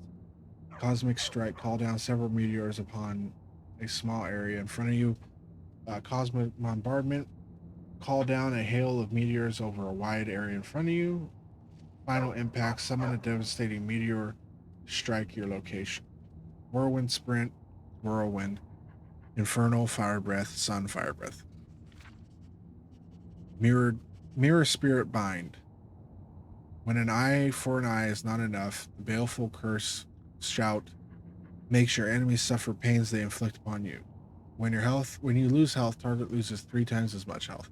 Cosmic strike. Call down several meteors upon a small area in front of you. Cosmic bombardment. Call down a hail of meteors over a wide area in front of you. Final impact. Summon a devastating meteor. Strike your location. Whirlwind sprint. Whirlwind. Infernal fire breath. Sun fire breath. Mirror spirit bind. When an eye for an eye is not enough, the baleful curse shout makes your enemies suffer pains they inflict upon you. When you lose health, target loses 3 times as much health.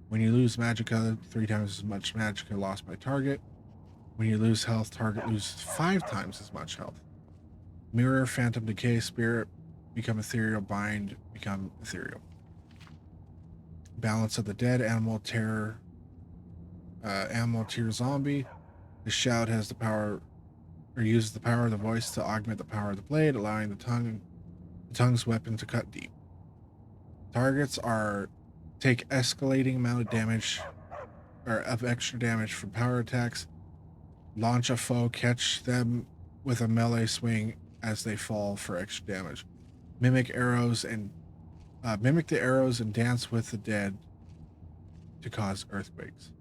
When you lose magicka, 3 times as much magicka lost by target. When you lose health, target loses 5 times as much health. Mirror, phantom decay, spirit, become ethereal, bind, become ethereal. Balance of the dead, animal tear zombie. The shout has the power, or uses the power of the voice to augment the power of the blade, allowing the tongue's weapon to cut deep. Targets take escalating amount of damage, or of extra damage from power attacks. Launch a foe, catch them with a melee swing as they fall for extra damage. Mimic the arrows and dance with the dead to cause earthquakes.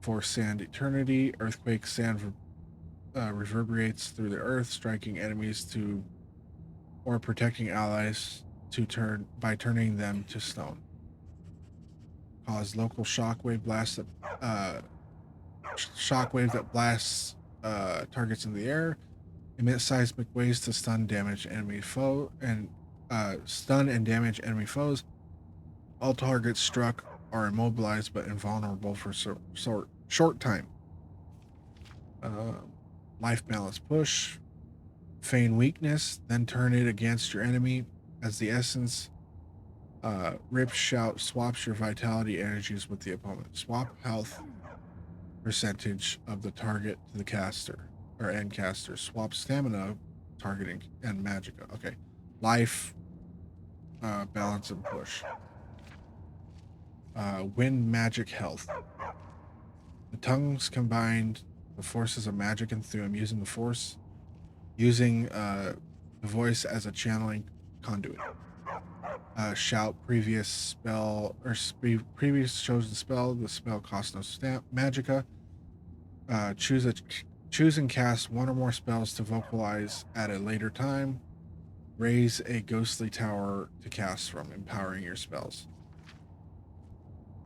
For sand eternity, earthquake sand reverberates through the earth, striking enemies or protecting allies by turning them to stone. Cause local shockwave that blasts targets in the air. Emit seismic waves to stun and damage enemy foes. All targets struck are immobilized but invulnerable for short time. Uh, Life balance push. Feign weakness, then turn it against your enemy as the essence. Rip shout swaps your vitality energies with the opponent. Swap health percentage of the target to the caster or end caster. Swap stamina, targeting, and magicka. Okay. Life, balance, and push. Win magic health. The tongues combined the forces of magic and Thuum using the voice as a channeling conduit. Shout previous spell or previous chosen spell. The spell costs no stamp. Magicka. Choose and cast one or more spells to vocalize at a later time. Raise a ghostly tower to cast from, empowering your spells.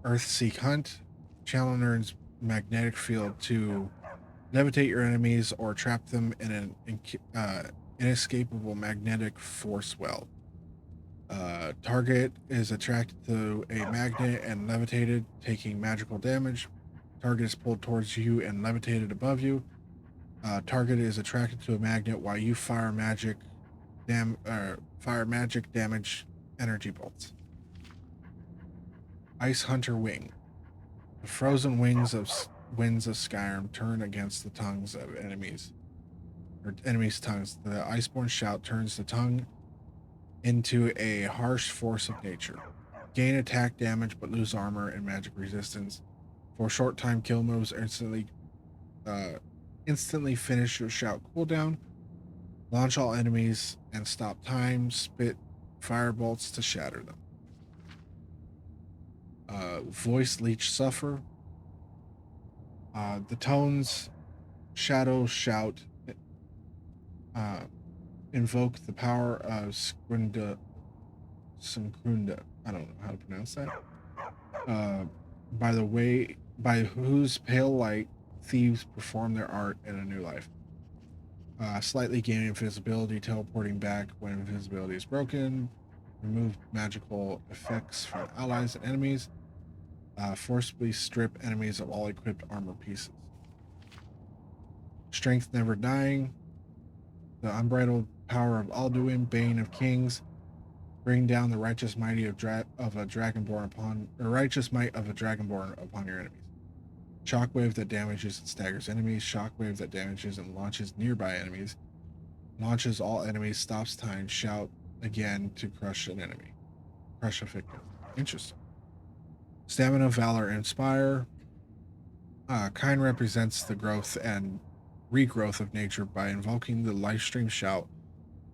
Earthseek Hunt. Challenger's magnetic field to levitate your enemies or trap them in an inescapable magnetic force well. Target is attracted to a magnet and levitated, taking magical damage. Target is pulled towards you and levitated above you. Target is attracted to a magnet while you fire magic damage energy bolts. Ice Hunter Wing. The frozen winds of Skyrim turn against the tongues of enemies. Or enemies' tongues. The Iceborne shout turns the tongue into a harsh force of nature. Gain attack damage but lose armor and magic resistance. For a short time, kill moves instantly finish your shout cooldown. Launch all enemies and stop time. Spit fire bolts to shatter them. Voice Leech Suffer. The tones Shadow Shout invoke the power of Skrunda. I don't know how to pronounce that. By whose pale light thieves perform their art in a new life. Slightly gain invisibility, teleporting back when invisibility is broken. Remove magical effects from allies and enemies. Forcibly strip enemies of all equipped armor pieces. Strength Never Dying. The unbridled power of Alduin, Bane of Kings. Bring down the righteous might of a dragonborn upon your enemies. Shockwave that damages and staggers enemies. Shockwave that damages and launches nearby enemies. Launches all enemies. Stops time. Shout again to crush an enemy. Crush a victim. Interesting. Stamina, Valor, Inspire. Kind represents the growth and regrowth of nature by invoking the Lifestream Shout.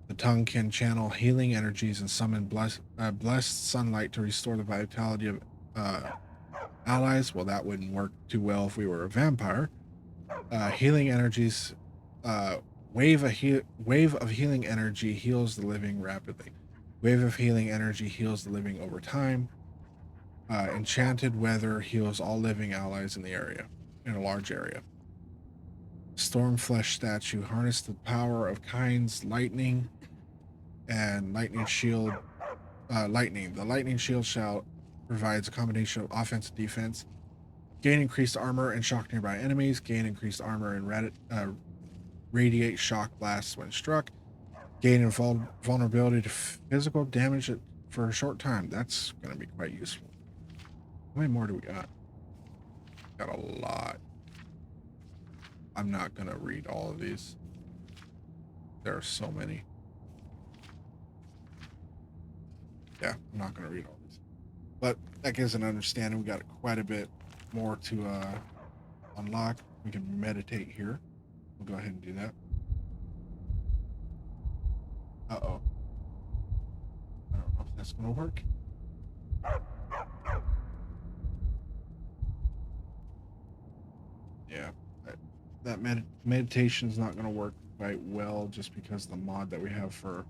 The tongue can channel healing energies and summon blessed sunlight to restore the vitality of allies. Well, that wouldn't work too well if we were a vampire. Healing energies. Wave of healing energy heals the living rapidly. Wave of healing energy heals the living over time. Enchanted Weather heals all living allies in a large area. Stormflesh Statue. Harness the power of Kind's lightning and lightning shield. Lightning. The lightning shield shout provides a combination of offense and defense. Gain increased armor and shock nearby enemies. Gain increased armor and radiate shock blasts when struck. Gain vulnerability to physical damage for a short time. That's going to be quite useful. How many more do we got? Got a lot. I'm not going to read all of these. There are so many. Yeah, I'm not going to read all these. But that gives an understanding. We got quite a bit more to unlock. We can meditate here. We'll go ahead and do that. Uh-oh. I don't know if that's going to work. Yeah. That meditation is not going to work quite well just because of the mod that we have for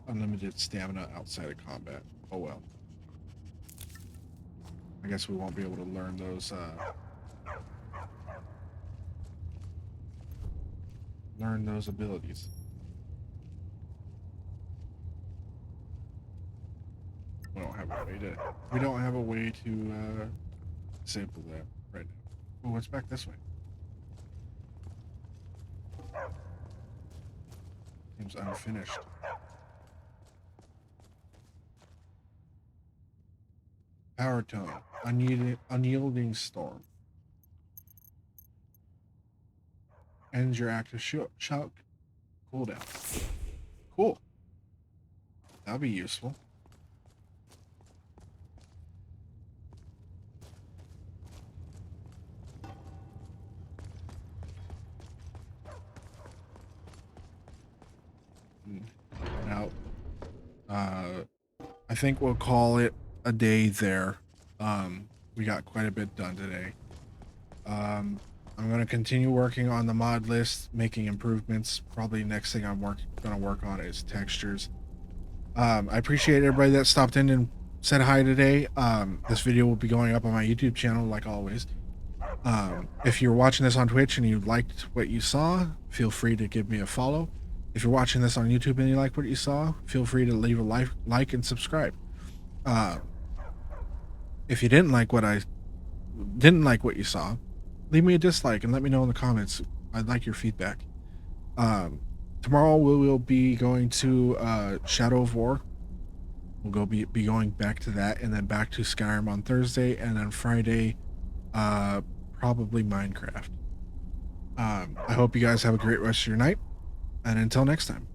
unlimited stamina outside of combat. Oh well. I guess we won't be able to learn those learn those abilities. We don't have a way to. We don't have a way to disable that right now. Oh, what's back this way? Seems unfinished. Power tone. Unyielding storm. Ends your active shock cooldown. Cool. That'll be useful. Now, I think we'll call it a day there. We got quite a bit done today. I'm going to continue working on the mod list, making improvements. Probably next thing I'm going to work on is textures. I appreciate everybody that stopped in and said hi today. This video will be going up on my YouTube channel like always. If you're watching this on Twitch and you liked what you saw, feel free to give me a follow. If you're watching this on YouTube and you like what you saw, feel free to leave a like and subscribe. If you didn't like what you saw, leave me a dislike and let me know in the comments. I'd like your feedback. Tomorrow we will be going to Shadow of War. We'll be going back to that, and then back to Skyrim on Thursday, and then Friday, probably Minecraft. I hope you guys have a great rest of your night, and until next time.